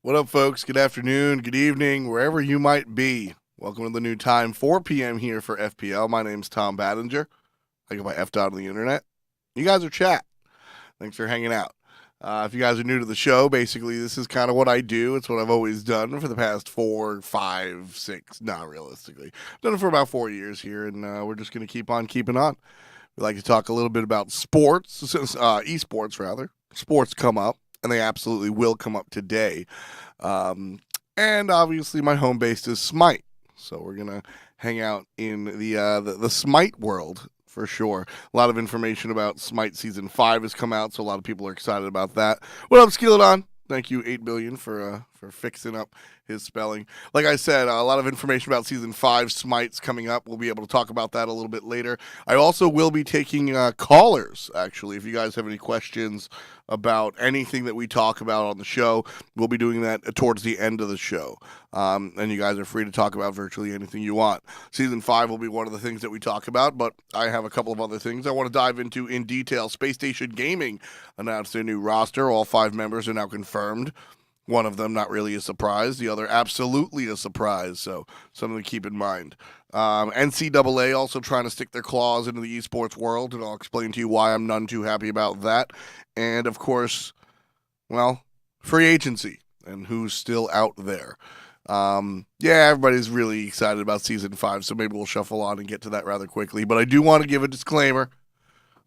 What up, folks? Good afternoon, good evening, wherever you might be. Welcome to the new time, 4 p.m. here for FPL. My name's Tom Battinger. I go by F dot on the internet. You guys are chat. Thanks for hanging out. If you guys are new to the show, basically this is kind of what I do. It's what I've always done for the past 4, 5, 6, not realistically. I've done it for about 4 years here, and we're just going to keep on keeping on. We like to talk a little bit about sports, esports rather. Sports come up, and they absolutely will come up today. And obviously my home base is Smite, so we're gonna hang out in the Smite world for sure. A lot of information about Smite Season 5 has come out, so a lot of people are excited about that. What up, Skilladon? Thank you, 8 billion, for fixing up his spelling. Like I said, a lot of information about Season 5 Smite's coming up. We'll be able to talk about that a little bit later. I also will be taking callers, actually. If you guys have any questions about anything that we talk about on the show, we'll be doing that towards the end of the show. And you guys are free to talk about virtually anything you want. Season 5 will be one of the things that we talk about, but I have a couple of other things I want to dive into in detail. Space Station Gaming announced their new roster. All 5 members are now confirmed. One of them not really a surprise. The other absolutely a surprise, so something to keep in mind. NCAA also trying to stick their claws into the esports world, and I'll explain to you why I'm none too happy about that. And, of course, well, free agency and who's still out there. Everybody's really excited about Season 5, so maybe we'll shuffle on and get to that rather quickly. But I do want to give a disclaimer.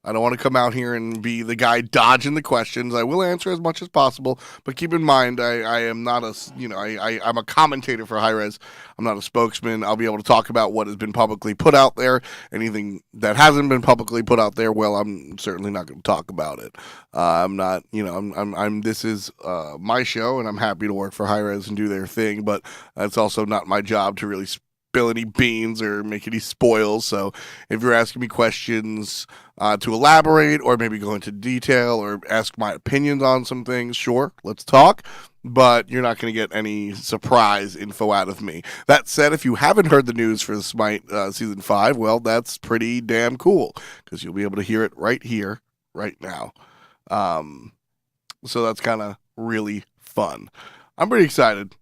I don't want to come out here and be the guy dodging the questions. I will answer as much as possible, but keep in mind, I am not I'm a commentator for Hi-Rez. I'm not a spokesman. I'll be able to talk about what has been publicly put out there. Anything that hasn't been publicly put out there, well, I'm certainly not going to talk about it. I'm not, this is my show, and I'm happy to work for Hi-Rez and do their thing, but it's also not my job to really spill any beans or make any spoils. So if you're asking me questions to elaborate or maybe go into detail or ask my opinions on some things, sure, let's talk. But you're not going to get any surprise info out of me. That said, if you haven't heard the news for Smite Season 5, well, that's pretty damn cool because you'll be able to hear it right here, right now. So that's kind of really fun. I'm pretty excited.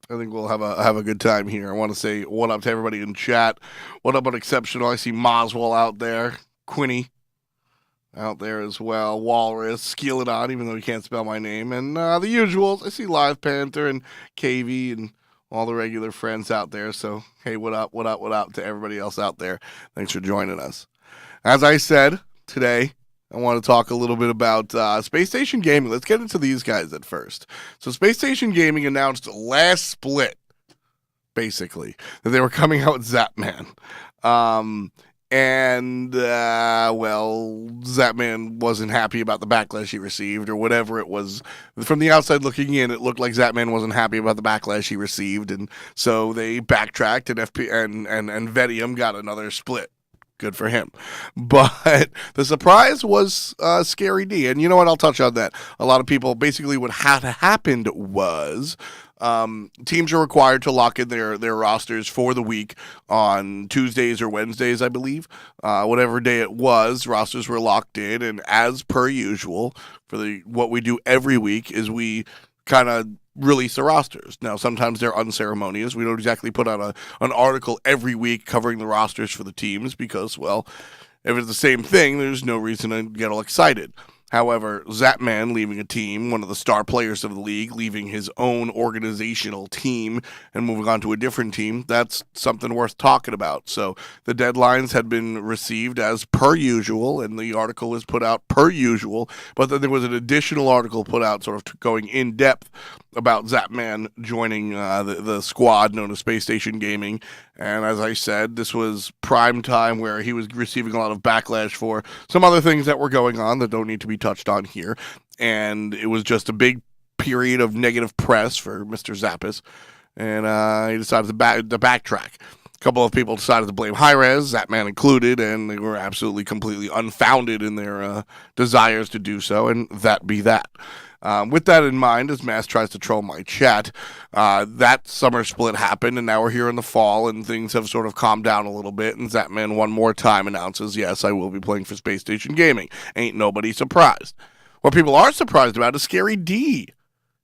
I think we'll have a good time here. I want to say what up to everybody in chat. What up on Exceptional? I see Moswell out there. Quinny out there as well. Walrus. Skilladon, even though he can't spell my name. And the usuals. I see Live Panther and KV and all the regular friends out there. So, hey, what up to everybody else out there. Thanks for joining us. As I said, today I want to talk a little bit about Space Station Gaming. Let's get into these guys at first. So Space Station Gaming announced last split, basically, that they were coming out with Zapman. Zapman wasn't happy about the backlash he received or whatever it was. From the outside looking in, it looked like Zapman wasn't happy about the backlash he received, and so they backtracked, and and Vedium got another split. Good for him. But the surprise was Scary D. And you know what? I'll touch on that. A lot of people, basically what had happened was teams are required to lock in their rosters for the week on Tuesdays or Wednesdays, I believe. Whatever day it was, rosters were locked in. And as per usual, what we do every week is we kind of release the rosters. Now, sometimes they're unceremonious. We don't exactly put out an article every week covering the rosters for the teams because, well, if it's the same thing, there's no reason to get all excited. However, Zapman leaving a team, one of the star players of the league, leaving his own organizational team and moving on to a different team, that's something worth talking about. So the deadlines had been received as per usual, and the article was put out per usual, but then there was an additional article put out sort of going in depth about Zapman joining the squad known as Space Station Gaming. And as I said, this was prime time where he was receiving a lot of backlash for some other things that were going on that don't need to be touched on here. And it was just a big period of negative press for Mr. Zappis. And he decided to backtrack. A couple of people decided to blame Hi-Rez, Zapman included, and they were absolutely completely unfounded in their desires to do so, and that be that. With that in mind, as Mass tries to troll my chat, that summer split happened, and now we're here in the fall, and things have sort of calmed down a little bit, and Zapman one more time announces, yes, I will be playing for Space Station Gaming. Ain't nobody surprised. What people are surprised about is Scary D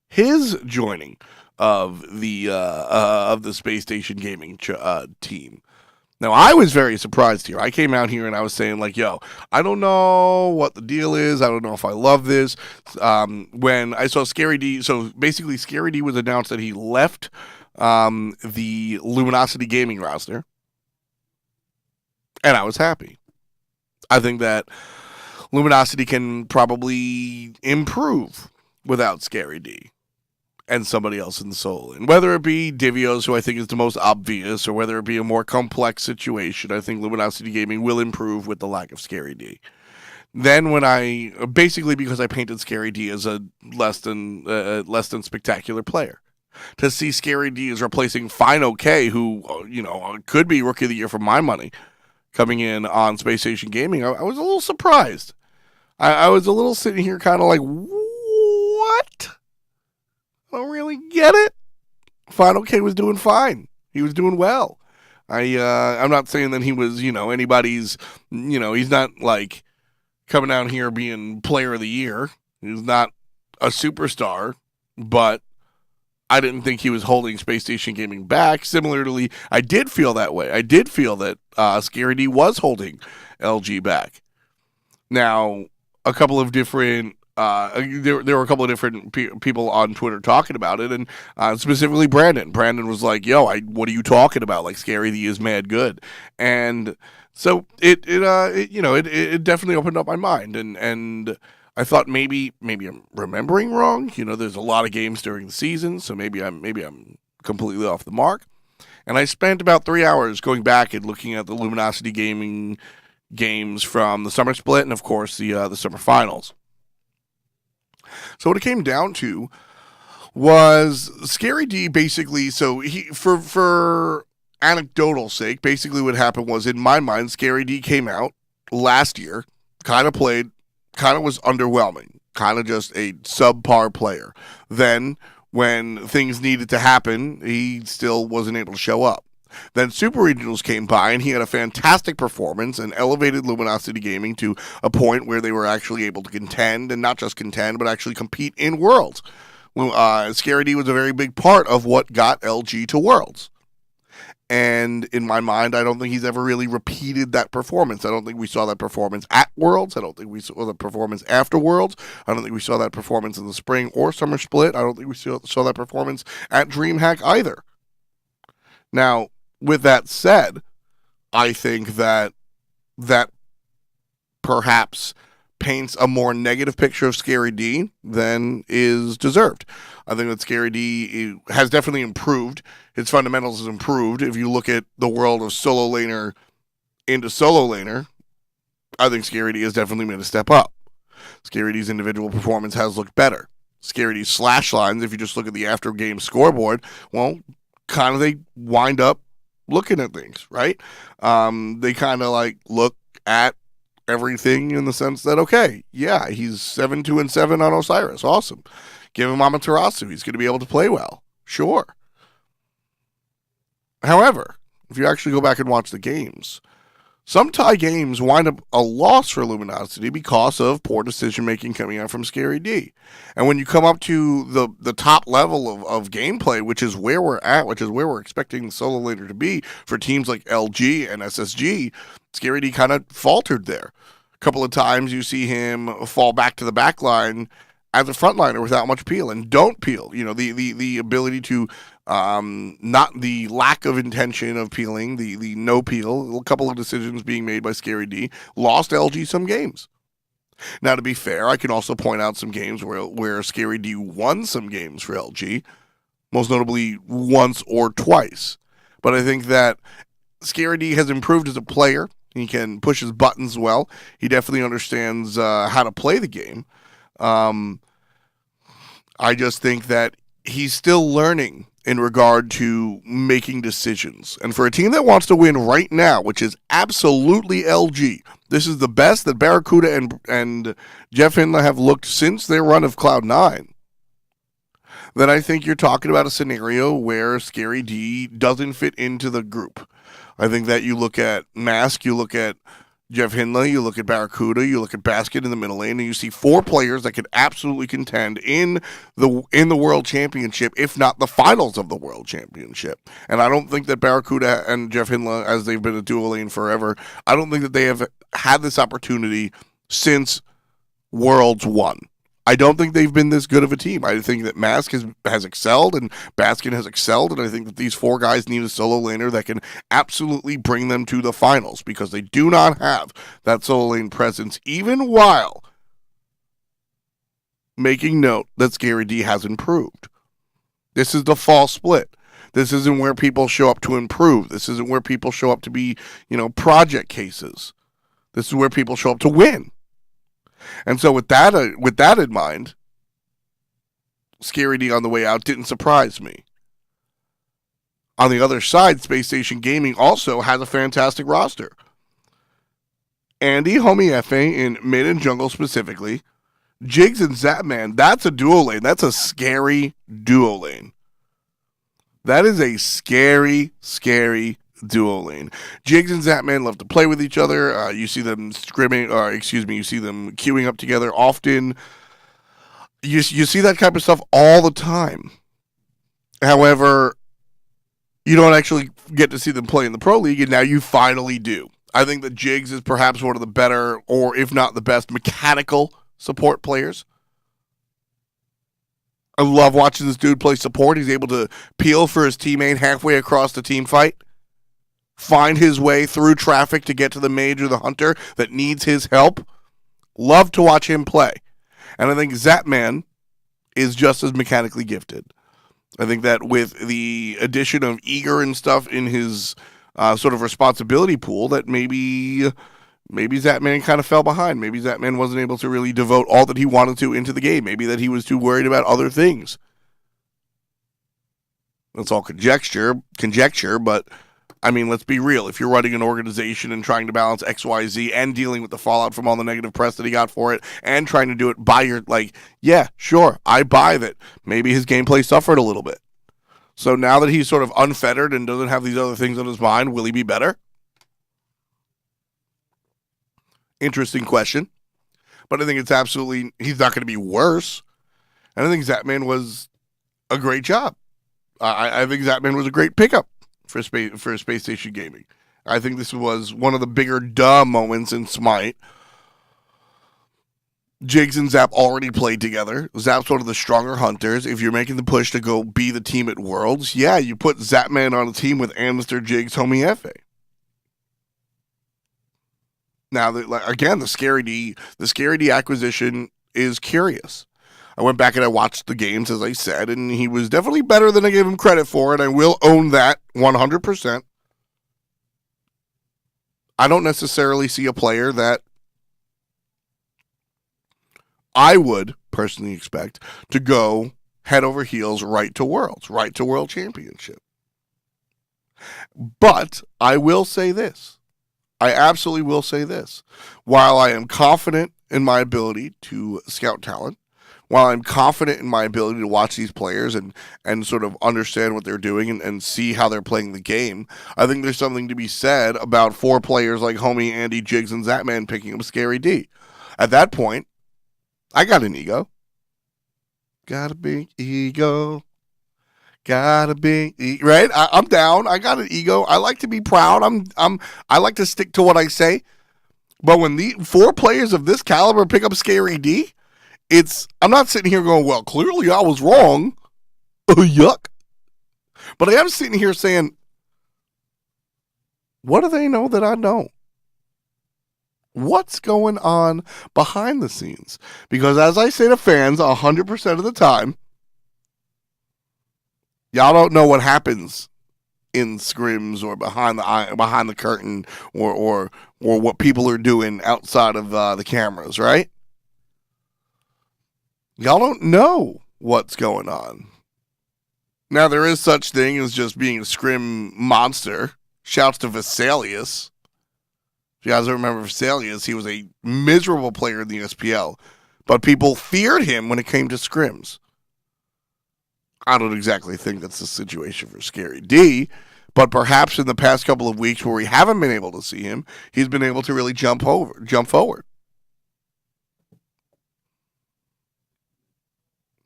his joining of the Space Station Gaming team. Now, I was very surprised here. I came out here and I was saying, like, yo, I don't know what the deal is. I don't know if I love this. When I saw Scary D, so basically Scary D was announced that he left the Luminosity Gaming roster, and I was happy. I think that Luminosity can probably improve without Scary D and somebody else in the soul. And whether it be Divios, who I think is the most obvious, or whether it be a more complex situation, I think Luminosity Gaming will improve with the lack of Scary D. Then when basically because I painted Scary D as a less than spectacular player. To see Scary D as replacing Fine OK, who, could be Rookie of the Year for my money, coming in on Space Station Gaming, I was a little surprised. I was a little sitting here kind of like, what? I don't really get it. Final K was doing fine. He was doing well. I'm not saying that he was, anybody's, he's not like coming down here being player of the year. He's not a superstar, but I didn't think he was holding Space Station Gaming back. Similarly, I did feel that way. I did feel that Scary D was holding LG back. Now, a couple of different there were a couple of different people on Twitter talking about it, and specifically Brandon. Brandon was like, "Yo, what are you talking about? Like, Scary D is mad good," and so it definitely opened up my mind, and I thought maybe I'm remembering wrong. There's a lot of games during the season, so maybe I'm completely off the mark. And I spent about 3 hours going back and looking at the Luminosity Gaming games from the summer split and, of course, the summer finals. So what it came down to was Scary D basically, so he, for anecdotal sake, basically what happened was, in my mind, Scary D came out last year, kind of was underwhelming, kind of just a subpar player. Then, when things needed to happen, he still wasn't able to show up. Then Super Regionals came by, and he had a fantastic performance and elevated Luminosity Gaming to a point where they were actually able to contend, and not just contend, but actually compete in Worlds. Scary D was a very big part of what got LG to Worlds. And in my mind, I don't think he's ever really repeated that performance. I don't think we saw that performance at Worlds. I don't think we saw the performance after Worlds. I don't think we saw that performance in the spring or summer split. I don't think we saw that performance at DreamHack either. Now, with that said, I think that perhaps paints a more negative picture of Scary D than is deserved. I think that Scary D has definitely improved. His fundamentals has improved. If you look at the world of solo laner into solo laner, I think Scary D has definitely made a step up. Scary D's individual performance has looked better. Scary D's slash lines, if you just look at the after game scoreboard, well, kind of they wind up looking at things, right? They kind of like look at everything in the sense that, okay, yeah, he's 7-2-7 on Osiris. Awesome. Give him Amaterasu. He's going to be able to play well. Sure. However, if you actually go back and watch the games, some tie games wind up a loss for Luminosity because of poor decision-making coming out from Scary D. And when you come up to the top level of gameplay, which is where we're at, which is where we're expecting the solo laner to be for teams like LG and SSG, Scary D kind of faltered there. A couple of times you see him fall back to the back line as a frontliner without much peel, and don't peel. The ability to not the lack of intention of peeling, the no peel, a couple of decisions being made by Scary D, lost LG some games. Now, to be fair, I can also point out some games where Scary D won some games for LG, most notably once or twice. But I think that Scary D has improved as a player. He can push his buttons well. He definitely understands how to play the game. I just think that he's still learning in regard to making decisions. And for a team that wants to win right now, which is absolutely LG, this is the best that Barracuda and Jeff Hindla have looked since their run of Cloud9, then I think you're talking about a scenario where Scary D doesn't fit into the group. I think that you look at Mask, you look at Jeff Hindley, you look at Barracuda, you look at Basket in the middle lane, and you see 4 players that could absolutely contend in the World Championship, if not the finals of the World Championship. And I don't think that Barracuda and Jeff Hindley, as they've been a dual lane forever, I don't think that they have had this opportunity since Worlds 1. I don't think they've been this good of a team. I think that Mask has excelled and Baskin has excelled, and I think that these 4 guys need a solo laner that can absolutely bring them to the finals, because they do not have that solo lane presence, even while making note that Scary D has improved. This is the fall split. This isn't where people show up to improve. This isn't where people show up to be, project cases. This is where people show up to win. And so with that in mind, Scary D on the way out didn't surprise me. On the other side, Space Station Gaming also has a fantastic roster. Andy, Homie Efe in mid and jungle specifically. Jigs and Zapman, that's a duo lane. That's a scary duo lane. That is a scary, scary duo lane. Jigs and Zapman love to play with each other. You see them you see them queuing up together often. You see that type of stuff all the time. However, you don't actually get to see them play in the Pro League, and now you finally do. I think that Jigs is perhaps one of the better, or if not the best, mechanical support players. I love watching this dude play support. He's able to peel for his teammate halfway across the team fight, find his way through traffic to get to the mage or the hunter that needs his help. Love to watch him play. And I think Zapman is just as mechanically gifted. I think that with the addition of Eager and stuff in his sort of responsibility pool, that maybe Zapman kind of fell behind. Maybe Zapman wasn't able to really devote all that he wanted to into the game. Maybe that he was too worried about other things. That's all conjecture, but I mean, let's be real. If you're running an organization and trying to balance XYZ and dealing with the fallout from all the negative press that he got for it and trying to do it by yeah, sure, I buy that. Maybe his gameplay suffered a little bit. So now that he's sort of unfettered and doesn't have these other things on his mind, will he be better? Interesting question. But I think it's absolutely, he's not going to be worse. And I think Zapman was a great job. I think Zapman was a great pickup for Space Station Gaming. I think this was one of the bigger duh moments in Smite. Jigs and Zap already played together. Zap's one of the stronger hunters. If you're making the push to go be the team at Worlds, yeah, you put Zapman on a team with Mr. Jigs, Homie Efe. Now, again, the Scary D acquisition is curious. I went back and I watched the games, as I said, and he was definitely better than I gave him credit for, and I will own that 100%. I don't necessarily see a player that I would personally expect to go head over heels right to Worlds, right to World Championship. But I will say this. I absolutely will say this. While I am confident in my ability to scout talent, while I'm confident in my ability to watch these players and sort of understand what they're doing and see how they're playing the game, I think there's something to be said about 4 players like Homie, Andy, Jigs, and Zapman picking up Scary D. At that point, I got an ego. Got a big ego. Got a big right? I'm down. I got an ego. I like to be proud. I like to stick to what I say. But when the 4 players of this caliber pick up Scary D, I'm not sitting here going, well, clearly I was wrong. Oh, yuck. But I am sitting here saying, what do they know that I don't? What's going on behind the scenes? Because as I say to fans 100% of the time, y'all don't know what happens in scrims or behind the curtain or what people are doing outside of the cameras, right? Y'all don't know what's going on. Now, there is such thing as just being a scrim monster. Shouts to Vesalius. If you guys remember Vesalius, he was a miserable player in the SPL, but people feared him when it came to scrims. I don't exactly think that's the situation for Scary D, But perhaps in the past couple of weeks where we haven't been able to see him, he's been able to really jump forward.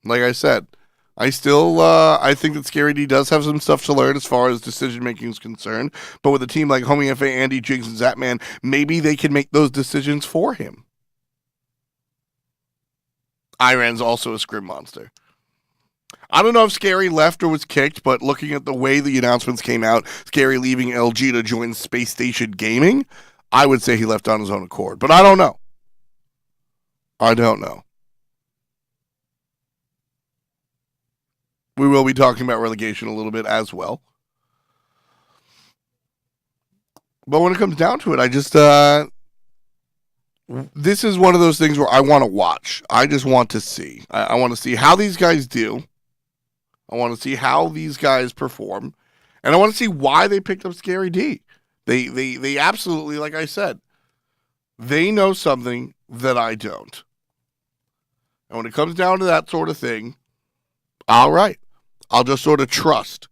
Like I said, I think that Scary D does have some stuff to learn as far as decision making is concerned. But with a team like Homie FA, Andy, Jigs, and Zapman, maybe they can make those decisions for him. Iran's also a scrim monster. I don't know if Scary left or was kicked, but looking at the way the announcements came out, Scary leaving LG to join Space Station Gaming, I would say he left on his own accord. But I don't know. We will be talking about relegation a little bit as well. But when it comes down to it, I just, this is one of those things where I want to watch. I just want to see. I want to see how these guys do. I want to see how these guys perform. And I want to see why they picked up Scary D. They absolutely, like I said, they know something that I don't. And when it comes down to that sort of thing, all right, I'll just sort of trust.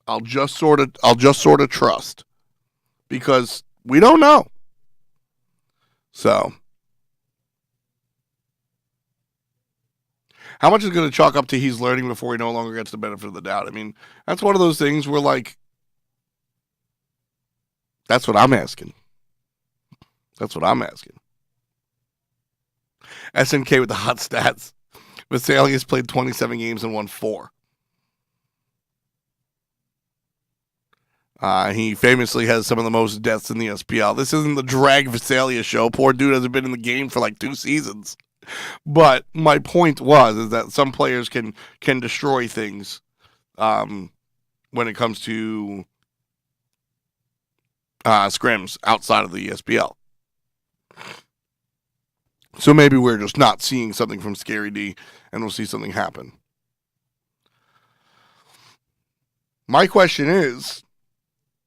I'll just sort of trust. Because we don't know. So, how much is going to chalk up to he's learning before he no longer gets the benefit of the doubt? I mean, that's one of those things where, like, that's what I'm asking. SNK with the hot stats. Vesalius played 27 games and won 4. He famously has some of the most deaths in the SPL. This isn't the Drag Vesalius show. Poor dude hasn't been in the game for like 2 seasons. But my point is that some players can destroy things when it comes to scrims outside of the SPL. So maybe we're just not seeing something from Scary D, and we'll see something happen. My question is,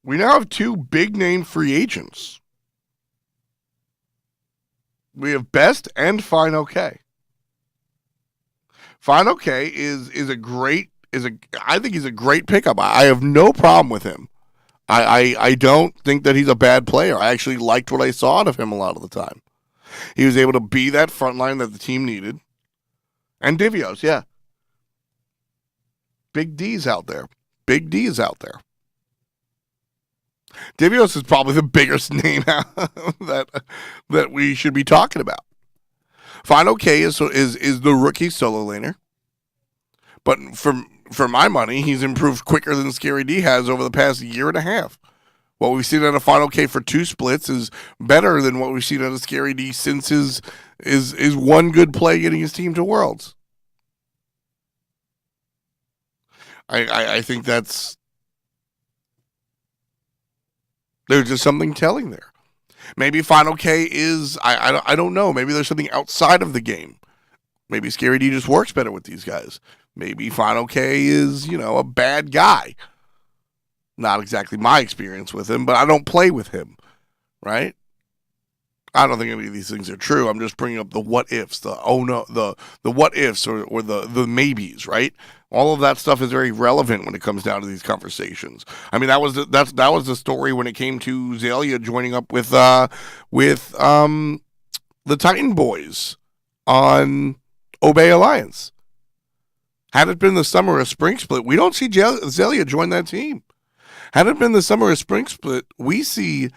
we now have 2 big-name free agents. We have Best and Fine OK. Fine OK I think he's a great pickup. I have no problem with him. I don't think that he's a bad player. I actually liked what I saw out of him a lot of the time. He was able to be that front line that the team needed. And Divios, yeah. Big D's out there. Divios is probably the biggest name that we should be talking about. Fine OK is the rookie solo laner. But for my money, he's improved quicker than Scary D has over the past year and a half. What we've seen out of Final K for 2 splits is better than what we've seen out of Scary D since his one good play getting his team to Worlds. I think there's just something telling there. Maybe Final K is, I don't know. Maybe there's something outside of the game. Maybe Scary D just works better with these guys. Maybe Final K is, a bad guy. Not exactly my experience with him, but I don't play with him, right? I don't think any of these things are true. I'm just bringing up the what ifs, the what ifs or the maybes, right? All of that stuff is very relevant when it comes down to these conversations. I mean, that was the story when it came to Zalia joining up with the Titan Boys on Obey Alliance. Had it been the summer of Spring Split, we don't see Zalia join that team. Had it been the summer of Spring Split, we see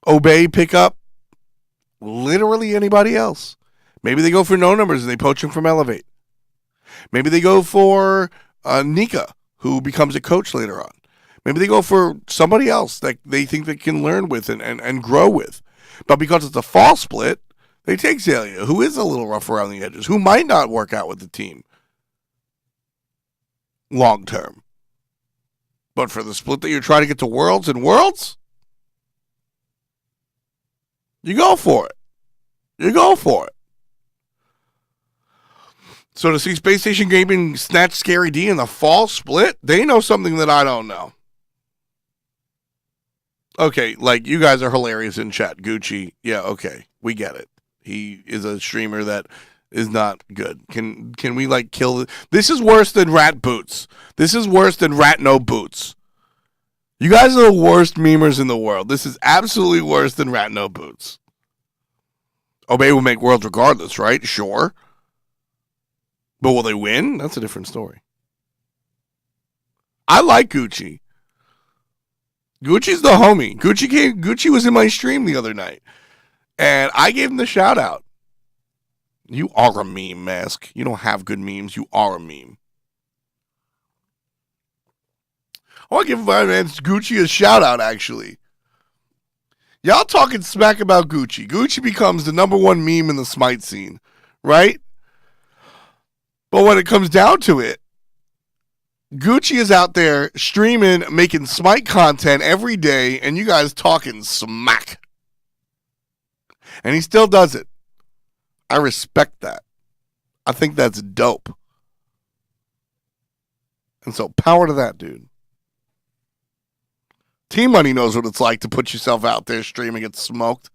Obey pick up literally anybody else. Maybe they go for no numbers and they poach him from Elevate. Maybe they go for Nika, who becomes a coach later on. Maybe they go for somebody else that they think they can learn with and grow with. But because it's a fall split, they take Zalia, who is a little rough around the edges, who might not work out with the team long term. But for the split that you're trying to get to Worlds, you go for it. So to see Space Station Gaming snatch Scary D in the fall split, they know something that I don't know. Okay, like, you guys are hilarious in chat. Gucci, yeah, okay, we get it. He is a streamer that is not good. Can we like kill it? This is worse than rat boots. This is worse than rat no boots. You guys are the worst memers in the world. This is absolutely worse than rat no boots. Obey will make worlds regardless, right? Sure. But will they win? That's a different story. I like Gucci. Gucci's the homie. Gucci was in my stream the other night. And I gave him the shout out. You are a meme, Mask. You don't have good memes. You are a meme. I want to give my man Gucci a shout out, actually. Y'all talking smack about Gucci. Gucci becomes the number one meme in the Smite scene, right? But when it comes down to it, Gucci is out there streaming, making Smite content every day, and you guys talking smack. And he still does it. I respect that. I think that's dope. And so power to that dude. Team Money knows what it's like to put yourself out there streaming, get smoked.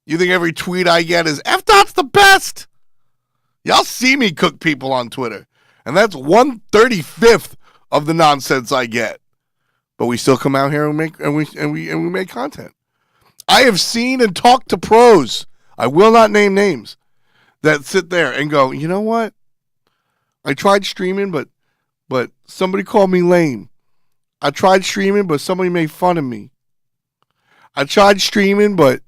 You think every tweet I get is F-Dot's the best? Y'all see me cook people on Twitter. And that's 1/35th of the nonsense I get. But we still come out here and we make content. I have seen and talked to pros. I will not name names that sit there and go, you know what? I tried streaming, but somebody called me lame. I tried streaming, but somebody made fun of me. I tried streaming, but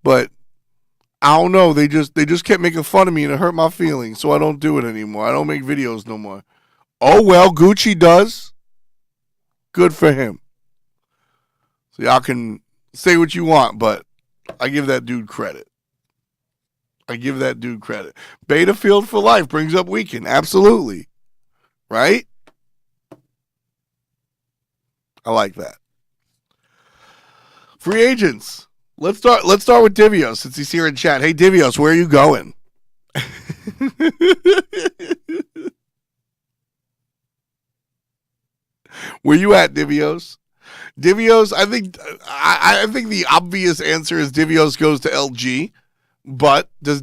I don't know. They just kept making fun of me and it hurt my feelings, so I don't do it anymore. I don't make videos no more. Oh well, Gucci does. Good for him. So y'all can say what you want, but I give that dude credit. Beta field for life brings up weekend. Absolutely. Right? I like that. Free agents. Let's start with Divios since he's here in chat. Hey Divios, where are you going? Where you at, Divios? Divios, I think the obvious answer is Divios goes to LG, but is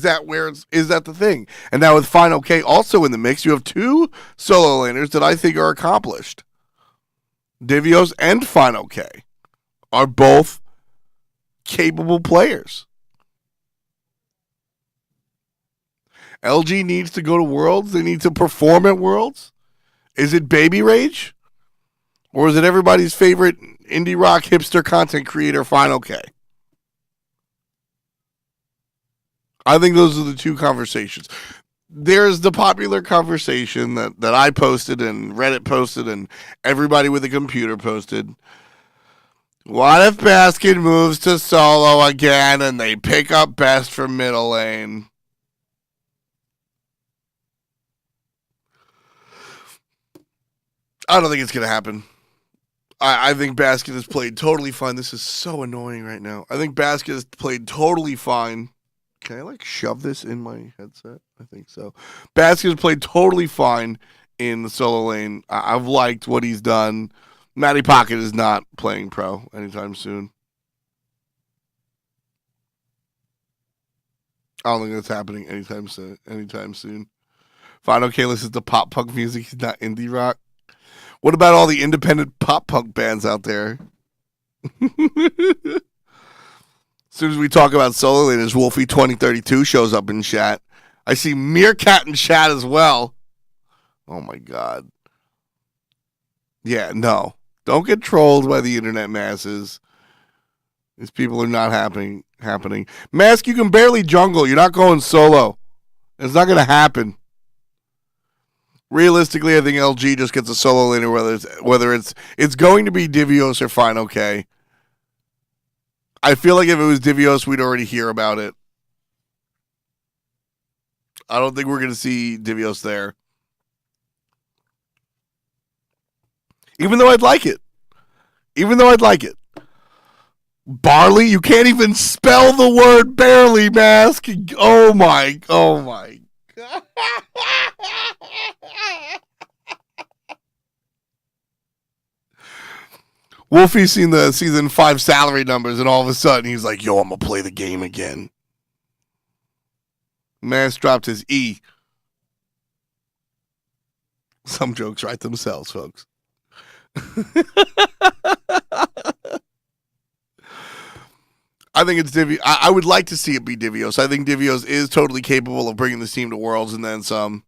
that the thing? And now with Final K also in the mix, you have two solo laners that I think are accomplished. Divios and Final K are both capable players. LG needs to go to Worlds. They need to perform at Worlds. Is it Baby Rage? Or is it everybody's favorite indie rock hipster content creator, Final K? I think those are the two conversations. There's the popular conversation that I posted and Reddit posted and everybody with a computer posted. What if Basket moves to solo again and they pick up Best from middle lane? I don't think it's going to happen. I think Basket has played totally fine. This is so annoying right now. I think Basket has played totally fine. Can I shove this in my headset? I think so. Basket has played totally fine in the solo lane. I've liked what he's done. Matty Pocket is not playing pro anytime soon. I don't think that's happening anytime soon. Final K listens to pop punk music. He's not indie rock. What about all the independent pop punk bands out there? As soon as we talk about solo laners, Wolfie2032 shows up in chat. I see Meerkat in chat as well. Oh my god. Yeah, no. Don't get trolled by the internet masses. These people are not happening. Mask, you can barely jungle. You're not going solo. It's not going to happen. Realistically, I think LG just gets a solo laner, whether it's going to be Divios or Final K. I feel like if it was Divios, we'd already hear about it. I don't think we're going to see Divios there. Even though I'd like it. Barley, you can't even spell the word barely, Mask. Oh my God. Wolfie's seen the season 5 salary numbers, and all of a sudden he's like, yo, I'm going to play the game again. Man's dropped his E. Some jokes write themselves, folks. I think it's Divios. I would like to see it be Divios. I think Divios is totally capable of bringing this team to Worlds and then some.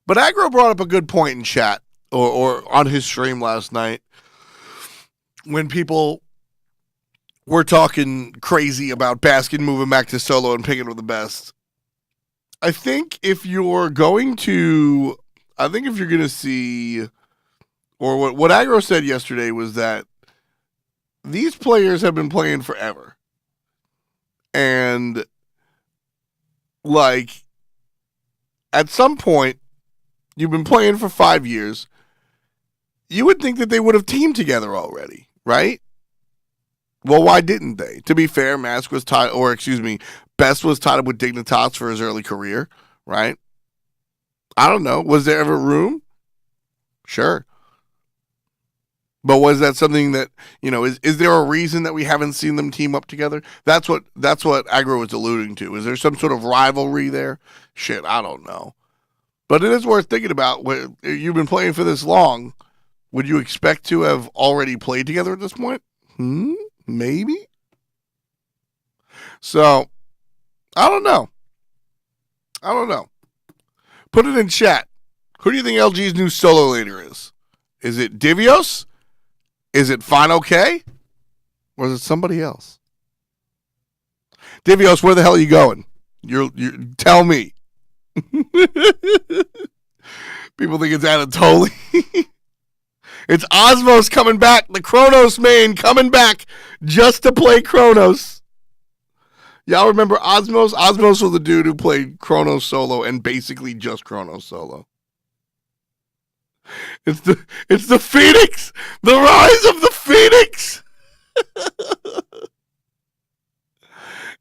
But Aggro brought up a good point in chat or on his stream last night when people were talking crazy about Baskin moving back to solo and picking with the best. I think if you're going to see, or what Aggro said yesterday was that these players have been playing forever. And, like, at some point, you've been playing for 5 years, you would think that they would have teamed together already, right? Well, why didn't they? To be fair, Best was tied up with Dignitas for his early career, right? I don't know. Was there ever room? Sure. But was that something that, is there a reason that we haven't seen them team up together? That's what Aggro was alluding to. Is there some sort of rivalry there? Shit, I don't know. But it is worth thinking about. You've been playing for this long. Would you expect to have already played together at this point? Maybe. So, I don't know. Put it in chat. Who do you think LG's new solo laner is? Is it Divios? Is it Final K? Or is it somebody else? Divios, where the hell are you going? You tell me. People think it's Anatoly. It's Osmos coming back. The Kronos main coming back just to play Kronos. Y'all remember Osmos? Osmos was the dude who played Kronos solo and basically just Kronos solo. It's the Phoenix! The rise of the Phoenix!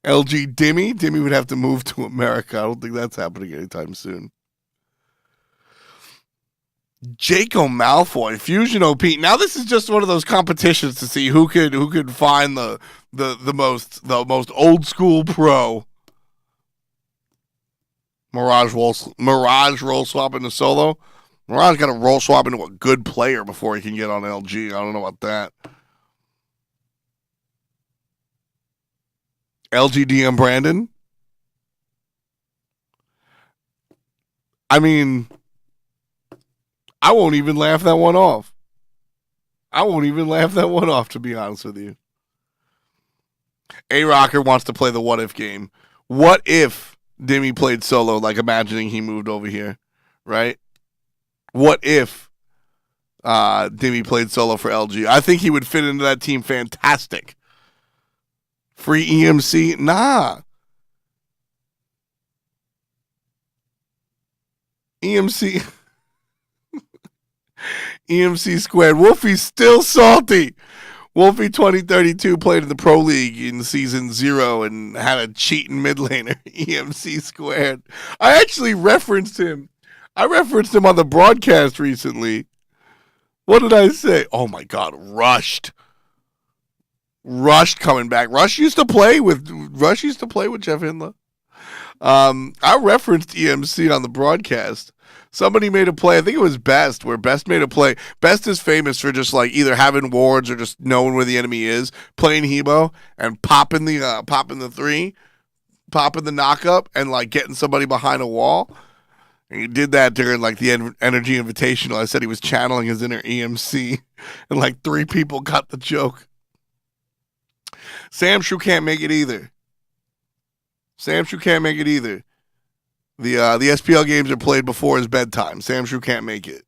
LG Dimmy? Dimmy would have to move to America. I don't think that's happening anytime soon. Jaco Malfoy, Fusion OP. Now this is just one of those competitions to see who could find the most old school pro. Mirage roll swap into solo. Mirage got to roll swap into a good player before he can get on LG. I don't know about that. LGDM Brandon. I mean, I won't even laugh that one off. To be honest with you. A-Rocker wants to play the what if game. What if Dimmy played solo, like imagining he moved over here, right? What if Dimmy played solo for LG? I think he would fit into that team fantastic. Free EMC? Nah. EMC squared. Wolfie's still salty. Wolfie 2032 played in the Pro League in Season 0 and had a cheating mid laner. EMC squared. I actually referenced him. On the broadcast recently. What did I say? Oh my God, Rushed coming back. Rush used to play with Jeff Hindla. I referenced EMC on the broadcast. Somebody made a play, I think it was Best, where Best made a play. Best is famous for just like either having wards or just knowing where the enemy is, playing Hebo and popping the three, popping the knock-up, and like getting somebody behind a wall. And he did that during like the Energy Invitational. I said he was channeling his inner EMC, and like 3 people got the joke. Samshu can't make it either. The SPL games are played before his bedtime. Samshu can't make it.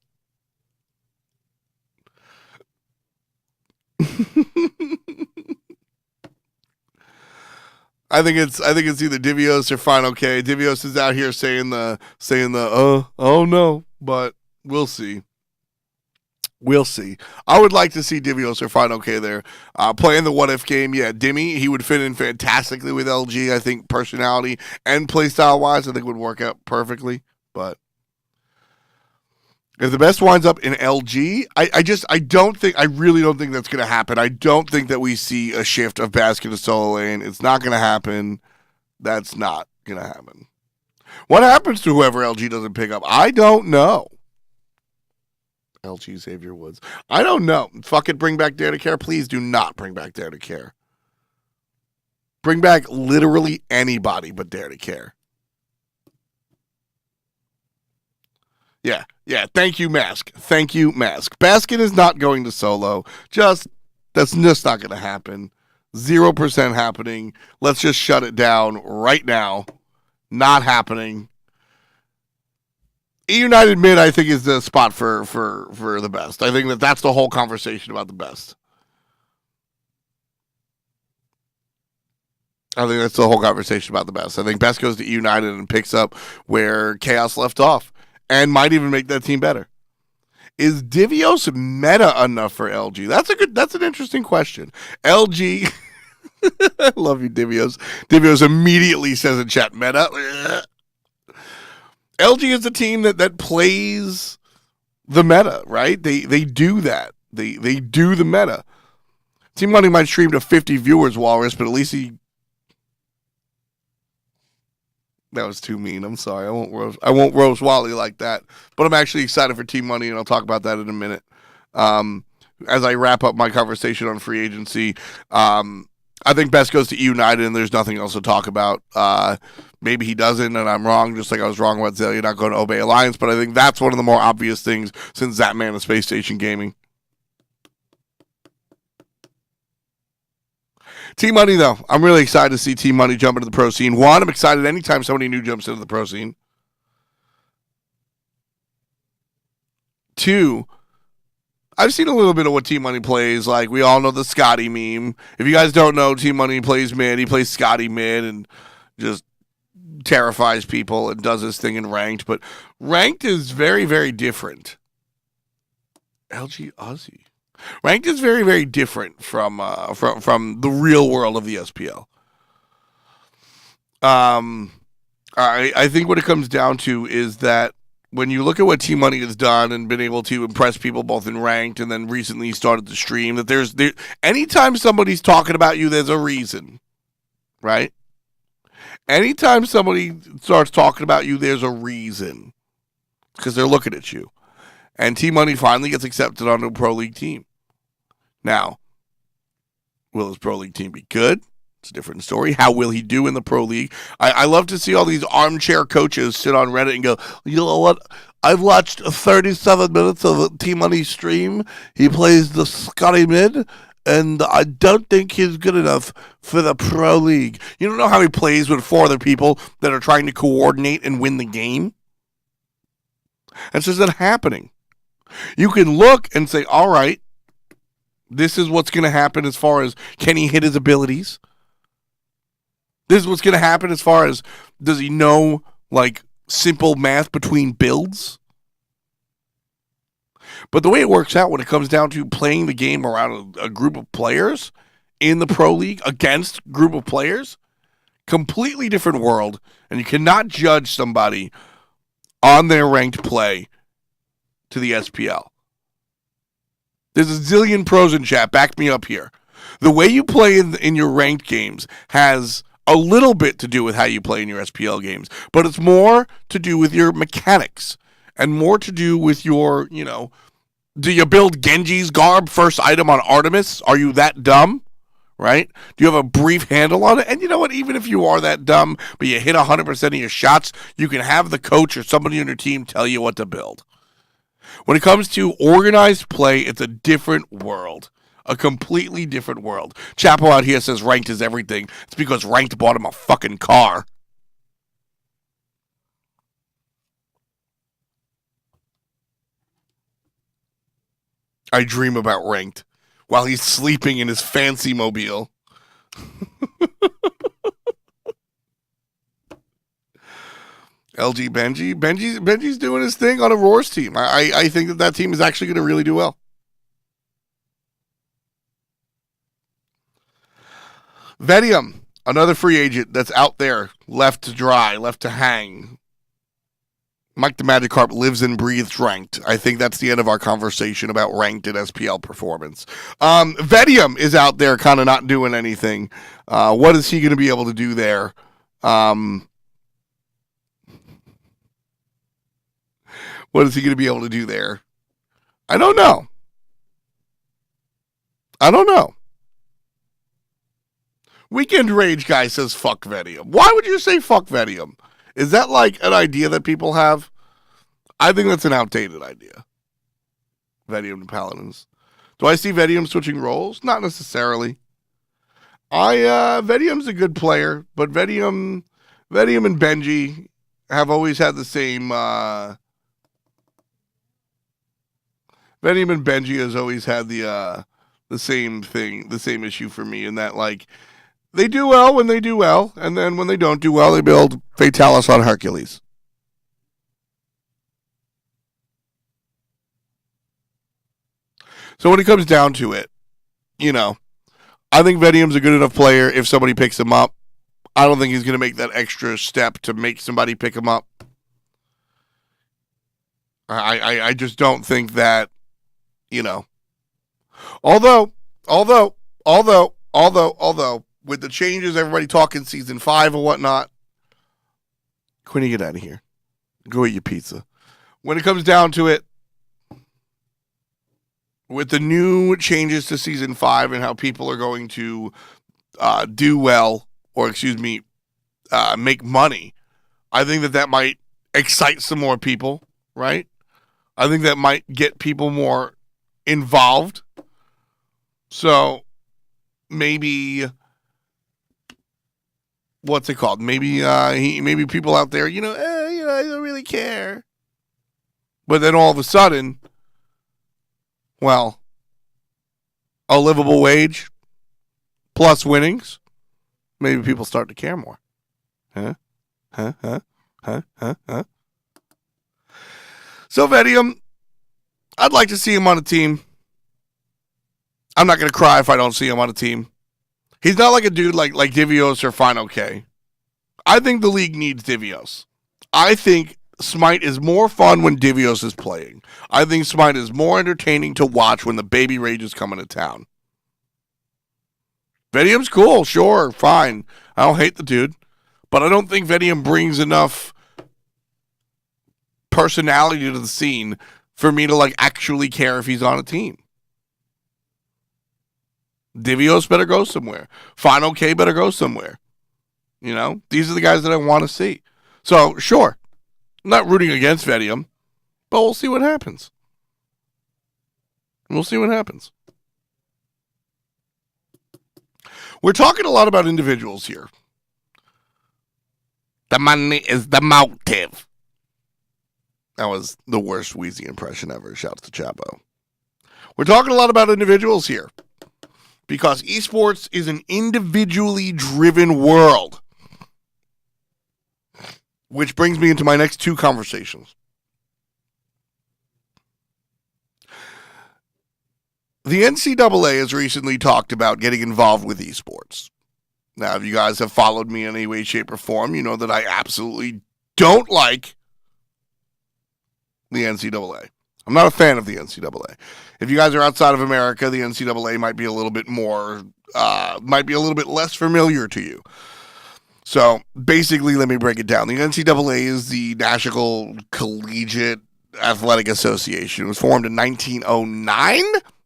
I think it's either Divios or Final K. Divios is out here saying the oh no, but we'll see. I would like to see Divios or Final K there. Playing the what if game, yeah, Dimmy, he would fit in fantastically with LG. I think personality and playstyle wise, I think would work out perfectly. But if the best winds up in LG, I really don't think that's gonna happen. I don't think that we see a shift of Basket to solo lane. It's not gonna happen. That's not going to happen. What happens to whoever LG doesn't pick up? I don't know. LG Xavier Woods. I don't know. Fuck it, bring back Dare to Care. Please do not bring back Dare to Care. Bring back literally anybody but Dare to Care. Yeah. Thank you, Mask. Baskin is not going to solo. That's just not going to happen. 0% happening. Let's just shut it down right now. Not happening. United mid, I think, is the spot for the best. I think that's the whole conversation about the best. I think that's the whole conversation about the best. I think best goes to United and picks up where Chaos left off and might even make that team better. Is Divios meta enough for LG? That's an interesting question. LG, I love you, Divios. Divios immediately says in chat, meta. LG is a team that plays the meta, right? They do that. They do the meta. Team Money might stream to 50 viewers, Walrus, but at least he. That was too mean. I'm sorry. I won't roast Wally like that. But I'm actually excited for Team Money, and I'll talk about that in a minute. As I wrap up my conversation on free agency, I think best goes to United, and there's nothing else to talk about. Maybe he doesn't, and I'm wrong, just like I was wrong about Zelia not going to Obey Alliance, but I think that's one of the more obvious things since Zapman and Space Station Gaming. Team Money, though. I'm really excited to see Team Money jump into the pro scene. One, I'm excited anytime somebody new jumps into the pro scene. Two, I've seen a little bit of what Team Money plays. Like, we all know the Scotty meme. If you guys don't know, Team Money plays mid. He plays Scotty mid and just terrifies people and does his thing in ranked. But ranked is very, very different. LG Aussie. Ranked is very, very different from the real world of the SPL. I think what it comes down to is that when you look at what Team Money has done and been able to impress people both in ranked and then recently started to stream, that anytime somebody's talking about you, there's a reason, right? Anytime somebody starts talking about you, there's a reason because they're looking at you. And Team Money finally gets accepted onto a Pro League team. Now, will his Pro League team be good? It's a different story. How will he do in the Pro League? I love to see all these armchair coaches sit on Reddit and go, you know what? I've watched 37 minutes of a Team Money stream. He plays the Scotty mid, and I don't think he's good enough for the Pro League. You don't know how he plays with 4 other people that are trying to coordinate and win the game? That's just not happening. You can look and say, all right, this is what's going to happen as far as can he hit his abilities? This is what's going to happen as far as does he know, like, simple math between builds? But the way it works out when it comes down to playing the game around a group of players in the Pro League against a group of players, completely different world, and you cannot judge somebody on their ranked play to the SPL. There's a zillion pros in chat. Back me up here. The way you play in your ranked games has a little bit to do with how you play in your SPL games, but it's more to do with your mechanics and more to do with your, do you build Genji's garb first item on Artemis? Are you that dumb? Right? Do you have a brief handle on it? And you know what? Even if you are that dumb, but you hit 100% of your shots, you can have the coach or somebody on your team tell you what to build. When it comes to organized play, it's a different world. A completely different world. Chapo out here says ranked is everything. It's because ranked bought him a fucking car. I dream about ranked while he's sleeping in his fancy mobile. LG Benji's doing his thing on a Roars team. I think that team is actually going to really do well. Vedium, another free agent that's out there, left to dry, left to hang. Mike the Magikarp lives and breathes ranked. I think that's the end of our conversation about ranked and SPL performance. Vedium is out there kind of not doing anything. What is he going to be able to do there? What is he going to be able to do there? I don't know. Weekend Rage guy says fuck Vedium. Why would you say fuck Vedium? Is that like an idea that people have? I think that's an outdated idea. Vedium to Paladins. Do I see Vedium switching roles? Not necessarily. Vedium's a good player, but Vedium and Benji have always had the same. Vedium and Benji has always had the same thing, the same issue for me, in that like they do well when they do well, and then when they don't do well, they build Fatalis on Hercules. So when it comes down to it, I think Vedium's a good enough player if somebody picks him up. I don't think he's going to make that extra step to make somebody pick him up. I just don't think that, Although, with the changes, everybody talking season 5 and whatnot, Quinny, get out of here. Go eat your pizza. When it comes down to it, with the new changes to season 5 and how people are going to do well, or make money, I think that might excite some more people, right? I think that might get people more involved. So maybe, what's it called? Maybe maybe people out there, I don't really care. But then all of a sudden, well, a livable wage plus winnings, maybe people start to care more. Huh? So Vedium, I'd like to see him on a team. I'm not going to cry if I don't see him on a team. He's not like a dude like Divios or Fine OK. I think the league needs Divios. I think Smite is more fun when Divios is playing. I think Smite is more entertaining to watch when the baby rage is coming to town. Vedium's cool, sure, fine. I don't hate the dude. But I don't think Vedium brings enough personality to the scene for me to actually care if he's on a team. Divios better go somewhere. Fine OK better go somewhere. These are the guys that I want to see. So, sure, I'm not rooting against Vedium, but we'll see what happens. We're talking a lot about individuals here. The money is the motive. That was the worst Wheezy impression ever. Shouts to Chapo. We're talking a lot about individuals here because esports is an individually driven world. Which brings me into my next two conversations. The NCAA has recently talked about getting involved with esports. Now, if you guys have followed me in any way, shape, or form, you know that I absolutely don't like the NCAA. I'm not a fan of the NCAA. If you guys are outside of America, the NCAA might be a little bit less familiar to you. So basically, let me break it down. The NCAA is the National Collegiate Athletic Association. It was formed in 1909,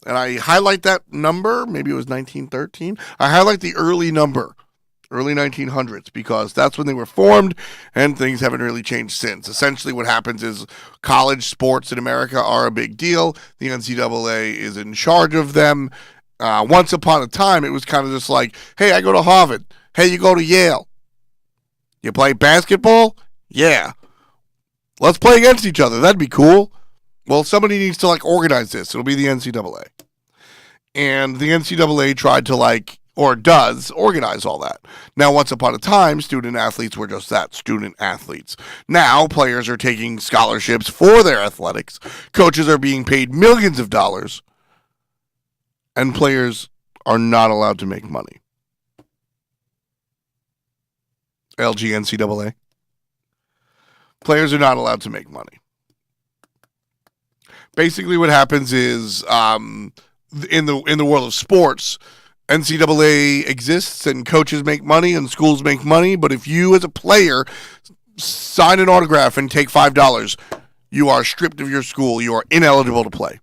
and I highlight that number. Maybe it was 1913. I highlight the early number, early 1900s, because that's when they were formed, and things haven't really changed since. Essentially, what happens is college sports in America are a big deal. The NCAA is in charge of them. Once upon a time, it was kind of just like, hey, I go to Harvard. Hey, you go to Yale. You play basketball? Yeah. Let's play against each other. That'd be cool. Well, somebody needs to organize this. It'll be the NCAA. And the NCAA tried to or does organize all that. Now, once upon a time, student athletes were just that, student athletes. Now, players are taking scholarships for their athletics. Coaches are being paid millions of dollars. And players are not allowed to make money. NCAA. Players are not allowed to make money. Basically, what happens is in the world of sports, NCAA exists and coaches make money and schools make money, but if you as a player sign an autograph and take $5, you are stripped of your school. You are ineligible to play.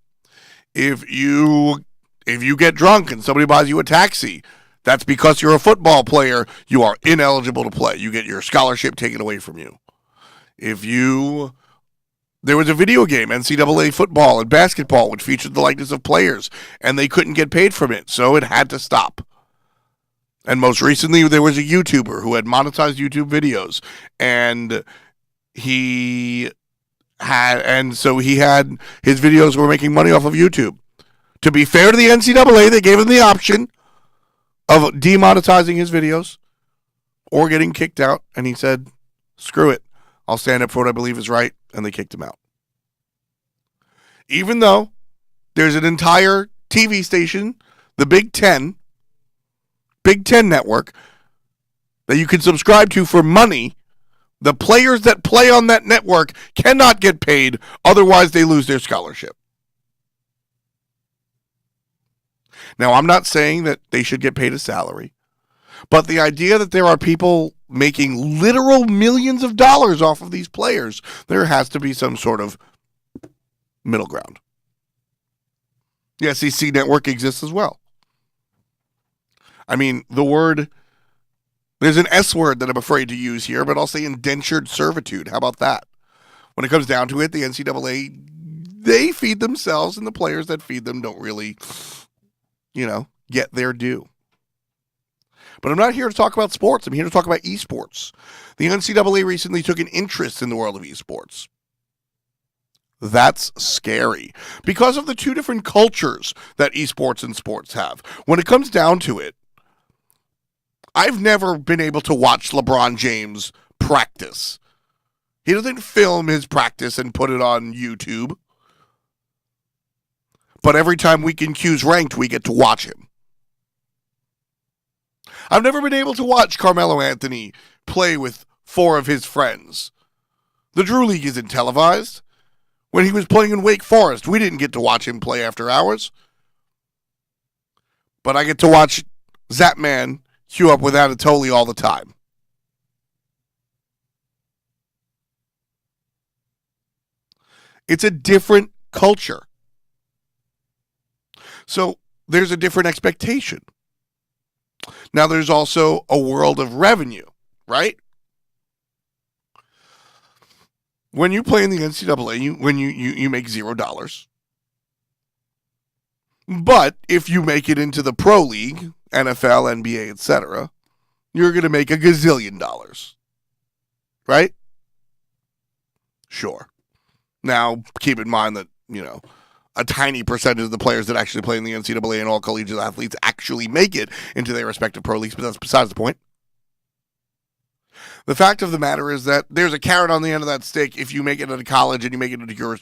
If you get drunk and somebody buys you a taxi, that's because you're a football player. You are ineligible to play. You get your scholarship taken away from you. There was a video game, NCAA football and basketball, which featured the likeness of players, and they couldn't get paid from it, so it had to stop. And most recently, there was a YouTuber who had monetized YouTube videos, and so he had his videos were making money off of YouTube. To be fair to the NCAA, they gave him the option of demonetizing his videos or getting kicked out, and he said, screw it. I'll stand up for what I believe is right, and they kicked him out. Even though there's an entire TV station, the Big Ten network, that you can subscribe to for money, the players that play on that network cannot get paid, otherwise they lose their scholarship. Now, I'm not saying that they should get paid a salary, but the idea that there are people making literal millions of dollars off of these players, there has to be some sort of middle ground. The SEC network exists as well. I mean, there's an S word that I'm afraid to use here, but I'll say indentured servitude. How about that? When it comes down to it, the NCAA, they feed themselves, and the players that feed them don't really, get their due. But I'm not here to talk about sports. I'm here to talk about esports. The NCAA recently took an interest in the world of esports. That's scary because of the two different cultures that esports and sports have. When it comes down to it, I've never been able to watch LeBron James practice. He doesn't film his practice and put it on YouTube. But every time Weekend Q's ranked, we get to watch him. I've never been able to watch Carmelo Anthony play with 4 of his friends. The Drew League isn't televised. When he was playing in Wake Forest, we didn't get to watch him play after hours. But I get to watch Zapman queue up with Anatoly all the time. It's a different culture. So there's a different expectation. Now there's also a world of revenue, right? When you play in the NCAA, you make $0. But if you make it into the pro league, NFL, NBA, etc., you're going to make a gazillion dollars. Right? Sure. Now, keep in mind that, a tiny percentage of the players that actually play in the NCAA and all collegiate athletes actually make it into their respective pro leagues, but that's besides the point. The fact of the matter is that there's a carrot on the end of that stick. If you make it into college and you make it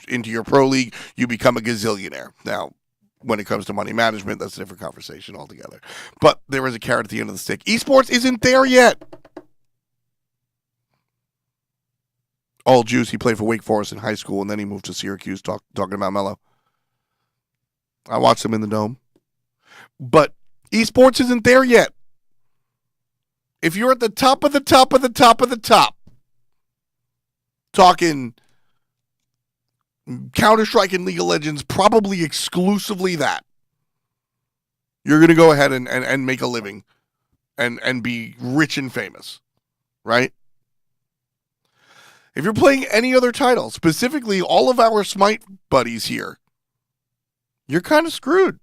into your pro league, you become a gazillionaire. Now, when it comes to money management, that's a different conversation altogether. But there is a carrot at the end of the stick. Esports isn't there yet. All juice, he played for Wake Forest in high school, and then he moved to Syracuse, talking about Melo. I watched him in the Dome. But esports isn't there yet. If you're at the top of the top of the top of the top, talking Counter-Strike and League of Legends, probably exclusively that, you're going to go ahead and make a living and be rich and famous, right? If you're playing any other title, specifically all of our Smite buddies here, you're kind of screwed.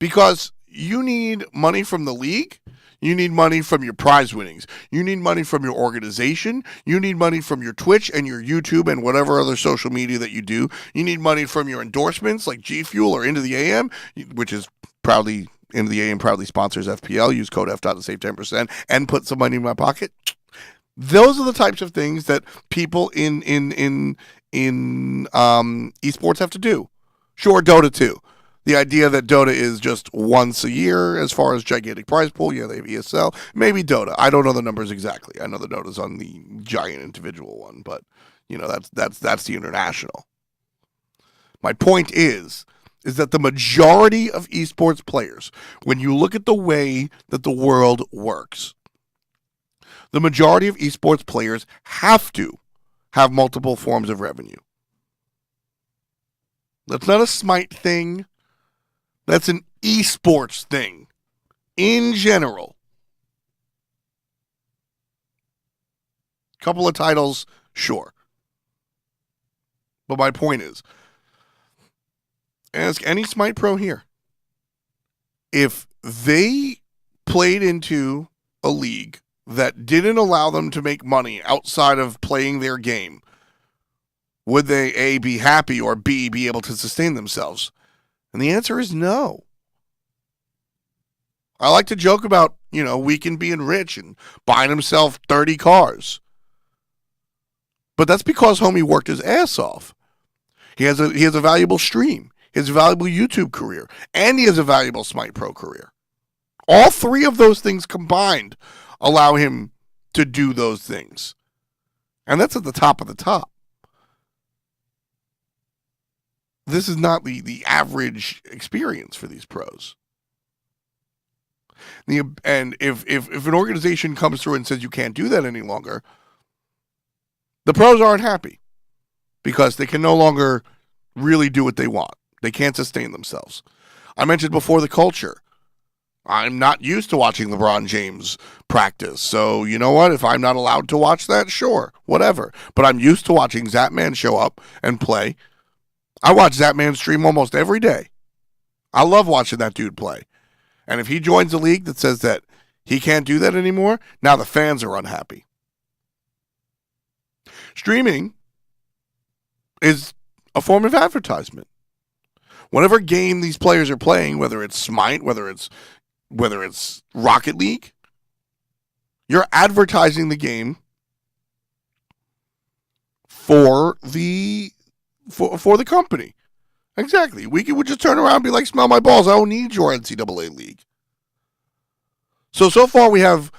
Because you need money from the league. You need money from your prize winnings. You need money from your organization. You need money from your Twitch and your YouTube and whatever other social media that you do. You need money from your endorsements like G Fuel or Into the AM, which is proudly, Into the AM proudly sponsors FPL. Use code FDOT to save 10% and put some money in my pocket. Those are the types of things that people in esports have to do. Sure, Dota too. The idea that Dota is just once a year as far as gigantic prize pool. Yeah, they have ESL. Maybe Dota. I don't know the numbers exactly. I know the Dota's on the giant individual one, but that's the international. My point is, is that the majority of esports players, when you look at the way that the world works, the majority of esports players have to have multiple forms of revenue. That's not a Smite thing. That's an esports thing in general. Couple of titles, sure. But my point is, ask any Smite pro here. If they played into a league that didn't allow them to make money outside of playing their game, would they A, be happy, or B, be able to sustain themselves? And the answer is no. I like to joke about, Weekend being rich and buying himself 30 cars. But that's because homie worked his ass off. He has a valuable stream. He has a valuable YouTube career. And he has a valuable Smite Pro career. All three of those things combined allow him to do those things. And that's at the top of the top. This is not the average experience for these pros. And if an organization comes through and says you can't do that any longer, the pros aren't happy because they can no longer really do what they want. They can't sustain themselves. I mentioned before the culture. I'm not used to watching LeBron James practice. So, you know what? If I'm not allowed to watch that, sure, whatever. But I'm used to watching Zapman show up and play. I watch Zapman stream almost every day. I love watching that dude play. And if he joins a league that says that he can't do that anymore, now the fans are unhappy. Streaming is a form of advertisement. Whatever game these players are playing, whether it's Smite, whether it's Rocket League, you're advertising the game for the company. Exactly. We would just turn around and be like, smell my balls. I don't need your NCAA league. So far we have,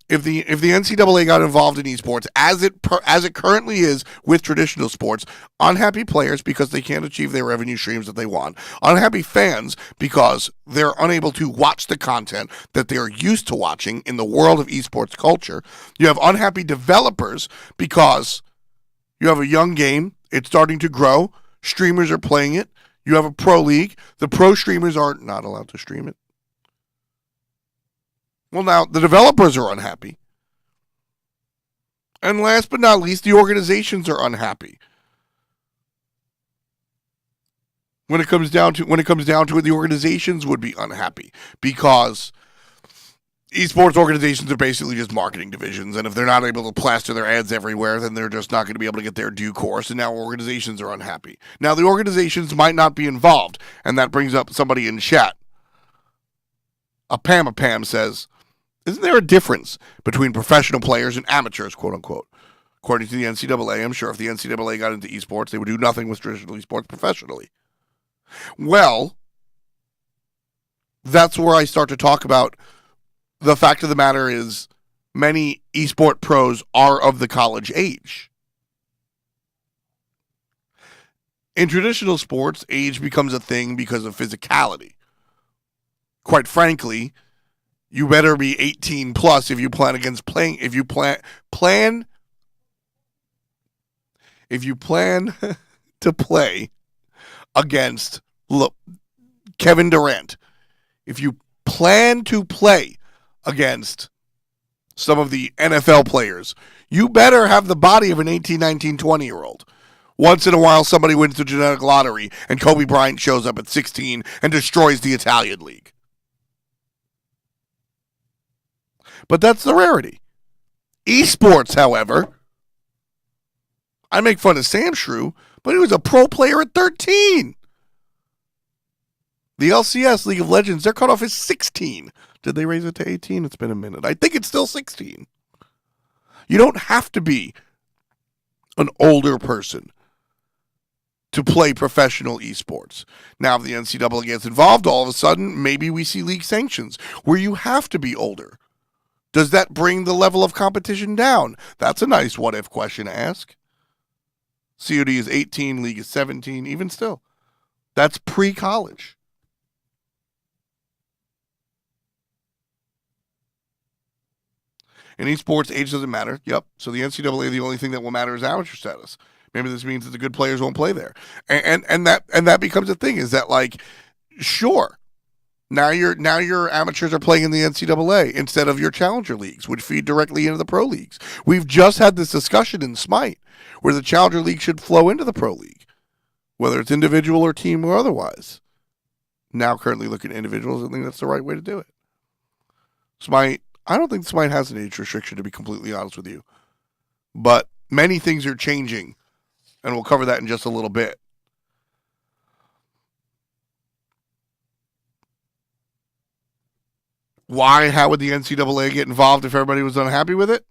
if the NCAA got involved in esports as it currently is with traditional sports, unhappy players because they can't achieve their revenue streams that they want, unhappy fans because they're unable to watch the content that they're used to watching in the world of esports culture. You have unhappy developers because you have a young game, it's starting to grow, streamers are playing it. You have a pro league. The pro streamers are not allowed to stream it. Well, now, the developers are unhappy. And last but not least, the organizations are unhappy. When it comes down to it, the organizations would be unhappy because esports organizations are basically just marketing divisions, and if they're not able to plaster their ads everywhere, then they're just not going to be able to get their due course, and now organizations are unhappy. Now, the organizations might not be involved, and that brings up somebody in chat. A Pam says, isn't there a difference between professional players and amateurs, quote-unquote? According to the NCAA, I'm sure if the NCAA got into esports, they would do nothing with traditional esports professionally. Well, that's where I start to talk about the fact of the matter is many esport pros are of the college age. In traditional sports, age becomes a thing because of physicality. Quite frankly, you better be 18 plus if you plan to play against Kevin Durant. If you plan to play against some of the NFL players, you better have the body of an 18, 19, 20-year-old. Once in a while, somebody wins the genetic lottery, and Kobe Bryant shows up at 16 and destroys the Italian league. But that's the rarity. Esports, however, I make fun of Sam Shrew, but he was a pro player at 13. The LCS, League of Legends, their cutoff is 16. Did they raise it to 18? It's been a minute. I think it's still 16. You don't have to be an older person to play professional esports. Now, if the NCAA gets involved, all of a sudden, maybe we see league sanctions where you have to be older. Does that bring the level of competition down? That's a nice what-if question to ask. COD is 18, League is 17, even still. That's pre-college. In esports, age doesn't matter. Yep. So the NCAA, the only thing that will matter is amateur status. Maybe this means that the good players won't play there, and that becomes a thing. Is that like, sure, now your amateurs are playing in the NCAA instead of your challenger leagues, which feed directly into the pro leagues. We've just had this discussion in Smite, where the challenger league should flow into the pro league, whether it's individual or team or otherwise. Now currently looking at individuals, I think that's the right way to do it. Smite, I don't think Smite has an age restriction, to be completely honest with you. But many things are changing, and we'll cover that in just a little bit. Why? How would the NCAA get involved if everybody was unhappy with it?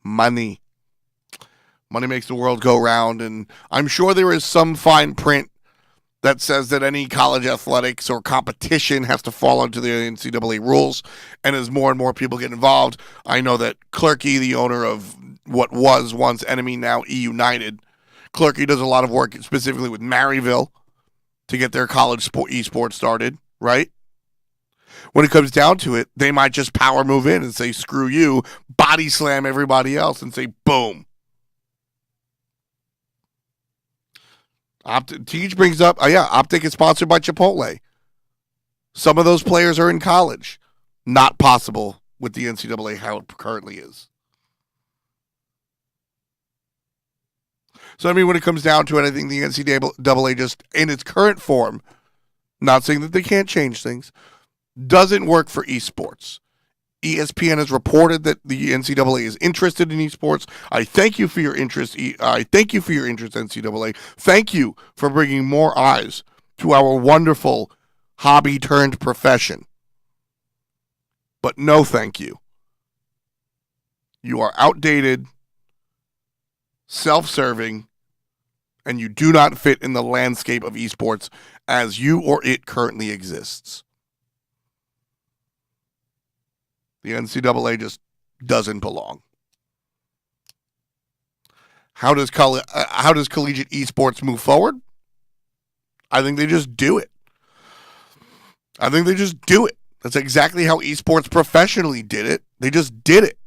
Money. Money makes the world go round, and I'm sure there is some fine print that says that any college athletics or competition has to fall under the NCAA rules. And as more and more people get involved, I know that Clerky, the owner of what was once Enemy, now E United, Clerky does a lot of work specifically with Maryville to get their college esports started, right? When it comes down to it, they might just power move in and say, screw you, body slam everybody else and say, boom. Teach brings up, Optic is sponsored by Chipotle. Some of those players are in college. Not possible with the NCAA how it currently is. So, I mean, when it comes down to it, I think the NCAA just, in its current form, not saying that they can't change things, doesn't work for esports. ESPN has reported that the NCAA is interested in esports. I thank you for your interest. I thank you for your interest, NCAA. Thank you for bringing more eyes to our wonderful hobby turned profession. But no thank you. You are outdated, self-serving, and you do not fit in the landscape of esports as you or it currently exists. The NCAA just doesn't belong. How does collegiate esports move forward? I think they just do it. That's exactly how esports professionally did it. They just did it.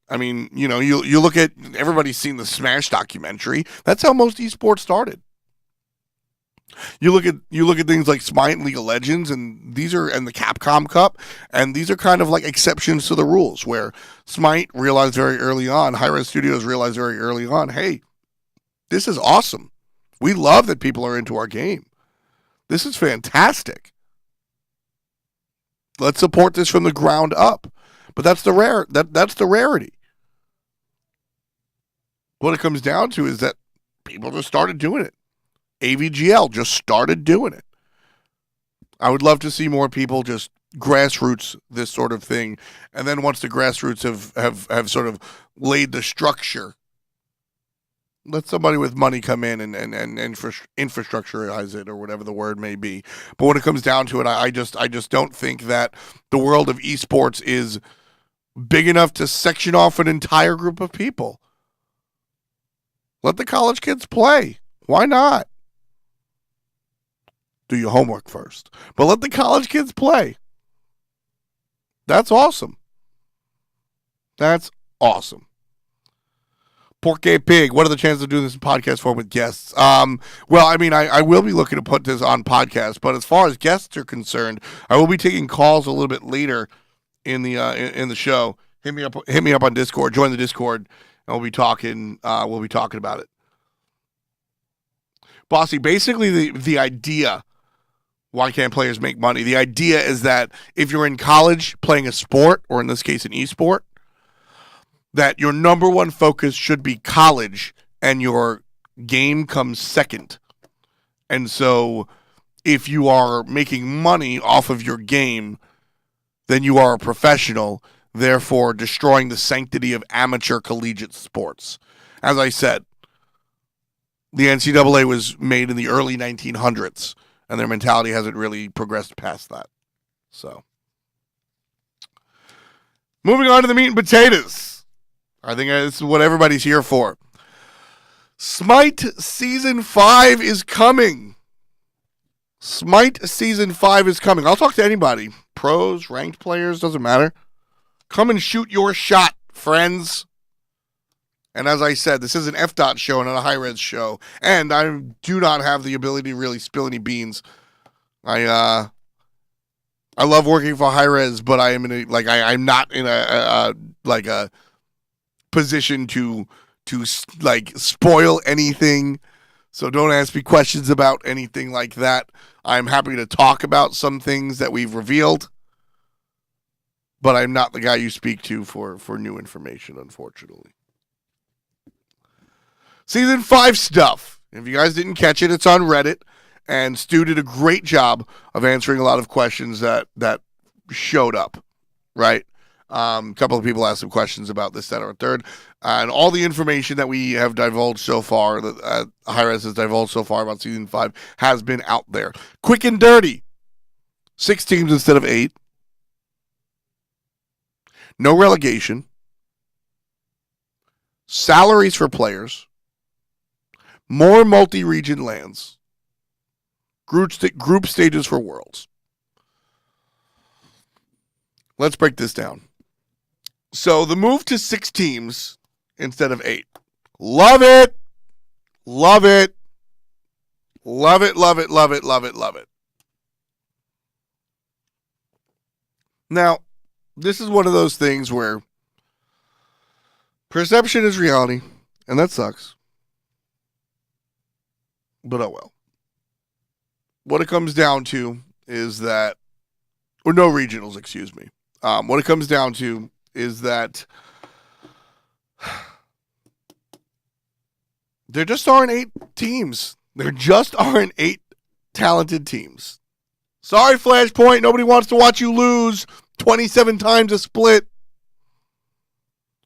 I mean, you look at, everybody's seen the Smash documentary. That's how most esports started. You look at things like Smite and League of Legends, and the Capcom Cup, and these are kind of like exceptions to the rules, where Smite realized very early on, Hi-Rez Studios realized very early on, hey, this is awesome. We love that people are into our game. This is fantastic. Let's support this from the ground up. But that's the rarity. What it comes down to is that people just started doing it. AVGL just started doing it. I would love to see more people just grassroots this sort of thing. And then once the grassroots have sort of laid the structure, let somebody with money come in and infrastructureize it, or whatever the word may be. But when it comes down to it, I just don't think that the world of esports is big enough to section off an entire group of people. Let the college kids play. Why not? Do your homework first. But let the college kids play. That's awesome. That's awesome. Porky Pig, what are the chances of doing this in podcast form with guests? Well, I mean, I will be looking to put this on podcast, but as far as guests are concerned, I will be taking calls a little bit later in the show. Hit me up on Discord. Join the Discord, and we'll be talking about it. Bossy, basically the idea, why can't players make money? The idea is that if you're in college playing a sport, or in this case an esport, that your number one focus should be college and your game comes second. And so if you are making money off of your game, then you are a professional, therefore destroying the sanctity of amateur collegiate sports. As I said, the NCAA was made in the early 1900s, and their mentality hasn't really progressed past that. So, moving on to the meat and potatoes. I think this is what everybody's here for. Smite Season 5 is coming. Smite Season 5 is coming. I'll talk to anybody. Pros, ranked players, doesn't matter. Come and shoot your shot, friends. And as I said, this is an F-Dot show and not a high-res show. And I do not have the ability to really spill any beans. I love working for high-res, but I am in I'm not in a position to spoil anything. So don't ask me questions about anything like that. I'm happy to talk about some things that we've revealed, but I'm not the guy you speak to for new information, unfortunately. Season 5 stuff. If you guys didn't catch it, it's on Reddit, and Stu did a great job of answering a lot of questions that showed up, right? A couple of people asked some questions about this, that, or third. And all the information that we have divulged so far, that Hi-Res has divulged so far about Season 5, has been out there. Quick and dirty. 6 teams instead of 8. No relegation. Salaries for players. More multi-region lands. Group stages for worlds. Let's break this down. So the move to 6 teams instead of 8. Love it. Love it. Love it, love it, love it, love it, love it. Now, this is one of those things where perception is reality, and that sucks. But oh well. What it comes down to is that, or no regionals, excuse me. What it comes down to is that there just aren't 8 teams. There just aren't 8 talented teams. Sorry, Flashpoint. Nobody wants to watch you lose 27 times a split.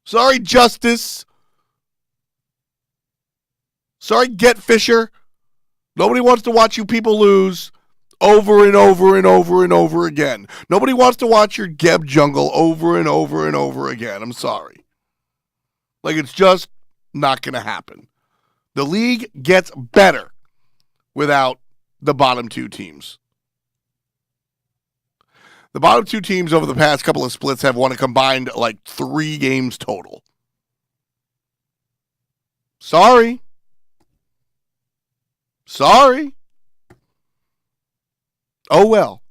Sorry, Justice. Sorry, Get Fisher. Nobody wants to watch you people lose over and over and over and over again. Nobody wants to watch your Geb jungle over and over and over again. I'm sorry. It's just not going to happen. The league gets better without the bottom 2 teams. The bottom 2 teams over the past couple of splits have won a combined 3 games total. Sorry. Oh well.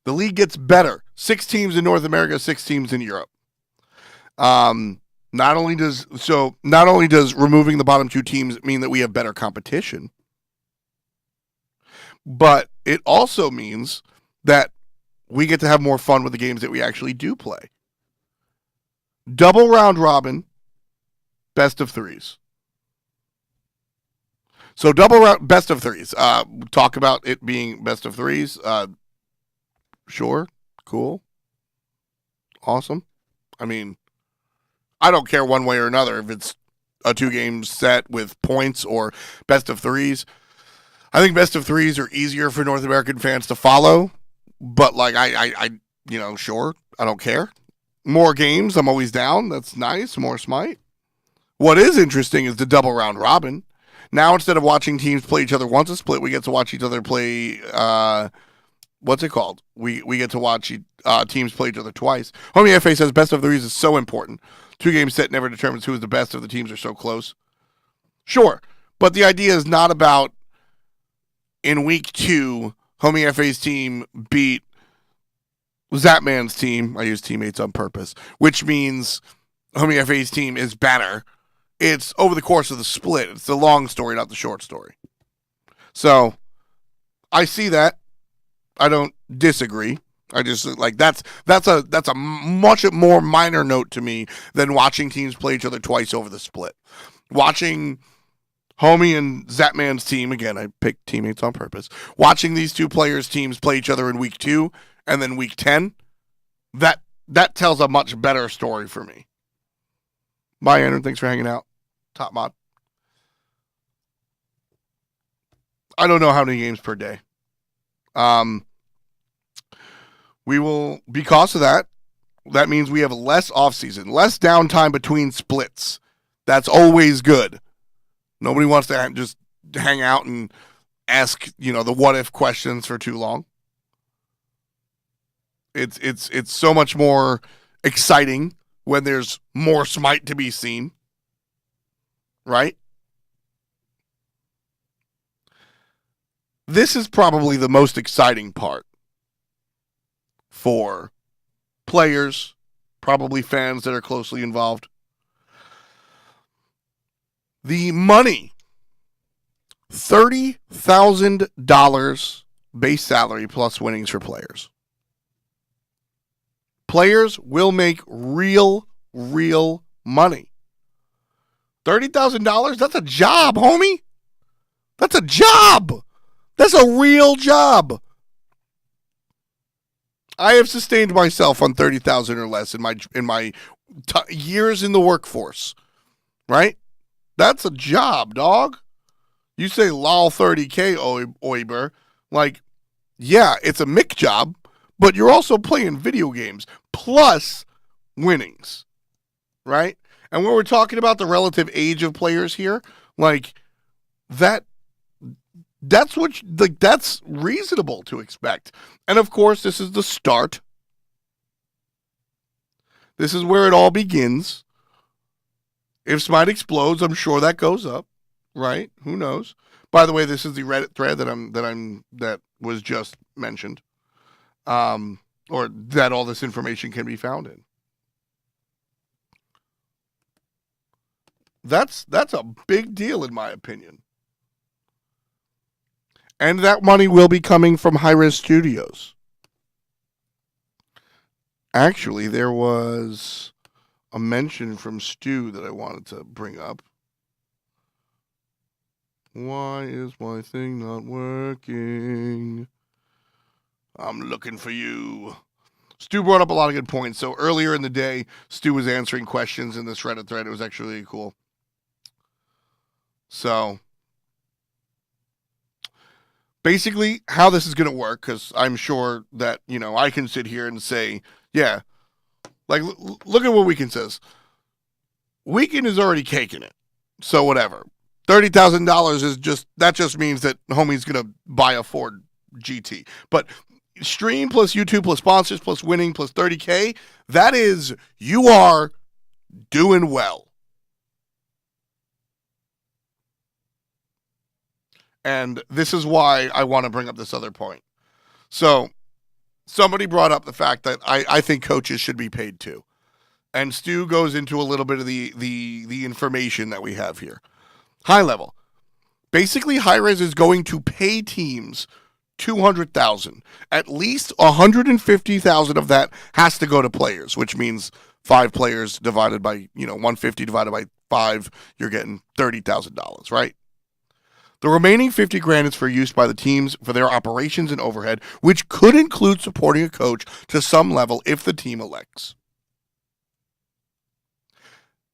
The league gets better. 6 teams in North America, 6 teams in Europe. Not only does removing the bottom 2 teams mean that we have better competition, but it also means that we get to have more fun with the games that we actually do play. Double round robin, best of 3s. So double round, best of 3s. Talk about it being best of 3s. Sure, cool, awesome. I mean, I don't care one way or another if it's a 2-game set with points or best of 3s. I think best of 3s are easier for North American fans to follow, but sure, I don't care. More games, I'm always down. That's nice. More Smite. What is interesting is the double round robin. Now, instead of watching teams play each other once a split, we get to watch each other play, what's it called? We get to watch teams play each other twice. Homie FA says best of 3s is so important. 2-game set never determines who is the best if the teams are so close. Sure, but the idea is not about in week 2, Homie FA's team beat Zapman's team. I use teammates on purpose, which means Homie FA's team is better. It's over the course of the split. It's the long story, not the short story. So, I see that. I don't disagree. I just that's a much more minor note to me than watching teams play each other twice over the split. Watching Homie and Zapman's team, again, I picked teammates on purpose. Watching these 2 players' teams play each other in week 2 and then week 10, that tells a much better story for me. Bye, Andrew. Thanks for hanging out. Top mod. I don't know how many games per day. We will, because of that means we have less off-season, less downtime between splits. That's always good. Nobody wants to just hang out and ask, the what if questions for too long. It's so much more exciting when there's more Smite to be seen. Right? This is probably the most exciting part for players, probably fans that are closely involved. The money, $30,000 base salary plus winnings for players. Players will make real money. $30,000, that's a job, homie. That's a job. That's a real job. I have sustained myself on $30,000 or less in my years in the workforce. Right? That's a job, dog. You say lol 30K, Oiber. Like, yeah, it's a Mick job, but you're also playing video games plus winnings. Right? And when we're talking about the relative age of players here, like that's reasonable to expect. And of course, this is the start. This is where it all begins. If Smite explodes, I'm sure that goes up, right? Who knows? By the way, this is the Reddit thread that was just mentioned, or that all this information can be found in. That's a big deal in my opinion. And that money will be coming from Hi-Rez Studios. Actually, there was a mention from Stu that I wanted to bring up. Why is my thing not working? I'm looking for you. Stu brought up a lot of good points. So earlier in the day, Stu was answering questions in this Reddit thread. It was actually really cool. So basically how this is going to work, because I'm sure that, I can sit here and say, yeah, like, look at what Weekend says. Weekend is already caking it. So whatever. $30,000 that just means that homie's going to buy a Ford GT. But stream plus YouTube plus sponsors plus winning plus 30K, that is, you are doing well. And this is why I want to bring up this other point. So somebody brought up the fact that I think coaches should be paid too. And Stu goes into a little bit of the information that we have here. High level. Basically, Hi-Rez is going to pay teams $200,000. At least $150,000 of that has to go to players, which means 5 players divided by, 150 divided by 5, you're getting $30,000, right? The remaining $50,000 is for use by the teams for their operations and overhead, which could include supporting a coach to some level if the team elects.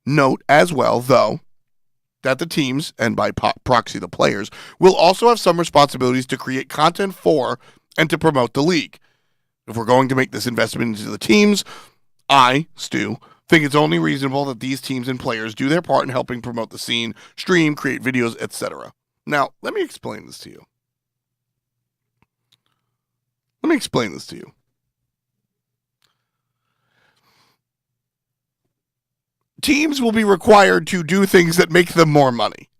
Note as well, though, that the teams, and by proxy the players, will also have some responsibilities to create content for and to promote the league. If we're going to make this investment into the teams, I, Stu, think it's only reasonable that these teams and players do their part in helping promote the scene, stream, create videos, etc. Now, let me explain this to you. Teams will be required to do things that make them more money.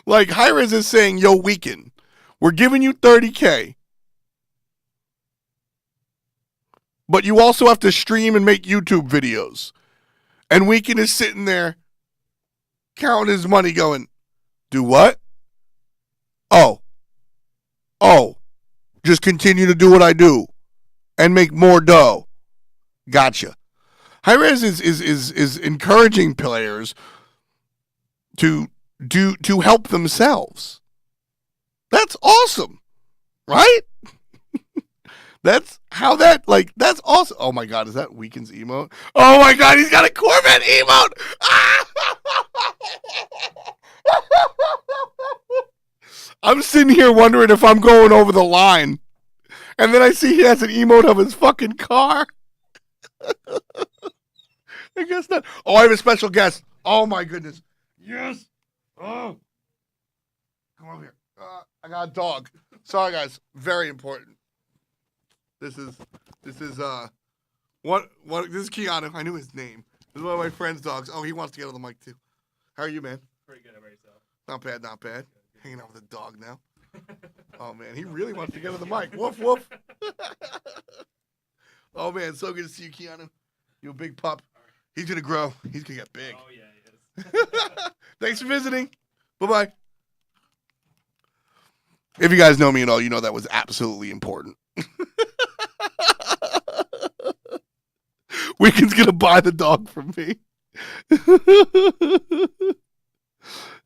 Like Hi-Rez is saying, yo, Weekend, we're giving you $30K. But you also have to stream and make YouTube videos. And Weekend is sitting there counting his money going, do what? Oh, just continue to do what I do and make more dough. Gotcha. Hi-Rez is encouraging players to help themselves. That's awesome, right? That's awesome. Oh my God, is that Weekend's emote? Oh my God, he's got a Corvette emote. I'm sitting here wondering if I'm going over the line. And then I see he has an emote of his fucking car. guess not. Oh, I have a special guest. Oh, my goodness. Yes. Oh. Come over here. I got a dog. Sorry, guys. Very important. This is this is Keanu. I knew his name. This is one of my friend's dogs. Oh, he wants to get on the mic too. How are you, man? Pretty good about yourself. Not bad, not bad. Hanging out with a dog now. Oh man, he really wants to get on the mic. Woof woof. Oh man, so good to see you, Keanu. You a big pup. He's gonna grow. He's gonna get big. Oh yeah, he is. Thanks for visiting. Bye-bye. If you guys know me at all, you know that was absolutely important. Weekend's gonna buy the dog from me.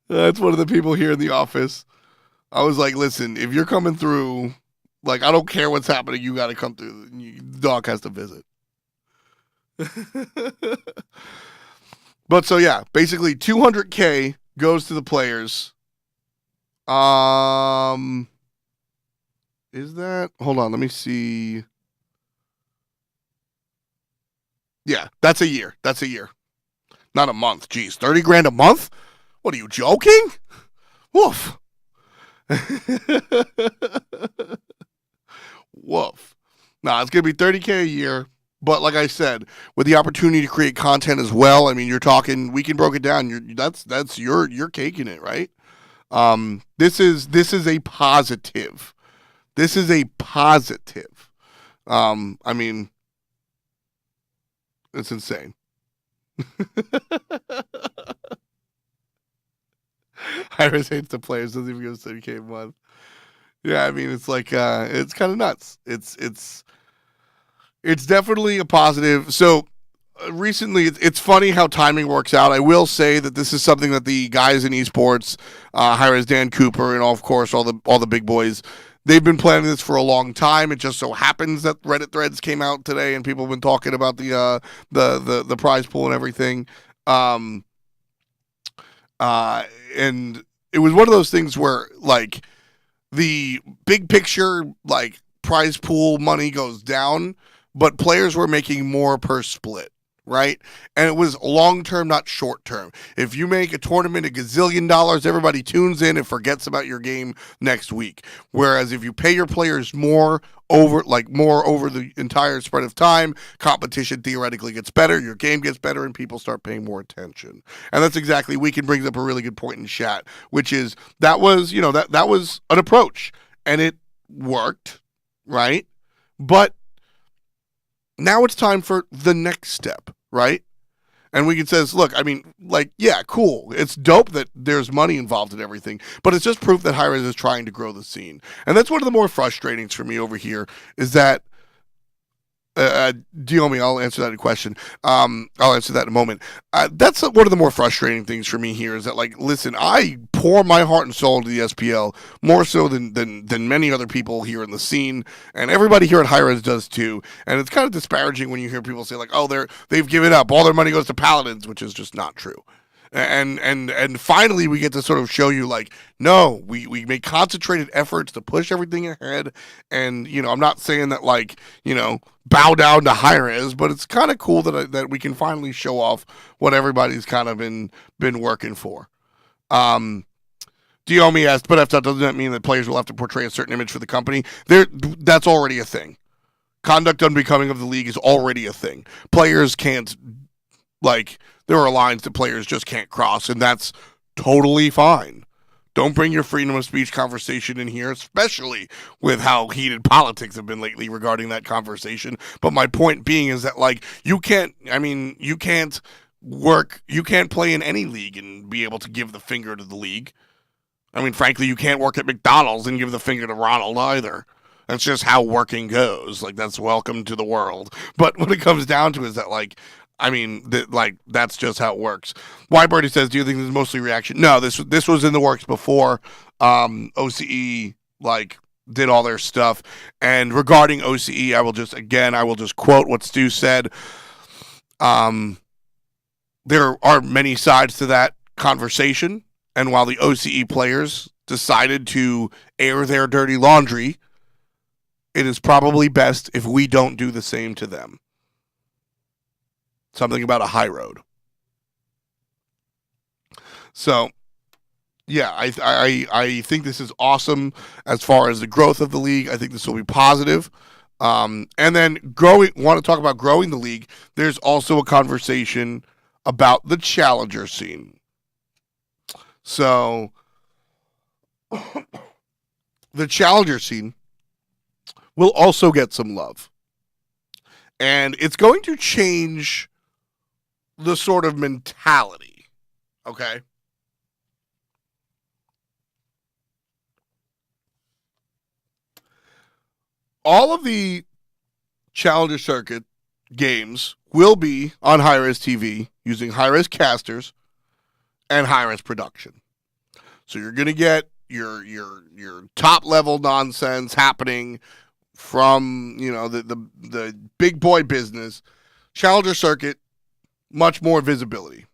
That's one of the people here in the office. I was like, listen, if you're coming through, like, I don't care what's happening, you gotta come through. The dog has to visit. But so yeah, basically 200K goes to the players. Is that? Hold on, let me see. Yeah, that's a year. That's a year. Not a month. Jeez, 30 grand a month? What are you joking? Woof. Woof. Nah, it's going to be 30K a year. But like I said, with the opportunity to create content as well, I mean, you're talking, Weekend broke it down. You're caking it, right? This is a positive. This is a positive. I mean, it's insane. Iris hates the players, doesn't even go to 30K a month. Yeah, I mean, it's like, it's kind of nuts. It's definitely a positive. So recently, it's funny how timing works out. I will say that this is something that the guys in esports, Iris, Dan Cooper, and of course all the big boys, they've been planning this for a long time. It just so happens that Reddit threads came out today, and people have been talking about the prize pool and everything. And it was one of those things where, like, the big picture, like, prize pool money goes down, but players were making more per split, right? And it was long-term, not short-term. If you make a tournament $1 gazillion, everybody tunes in and forgets about your game next week. Whereas if you pay your players more over the entire spread of time, competition theoretically gets better, your game gets better, and people start paying more attention. And that's exactly, Weekend brings up a really good point in chat, which is that was an approach, and it worked, right? But now it's time for the next step, right? And Weekend says, look, I mean, like, yeah, cool. It's dope that there's money involved in everything, but it's just proof that Hi-Rez is trying to grow the scene. And that's one of the more frustrating for me over here is that, Diomi, I'll answer that question. I'll answer that in a moment. That's one of the more frustrating things for me here is that, like, listen, I pour my heart and soul into the SPL more so than many other people here in the scene, and everybody here at Hi-Rez does too. And it's kind of disparaging when you hear people say, like, oh, they've given up, all their money goes to Paladins, which is just not true. And finally we get to sort of show you, like, no, we make concentrated efforts to push everything ahead. And, you know, I'm not saying that, like, you know, bow down to Hi-Rez, but it's kind of cool that we can finally show off what everybody's kind of been working for. Diomi asked, but if that doesn't mean that players will have to portray a certain image for the company. That's already a thing. Conduct unbecoming of the league is already a thing. Players can't, like, there are lines that players just can't cross, and that's totally fine. Don't bring your freedom of speech conversation in here, especially with how heated politics have been lately regarding that conversation. But my point being is that, like, you can't play in any league and be able to give the finger to the league. I mean, frankly, you can't work at McDonald's and give the finger to Ronald either. That's just how working goes. Like, that's welcome to the world. But what it comes down to is that, like, I mean, that's just how it works. Birdie says, do you think this is mostly reaction? No, this was in the works before OCE, like, did all their stuff. And regarding OCE, I will just quote what Stu said. There are many sides to that conversation. And while the OCE players decided to air their dirty laundry, it is probably best if we don't do the same to them. something about a high road. So, yeah, I think this is awesome as far as the growth of the league. I think this will be positive. And then want to talk about growing the league, there's also a conversation about the challenger scene. So, the challenger scene will also get some love. And it's going to change the sort of mentality, okay? All of the Challenger Circuit games will be on high-res TV using high-res casters and high-res production. So you're going to get your top-level nonsense happening from, the big boy business. Challenger Circuit, much more visibility.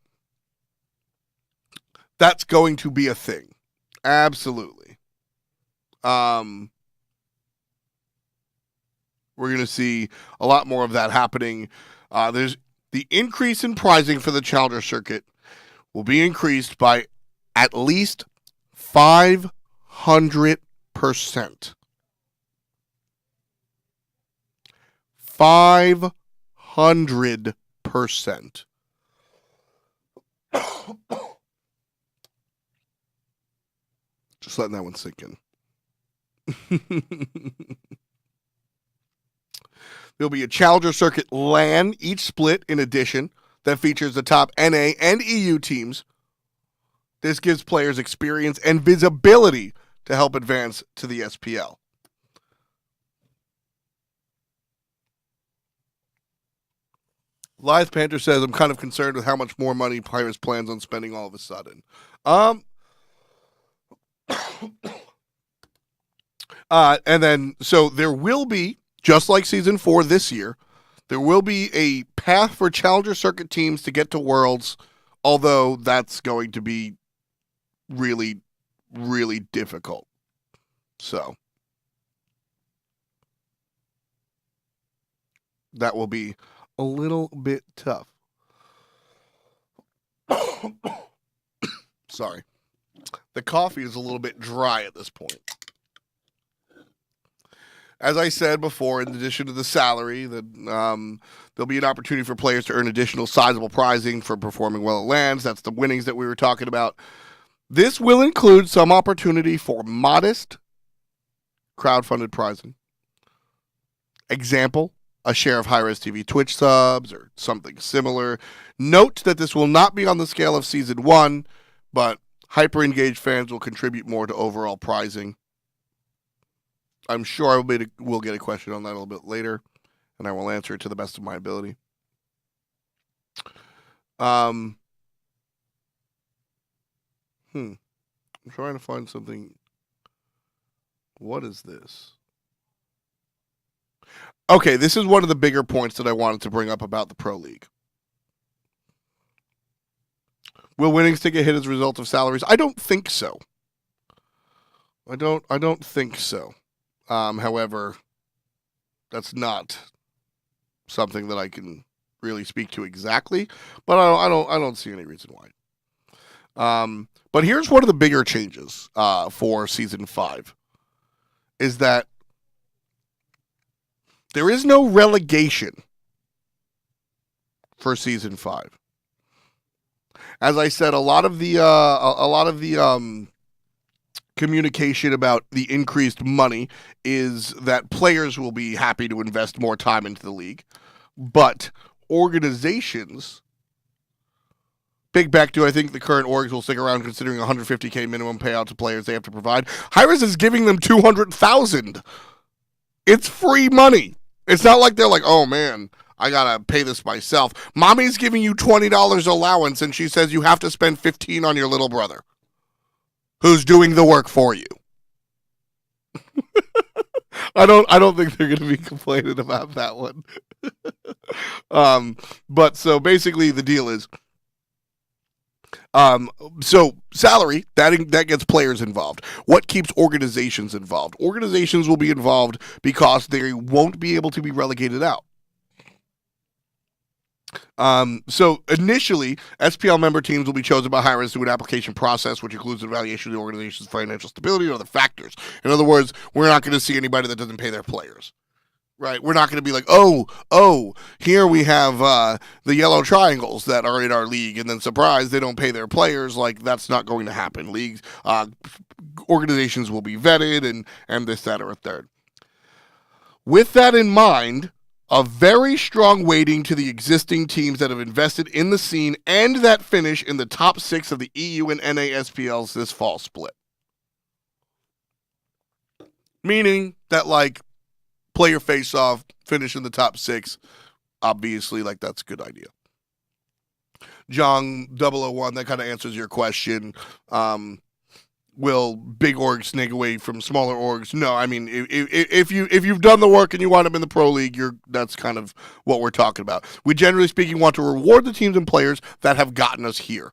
That's going to be a thing. Absolutely. We're going to see a lot more of that happening. There's the increase in pricing for the Challenger Circuit will be increased by at least 500%. 500%. Just letting that one sink in. There'll be a Challenger Circuit LAN, each split in addition, that features the top NA and EU teams. This gives players experience and visibility to help advance to the SPL. Lithe Panther says, I'm kind of concerned with how much more money Pirates plans on spending all of a sudden. And then, so there will be, just like Season 4 this year, there will be a path for Challenger Circuit teams to get to Worlds, although that's going to be really, really difficult. So, that will be a little bit tough. Sorry. The coffee is a little bit dry at this point. As I said before, in addition to the salary, there'll be an opportunity for players to earn additional sizable prizing for performing well at LANs. That's the winnings that we were talking about. This will include some opportunity for modest crowdfunded prizing. Example, a share of high-res TV Twitch subs or something similar. Note that this will not be on the scale of Season 1, but hyper-engaged fans will contribute more to overall prizing. I'm sure we'll get a question on that a little bit later, and I will answer it to the best of my ability. I'm trying to find something. What is this? Okay, this is one of the bigger points that I wanted to bring up about the Pro League. Will winnings take a hit as a result of salaries? I don't think so. I don't think so. However, that's not something that I can really speak to exactly, but I don't see any reason why. But here's one of the bigger changes for Season 5 is that there is no relegation for Season 5. As I said, a lot of the communication about the increased money is that players will be happy to invest more time into the league, but organizations, Big Beck, do I think the current orgs will stick around considering $150K minimum payout to players they have to provide? Hi-Rez is giving them $200,000. It's free money. It's not like they're like, oh man, I gotta pay this myself. Mommy's giving you $20 allowance and she says you have to spend $15 on your little brother, who's doing the work for you. I don't think they're going to be complaining about that one. But so basically the deal is, so salary, that gets players involved. What keeps organizations involved? Organizations will be involved because they won't be able to be relegated out. So initially, SPL member teams will be chosen by hires through an application process, which includes an evaluation of the organization's financial stability and other factors. In other words, we're not going to see anybody that doesn't pay their players. Right, we're not going to be like, oh, here we have the yellow triangles that are in our league, and then surprise, they don't pay their players. Like that's not going to happen. Leagues, organizations will be vetted, and this, that, or a third. With that in mind, a very strong weighting to the existing teams that have invested in the scene and that finish in the top 6 of the EU and NASPLs this fall split. Meaning that like player face-off, finish in the top 6, obviously, like, that's a good idea. Jong 001, that kind of answers your question. Will big orgs snake away from smaller orgs? No, I mean, if you've done the work and you wind up in the pro league, that's kind of what we're talking about. We, generally speaking, want to reward the teams and players that have gotten us here.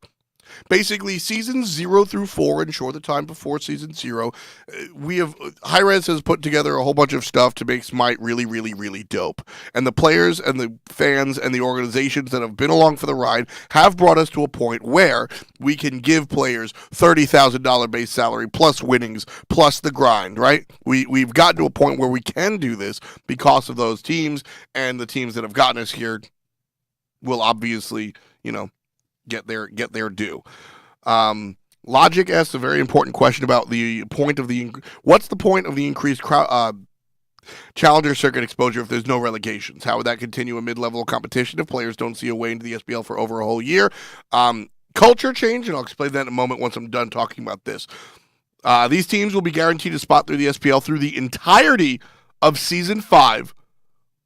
Basically, seasons 0 through 4, ensure the time before season 0. Hi-Rez has put together a whole bunch of stuff to make Smite really, really, really dope. And the players and the fans and the organizations that have been along for the ride have brought us to a point where we can give players $30,000 base salary plus winnings plus the grind, right? We've gotten to a point where we can do this because of those teams, and the teams that have gotten us here will obviously, get their due. Logic asks a very important question about what's the point of the increased challenger circuit exposure if there's no relegations? How would that continue a mid-level competition if players don't see a way into the SPL for over a whole year? Culture change, and I'll explain that in a moment once I'm done talking about this. These teams will be guaranteed a spot through the SPL through the entirety of Season 5,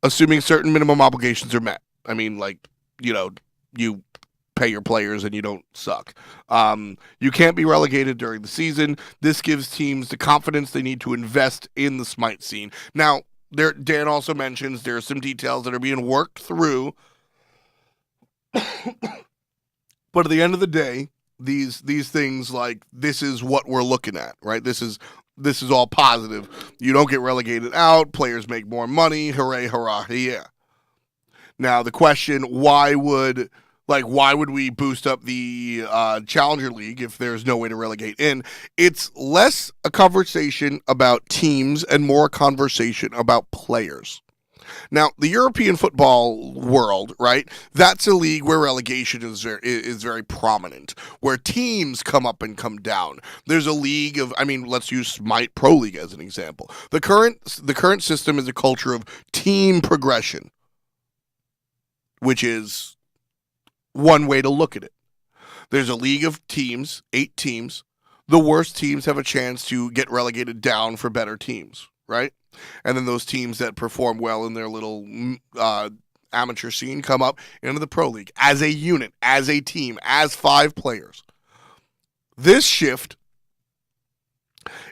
assuming certain minimum obligations are met. I mean, you pay your players and you don't suck. You can't be relegated during the season. This gives teams the confidence they need to invest in the Smite scene. Now, Dan also mentions there are some details that are being worked through, but at the end of the day, these things, like, this is what we're looking at, right? This is all positive. You don't get relegated out. Players make more money. Hooray, hurrah, yeah. Now, the question, why would we boost up the Challenger League if there's no way to relegate in? It's less a conversation about teams and more a conversation about players. Now, the European football world, right, that's a league where relegation is very prominent, where teams come up and come down. There's a league of, let's use Smite Pro League as an example. The current system is a culture of team progression, which is one way to look at it. There's a league of teams, 8 teams. The worst teams have a chance to get relegated down for better teams, right? And then those teams that perform well in their little amateur scene come up into the pro league as a unit, as a team, as 5 players. This shift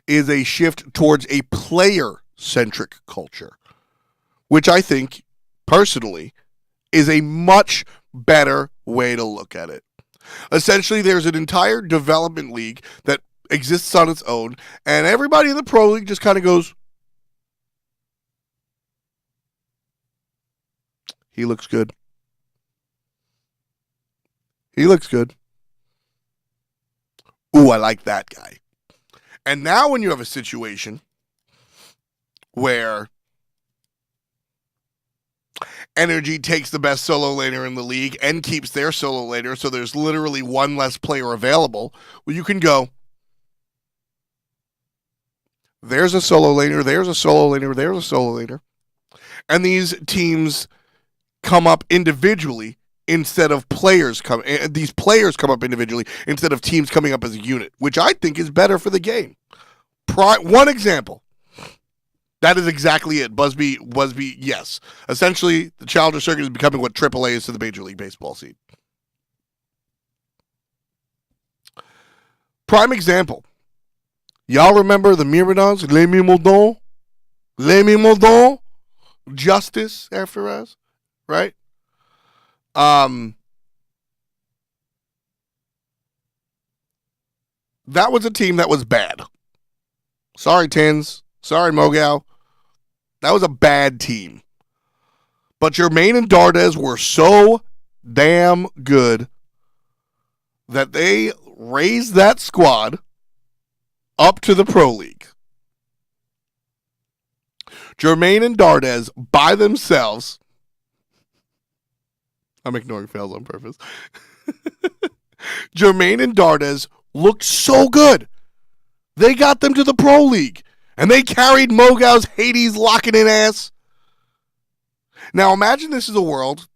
is a shift towards a player-centric culture, which I think, personally, is a much better way to look at it. Essentially, there's an entire development league that exists on its own, and everybody in the pro league just kind of goes, he looks good. He looks good. Ooh, I like that guy. And now when you have a situation where Energy takes the best solo laner in the league and keeps their solo laner, so there's literally one less player available, well, you can go, there's a solo laner, there's a solo laner, there's a solo laner. And these teams come up individually instead of these players come up individually instead of teams coming up as a unit, which I think is better for the game. One example. That is exactly it. Busby, yes. Essentially, the Challenger Circuit is becoming what AAA is to the Major League Baseball scene. Prime example. Y'all remember the Myrmidons? Les Myrmidons? Les Myrmidons? Justice after us, right? That was a team that was bad. Sorry, Tins. Sorry, Mogao. That was a bad team. But Jermaine and Dardez were so damn good that they raised that squad up to the Pro League. Jermaine and Dardez by themselves. I'm ignoring fails on purpose. Jermaine and Dardez looked so good. They got them to the Pro League. And they carried Mogau's Hades locking in ass. Now imagine this is a world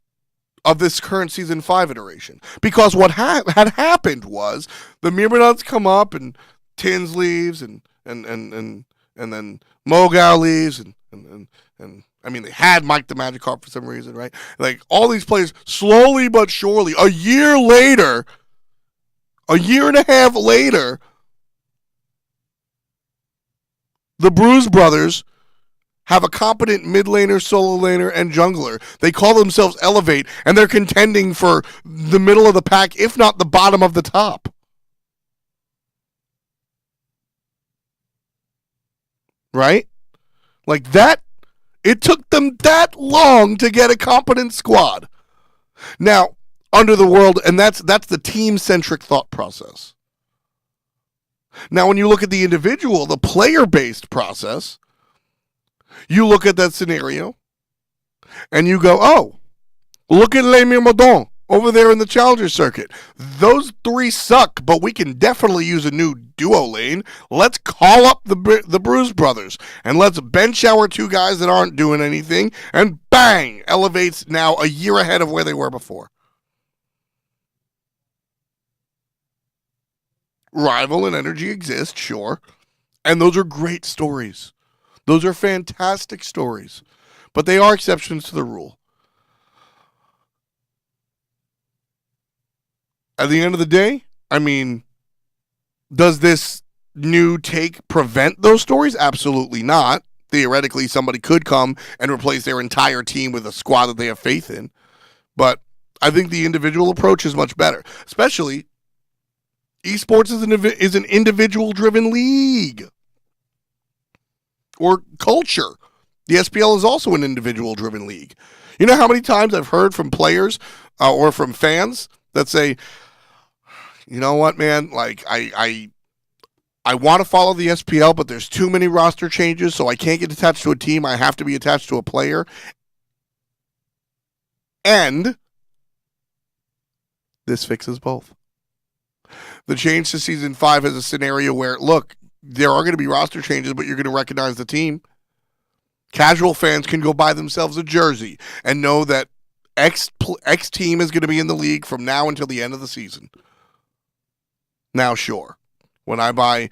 of this current Season 5 iteration. Because what had happened was the Myrmidons come up and Tins leaves and then Mogau leaves and I mean, they had Mike the Magikarp for some reason, right? Like, all these players, slowly but surely, a year and a half later, the Bruise Brothers have a competent mid laner, solo laner, and jungler. They call themselves Elevate, and they're contending for the middle of the pack, if not the bottom of the top. Right? Like that. It took them that long to get a competent squad. Now, under the world, and that's the team-centric thought process. Now, when you look at the individual, the player-based process, you look at that scenario, and you go, oh, look at Les Myrmidons over there in the Challenger circuit. Those three suck, but we can definitely use a new duo lane. Let's call up the Bruise Brothers, and let's bench our two guys that aren't doing anything, and bang, Elevate's now a year ahead of where they were before. Rival and energy exist, sure, and those are great stories. Those are fantastic stories, but they are exceptions to the rule. At the end of the day, I mean, does this new take prevent those stories? Absolutely not. Theoretically, somebody could come and replace their entire team with a squad that they have faith in. But I think the individual approach is much better. Especially, esports is an individual-driven league. Or culture. The SPL is also an individual-driven league. You know how many times I've heard from players or from fans that say, you know what, man? Like, I want to follow the SPL, but there's too many roster changes, so I can't get attached to a team. I have to be attached to a player. And this fixes both. The change to Season 5 is a scenario where, look, there are going to be roster changes, but you're going to recognize the team. Casual fans can go buy themselves a jersey and know that X team is going to be in the league from now until the end of the season. Now, sure, when I buy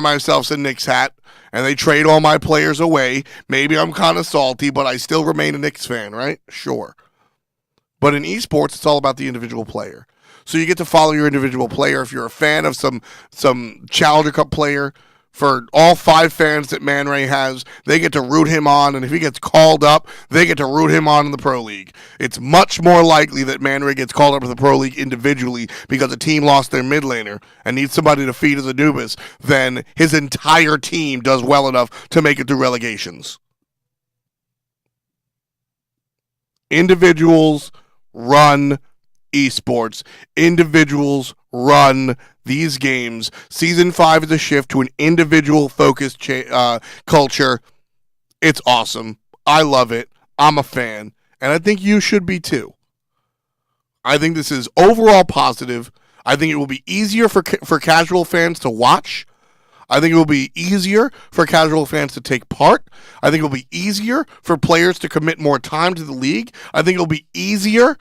myself a Knicks hat and they trade all my players away, maybe I'm kind of salty, but I still remain a Knicks fan, right? Sure. But in esports, it's all about the individual player. So you get to follow your individual player. If you're a fan of some Challenger Cup player, for all 5 fans that Man Ray has, they get to root him on, and if he gets called up, they get to root him on in the Pro League. It's much more likely that Man Ray gets called up to the Pro League individually because a team lost their mid laner and needs somebody to feed as Anubis than his entire team does well enough to make it through relegations. Individuals run esports. Individuals run these games. Season 5 is a shift to an individual-focused culture. It's awesome. I love it. I'm a fan. And I think you should be too. I think this is overall positive. I think it will be easier for casual fans to watch. I think it will be easier for casual fans to take part. I think it will be easier for players to commit more time to the league. I think it will be easier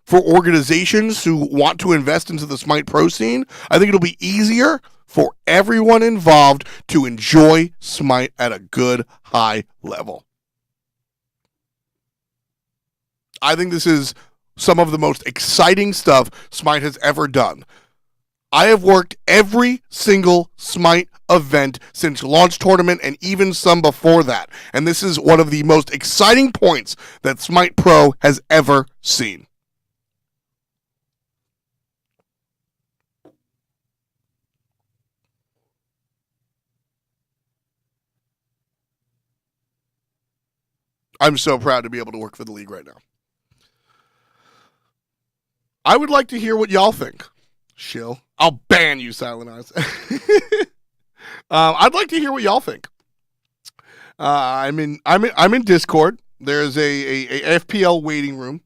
for organizations who want to invest into the Smite Pro scene. I think it'll be easier for everyone involved to enjoy Smite at a good, high level. I think this is some of the most exciting stuff Smite has ever done. I have worked every single Smite event since launch tournament and even some before that. And this is one of the most exciting points that Smite Pro has ever seen. I'm so proud to be able to work for the league right now. I would like to hear what y'all think. Shill. I'll ban you, Silent Eyes. I'd like to hear what y'all think. I'm in Discord. There's a FPL waiting room.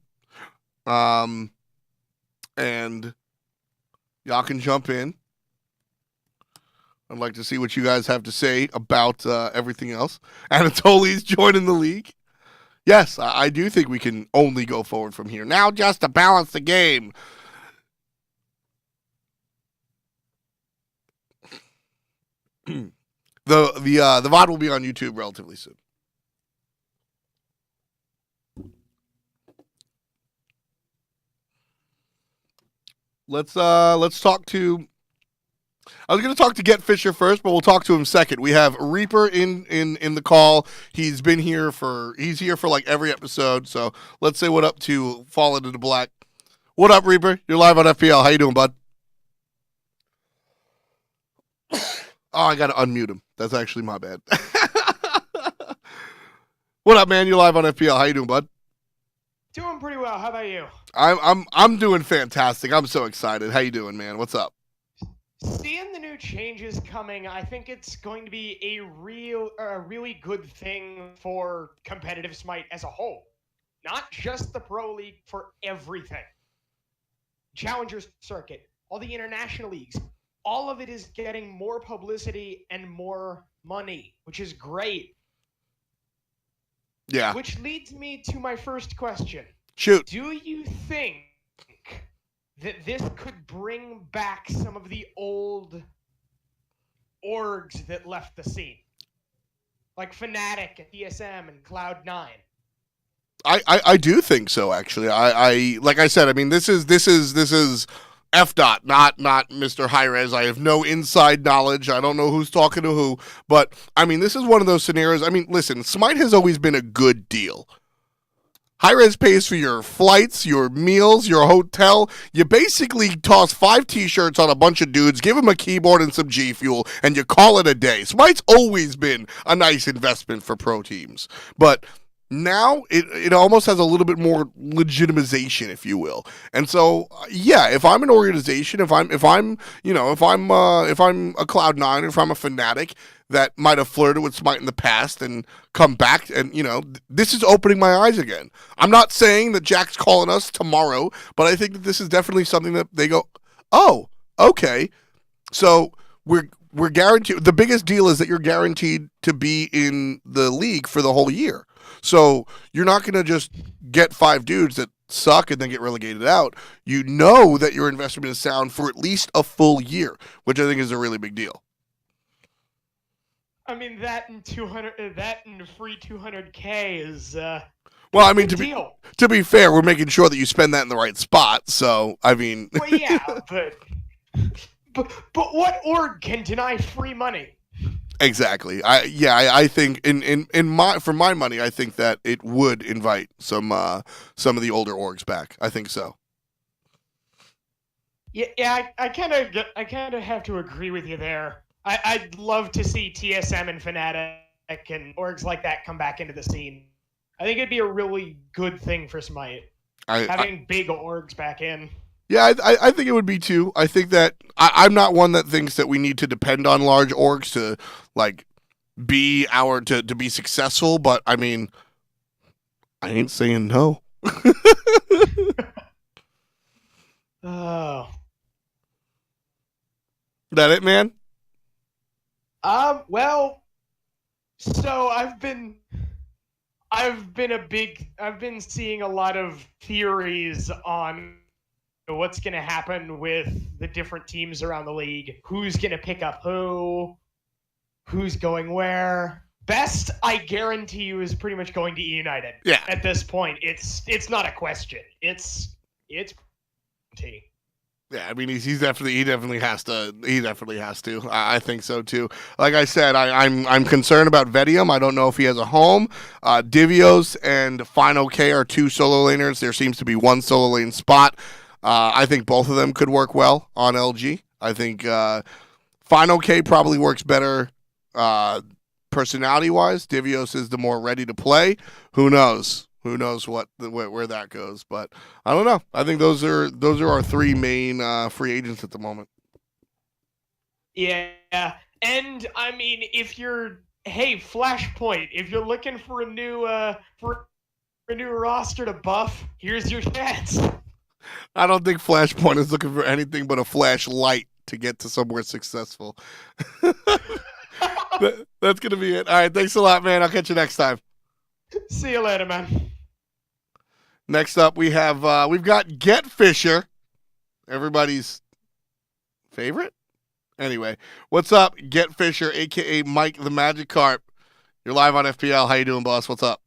And y'all can jump in. I'd like to see what you guys have to say about everything else. Anatoli's joining the league. Yes, I do think we can only go forward from here. Now just to balance the game. The VOD will be on YouTube relatively soon. Let's talk to. I was going to talk to Get Fisher first, but we'll talk to him second. We have Reaper in the call. He's here for like every episode. So let's say what up to Fall Into the Black. What up, Reaper? You're live on FPL. How you doing, bud? Oh, I got to unmute him. That's actually my bad. What up, man? You're live on FPL. How you doing, bud? Doing pretty well. How about you? I'm doing fantastic. I'm so excited. How you doing, man? What's up? Seeing the new changes coming, I think it's going to be a really good thing for competitive Smite as a whole. Not just the Pro League, for everything. Challengers Circuit, all the international leagues, all of it is getting more publicity and more money, which is great. Yeah. Which leads me to my first question. Shoot. Do you think that this could bring back some of the old orgs that left the scene? Like Fnatic and DSM and Cloud9. I do think so, actually. I like I said, I mean this is F dot, not Mr. Hi-Rez. I have no inside knowledge. I don't know who's talking to who, but I mean this is one of those scenarios. I mean, listen, Smite has always been a good deal. Hi-Rez pays for your flights, your meals, your hotel. You basically toss 5 t-shirts on a bunch of dudes, give them a keyboard and some G Fuel, and you call it a day. Smite's always been a nice investment for pro teams. But now it almost has a little bit more legitimization, if you will. And so, yeah, if I'm an organization, if I'm a Cloud9, if I'm a Fnatic that might have flirted with Smite in the past and come back, and this is opening my eyes again. I'm not saying that Jack's calling us tomorrow, but I think that this is definitely something that they go, oh, okay, so we're guaranteed. The biggest deal is that you're guaranteed to be in the league for the whole year. So you're not going to just get 5 dudes that suck and then get relegated out. You know that your investment is sound for at least a full year, which I think is a really big deal. I mean, that and free 200K is well, I mean, to be fair, we're making sure that you spend that in the right spot. So, I mean, well, yeah, but what org can deny free money? Exactly. I think for my money, I think that it would invite some of the older orgs back. I think so. Yeah. I kind of have to agree with you there. I'd love to see TSM and Fnatic and orgs like that come back into the scene. I think it'd be a really good thing for Smite, having big orgs back in. Yeah, I think it would be too. I think that I'm not one that thinks that we need to depend on large orgs to be to be successful, but I mean, I ain't saying no. Oh. That it, man? Well, so I've been seeing a lot of theories on what's going to happen with the different teams around the league, who's going to pick up who's going where. Best, I guarantee you, is pretty much going to E-United. Yeah. At this point, it's not a question. It's T. Yeah, I mean he definitely has to. I think so too. Like I said, I'm concerned about Vedium. I don't know if he has a home. Divios and Final K are 2 solo laners. There seems to be 1 solo lane spot. I think both of them could work well on LG. I think Final K probably works better personality-wise. Divios is the more ready to play. Who knows? who knows where that goes? But I don't know. I think those are our three main free agents at the moment. Yeah, and I mean, Flashpoint, if you're looking for a new roster to buff, here's your chance. I don't think Flashpoint is looking for anything but a flashlight to get to somewhere successful. That's gonna be it. All right, thanks a lot, man. I'll catch you next time. See you later, man. Next up, we've got Get Fisher, everybody's favorite. Anyway, what's up, Get Fisher, aka Mike the Magic Carp? You're live on FPL. How you doing, boss? What's up?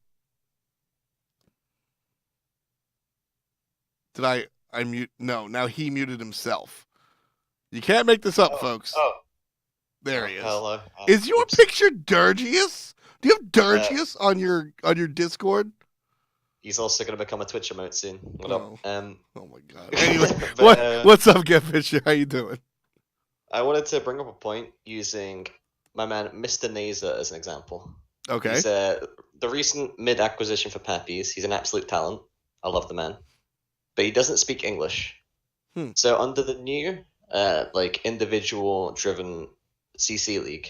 Did I mute? No, now he muted himself. You can't make this up, folks. There he is. Hello. Is your picture Durgius? Do you have Durgius on your Discord? He's also going to become a Twitch emote soon. What up? Oh my god. Anyway, But, what's up, Get Fisher? How you doing? I wanted to bring up a point using my man Mr. Nazer as an example. Okay. He's the recent mid acquisition for Peppies. He's an absolute talent. I love the man, but he doesn't speak English. So under the new individual driven CC league,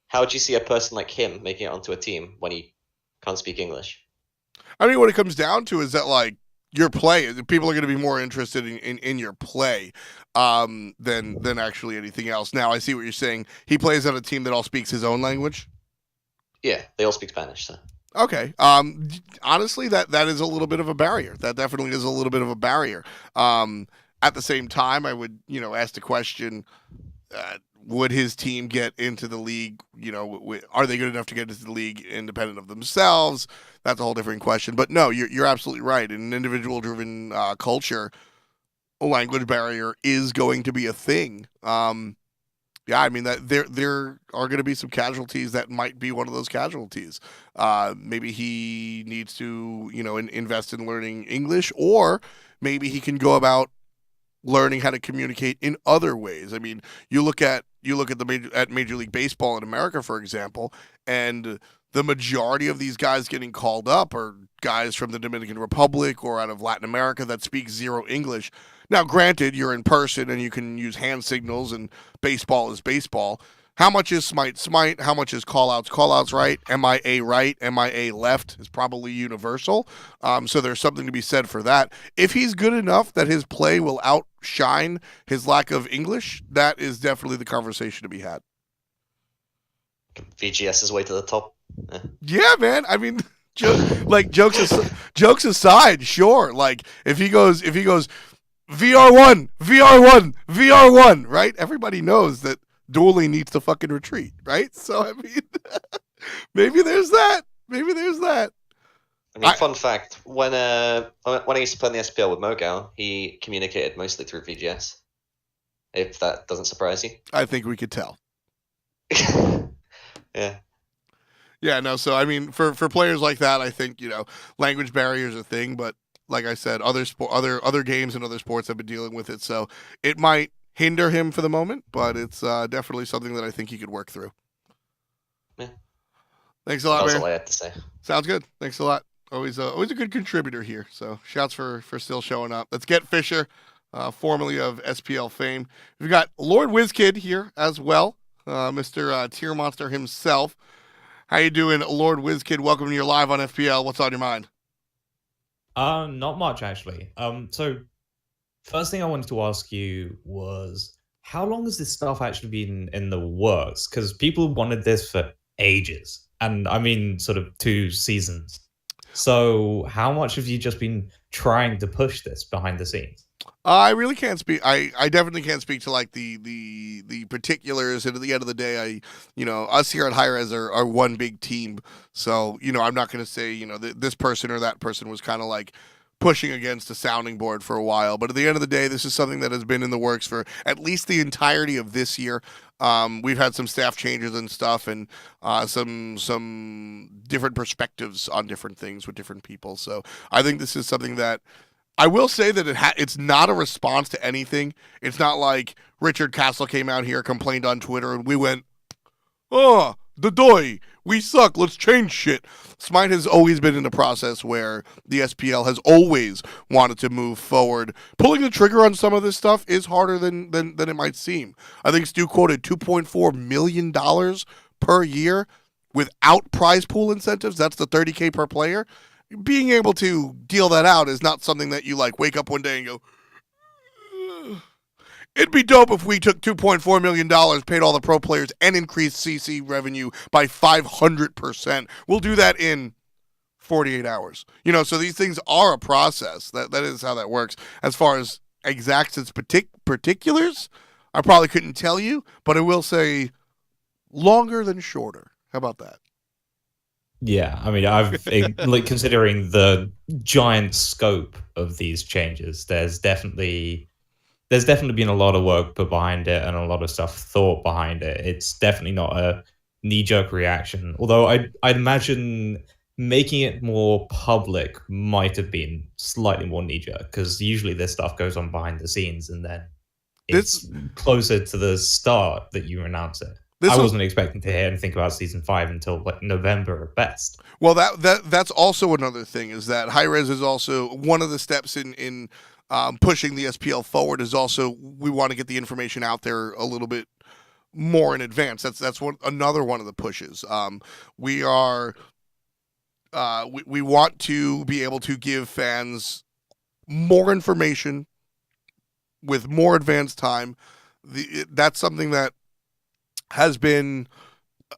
how would you see a person like him making it onto a team when he can't speak English? I mean, what it comes down to is that, like, your play, people are going to be more interested in your play than actually anything else. Now, I see what you're saying. He plays on a team that all speaks his own language? Yeah, they all speak Spanish, so. Okay. Honestly, that is a little bit of a barrier. That definitely is a little bit of a barrier. At the same time, I would, ask the question, would his team get into the league? Are they good enough to get into the league independent of themselves? That's a whole different question. But no, you're absolutely right. In an individual-driven culture, a language barrier is going to be a thing. Yeah, I mean that there are going to be some casualties. That might be one of those casualties. Maybe he needs to invest in learning English, or maybe he can go about learning how to communicate in other ways. I mean, you look at Major League Baseball in America, for example, and the majority of these guys getting called up are guys from the Dominican Republic or out of Latin America that speak zero English. Now, granted, you're in person and you can use hand signals, and baseball is baseball. How much is Smite? How much is callouts right? MIA right? MIA left is probably universal. So there's something to be said for that. If he's good enough that his play will outshine his lack of English, that is definitely the conversation to be had. VGS's way to the top. Yeah, man. I mean, jokes aside, sure. Like if he goes VR1, right? Everybody knows that dueling needs to fucking retreat, right? So I mean, maybe there's that. I mean, fun fact: when I used to play in the SPL with Mogao, he communicated mostly through VGS. If that doesn't surprise you, I think we could tell. Yeah. Yeah, no. So I mean, for players like that, I think language barriers are a thing. But like I said, other games and other sports have been dealing with it, so it might hinder him for the moment, but it's definitely something that I think he could work through. Yeah. Thanks a lot, man. That's all I had to say. Sounds good. Thanks a lot. Always a good contributor here. So shouts for still showing up. Let's get Fisher, formerly of SPL fame. We've got Lord WizKid here as well, Mr. Tier Monster himself. How you doing, Lord WizKid? Welcome to your live on FPL. What's on your mind? Not much actually. So first thing I wanted to ask you was, how long has this stuff actually been in the works? Because people wanted this for ages, and I mean sort of 2 seasons. So how much have you just been trying to push this behind the scenes? I really can't speak. I definitely can't speak to like the particulars. And at the end of the day, us here at Hi-Rez are one big team. So I'm not going to say this person or that person was kind of like pushing against a sounding board for a while. But at the end of the day, this is something that has been in the works for at least the entirety of this year. We've had some staff changes and stuff, and some different perspectives on different things with different people. So I think this is something that I will say that it's not a response to anything. It's not like Richard Castle came out here, complained on Twitter, and we went, oh, the DOI, we suck, let's change shit. Smite has always been in a process where the SPL has always wanted to move forward. Pulling the trigger on some of this stuff is harder than it might seem. I think Stu quoted $2.4 million per year without prize pool incentives. That's the $30K per player. Being able to deal that out is not something that you like wake up one day and go, ugh. It'd be dope if we took $2.4 million, paid all the pro players, and increased CC revenue by 500%. We'll do that in 48 hours. You know, so these things are a process. That is how that works. As far as exacts its particulars, I probably couldn't tell you, but I will say longer than shorter. How about that? Yeah, I mean, I've like considering the giant scope of these changes, there's definitely been a lot of work put behind it and a lot of stuff thought behind it. It's definitely not a knee-jerk reaction. Although I'd imagine making it more public might have been slightly more knee-jerk, because usually this stuff goes on behind the scenes and then it's closer to the start that you announce it. I wasn't expecting to hear anything about season 5 until like November at best. Well, that's also another thing, is that high-res is also one of the steps in pushing the SPL forward. Is also we want to get the information out there a little bit more in advance. That's another one of the pushes. We want to be able to give fans more information with more advanced time. That's something that has been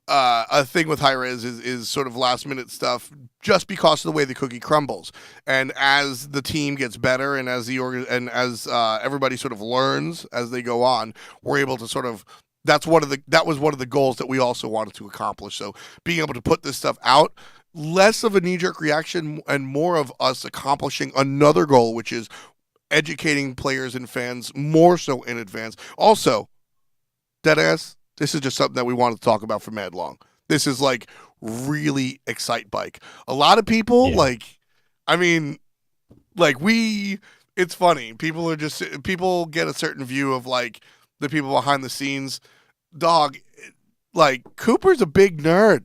a thing with high-res is sort of last-minute stuff just because of the way the cookie crumbles. And as the team gets better and as everybody sort of learns as they go on, we're able to sort of that was one of the goals that we also wanted to accomplish. So being able to put this stuff out, less of a knee-jerk reaction and more of us accomplishing another goal, which is educating players and fans more so in advance. Also, deadass, this is just something that we wanted to talk about for mad long. This is like really excite bike. A lot of people it's funny. People get a certain view of like the people behind the scenes. Dog, like Cooper's a big nerd.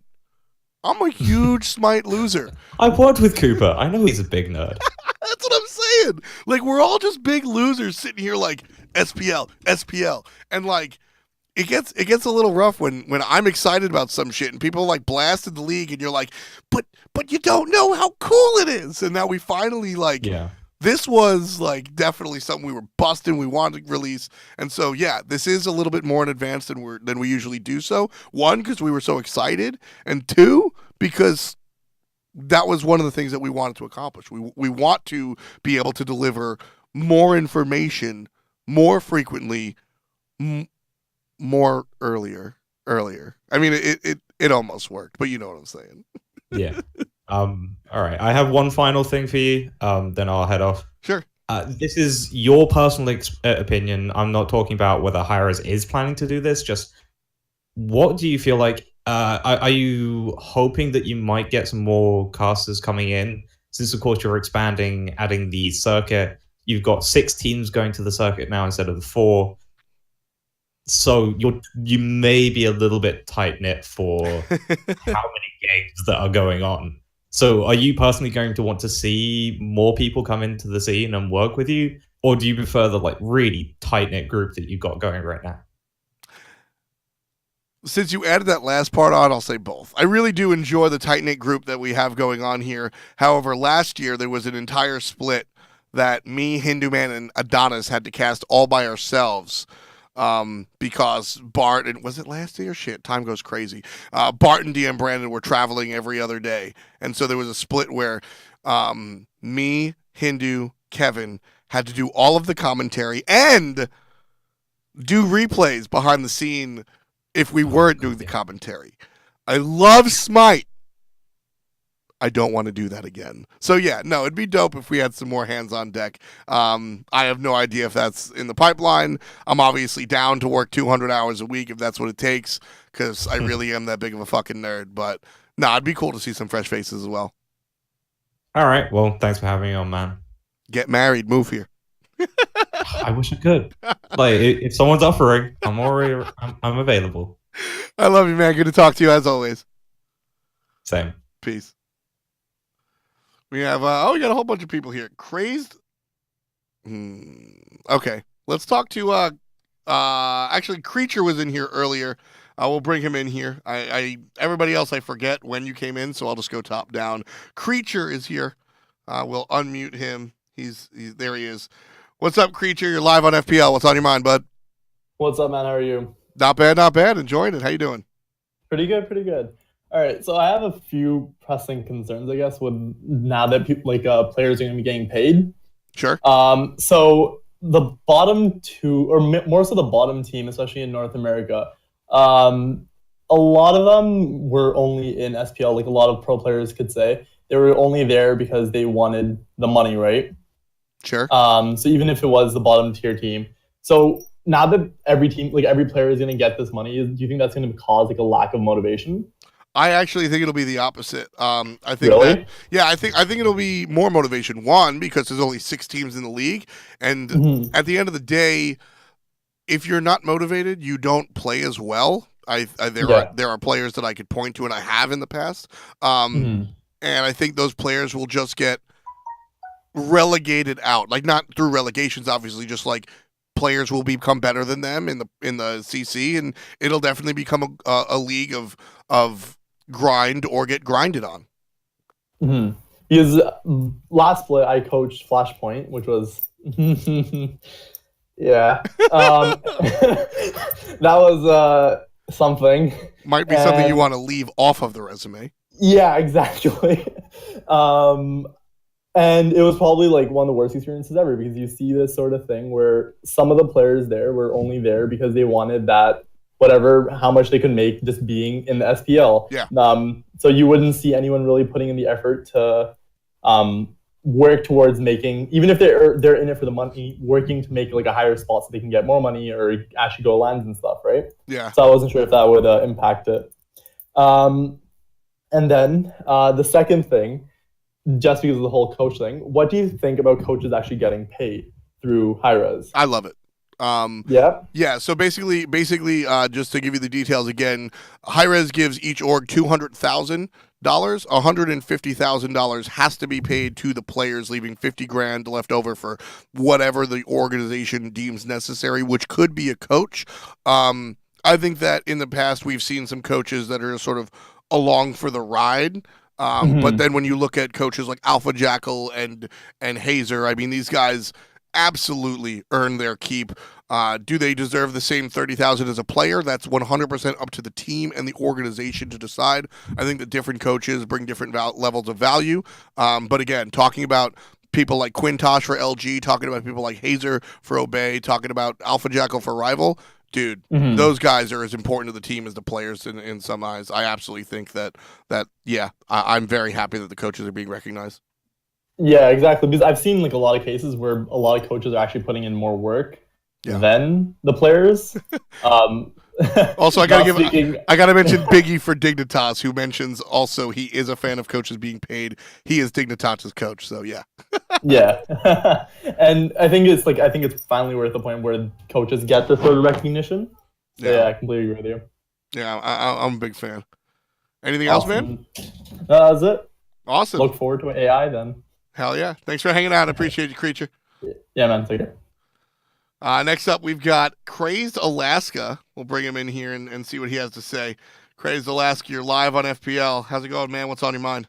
I'm a huge Smite loser. I've worked with Cooper. I know he's a big nerd. That's what I'm saying. Like, we're all just big losers sitting here like SPL. And like, it gets a little rough when I'm excited about some shit and people like blasted the league and you're like, but you don't know how cool it is. And now we finally this was like definitely something we were busting. We wanted to release. And so, yeah, this is a little bit more in advance than we usually do so. One, because we were so excited. And two, because that was one of the things that we wanted to accomplish. We want to be able to deliver more information more frequently, more earlier. I mean, it almost worked, but you know what I'm saying. Yeah. All right. I have one final thing for you. Then I'll head off. Sure. This is your personal opinion. I'm not talking about whether Hi-Rez is planning to do this. Just what do you feel like? Are you hoping that you might get some more casters coming in? Since, of course, you're expanding, adding the circuit. You've got 6 teams going to the circuit now instead of the 4. So you may be a little bit tight-knit for how many games that are going on. So are you personally going to want to see more people come into the scene and work with you? Or do you prefer the like really tight-knit group that you've got going right now? Since you added that last part on, I'll say both. I really do enjoy the tight-knit group that we have going on here. However, last year there was an entire split that me, Hindu Man, and Adonis had to cast all by ourselves. Because Bart and was it last year? Shit, time goes crazy. Bart and DM Brandon were traveling every other day, and so there was a split where me, Hindu, Kevin had to do all of the commentary and do replays behind the scene if we weren't doing the commentary. I love Smite. I don't want to do that again. So yeah, no, it'd be dope if we had some more hands on deck. I have no idea if that's in the pipeline. I'm obviously down to work 200 hours a week if that's what it takes, because I really am that big of a fucking nerd. But no, it'd be cool to see some fresh faces as well. All right. Well, thanks for having me on, man. Get married, move here. I wish I could. Like, if someone's offering, I'm available. I love you, man. Good to talk to you as always. Same. Peace. We have we got a whole bunch of people here. Crazed. Okay, let's talk to actually Creature was in here earlier. We'll bring him in here. Everybody else I forget when you came in, so I'll just go top down. Creature is here. We'll unmute him. He's there. He is. What's up, Creature? You're live on FPL. What's on your mind, bud? What's up, man? How are you? Not bad, not bad. Enjoying it. How you doing? Pretty good, pretty good. All right, so I have a few pressing concerns, I guess, with now that players are going to be getting paid. Sure. So the bottom two, or more so the bottom team, especially in North America, a lot of them were only in SPL. Like a lot of pro players could say they were only there because they wanted the money, right? Sure. So even if it was the bottom tier team, so now that every team, like every player is going to get this money, do you think that's going to cause like a lack of motivation? I actually think it'll be the opposite. I think Really? I think it'll be more motivation. One, because there's only 6 teams in the league, and at the end of the day, if you're not motivated, you don't play as well. There are players that I could point to, and I have in the past, and I think those players will just get relegated out. Like not through relegations, obviously, just like players will become better than them in the CC, and it'll definitely become a league of grind or get grinded on. Because last split I coached Flashpoint, which was yeah, that was something. Might be something you want to leave off of the resume. Yeah, exactly. And it was probably like one of the worst experiences ever, because you see this sort of thing where some of the players there were only there because they wanted that how much they could make just being in the SPL. Yeah. So you wouldn't see anyone really putting in the effort to work towards making, even if they're in it for the money, working to make like a higher spot so they can get more money or actually go lands and stuff, right? Yeah. So I wasn't sure if that would impact it. And then the second thing, just because of the whole coach thing, what do you think about coaches actually getting paid through high-res? I love it. Yeah. So basically, just to give you the details again, high-res gives each org $200,000. $150,000 has to be paid to the players, leaving $50,000 left over for whatever the organization deems necessary, which could be a coach. I think that in the past we've seen some coaches that are sort of along for the ride. But then when you look at coaches like Alpha Jackal and Hazer, I mean, these guys absolutely earn their keep. Do they deserve the same $30,000 as a player? That's 100% up to the team and the organization to decide. I think that different coaches bring different levels of value. But again, talking about people like Quintosh for LG, talking about people like Hazer for Obey, talking about Alpha Jackal for Rival, dude, those guys are as important to the team as the players in some eyes. I absolutely think that I'm very happy that the coaches are being recognized. Yeah, exactly. Because I've seen like a lot of cases where a lot of coaches are actually putting in more work than the players. Also, I gotta mention Biggie for Dignitas, who mentions also he is a fan of coaches being paid. He is Dignitas' coach, so yeah. Yeah, and I think it's finally worth the point where coaches get this sort of recognition. So, yeah, I completely agree with you. Yeah, I'm a big fan. Anything else, man? No, that's it. Awesome. Look forward to AI then. Hell yeah! Thanks for hanging out. I appreciate you, Creature. Yeah, man. Take care. Next up, we've got Crazed Alaska. We'll bring him in here and see what he has to say. Crazed Alaska, you're live on FPL. How's it going, man? What's on your mind?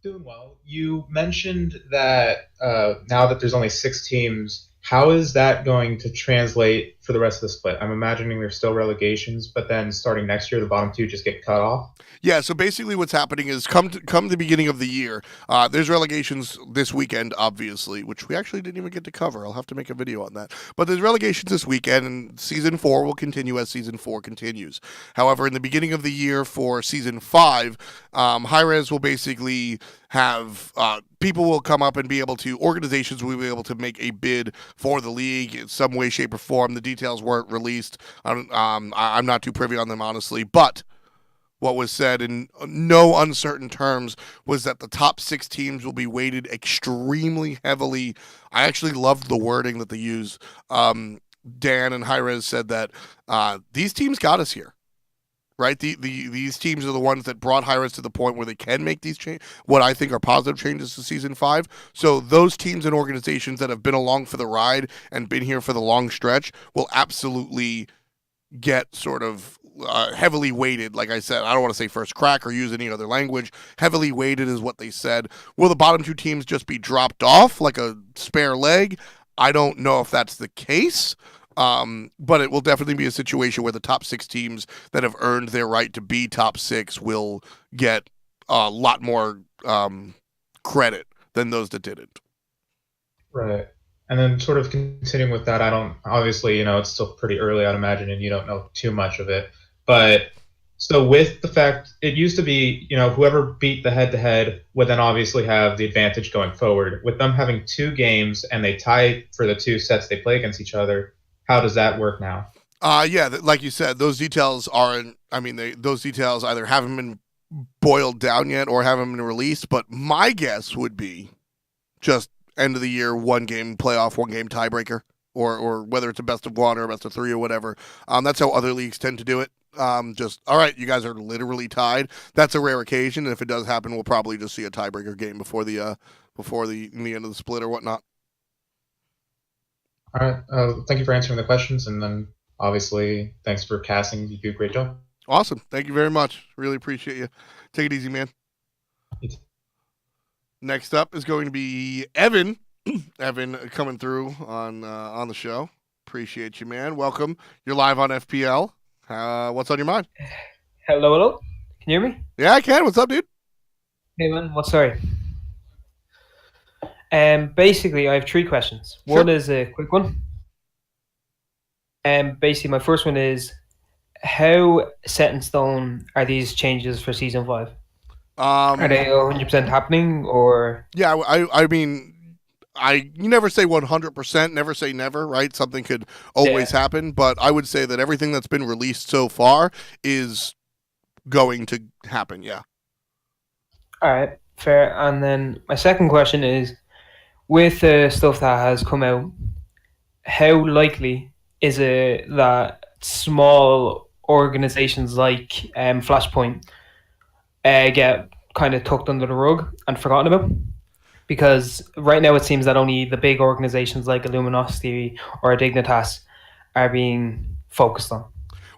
Doing well. You mentioned that now that there's only 6 teams, how is that going to translate for the rest of the split? I'm imagining there's still relegations, but then starting next year, the bottom 2 just get cut off. Yeah, so basically what's happening is come the beginning of the year, there's relegations this weekend, obviously, which we actually didn't even get to cover. I'll have to make a video on that. But there's relegations this weekend, and Season 4 will continue as Season 4 continues. However, in the beginning of the year for Season 5, Hi-Rez will basically have people will come up and be able to, organizations will be able to make a bid for the league in some way, shape, or form. The details weren't released. I'm not too privy on them, honestly, but what was said in no uncertain terms was that the top 6 teams will be weighted extremely heavily. I actually loved the wording that they use. Dan and Hi-Rez said that these teams got us here. right? These teams are the ones that brought Hi-Rez to the point where they can make these what I think are positive changes to Season 5. So those teams and organizations that have been along for the ride and been here for the long stretch will absolutely get sort of heavily weighted. Like I said, I don't want to say first crack or use any other language. Heavily weighted is what they said. Will the bottom 2 teams just be dropped off like a spare leg? I don't know if that's the case. But it will definitely be a situation where the top 6 teams that have earned their right to be top 6 will get a lot more credit than those that didn't. Right. And then sort of continuing with that, obviously, it's still pretty early, I'd imagine, and you don't know too much of it. But so with the fact, it used to be, whoever beat the head-to-head would then obviously have the advantage going forward. With them having 2 games and they tie for the 2 sets they play against each other, how does that work now? Yeah, like you said, those details aren't. I mean, those details either haven't been boiled down yet or haven't been released. But my guess would be just end of the year, 1 game playoff, 1 game tiebreaker, or whether it's a best of 1 or a best of 3 or whatever. That's how other leagues tend to do it. Just all right, you guys are literally tied. That's a rare occasion, and if it does happen, we'll probably just see a tiebreaker game before the end of the split or whatnot. All right. Thank you for answering the questions, and then obviously thanks for casting. You do a great job. Awesome. Thank you very much. Really appreciate you. Take it easy, man. Next up is going to be Evan. Evan coming through on the show. Appreciate you, man. Welcome. You're live on FPL. What's on your mind? Hello. Can you hear me? Yeah, I can. What's up, dude? Hey, man. What's sorry? Basically, I have 3 questions. Sure. One is a quick one. Basically, my first one is, how set in stone are these changes for Season 5? Are they 100% happening, or? Yeah, I mean, you never say 100%, never say never, right? Something could always happen, but I would say that everything that's been released so far is going to happen, yeah. All right, fair. And then my second question is, with the stuff that has come out, how likely is it that small organizations like Flashpoint get kind of tucked under the rug and forgotten about? Because right now it seems that only the big organizations like Illuminosity or Dignitas are being focused on.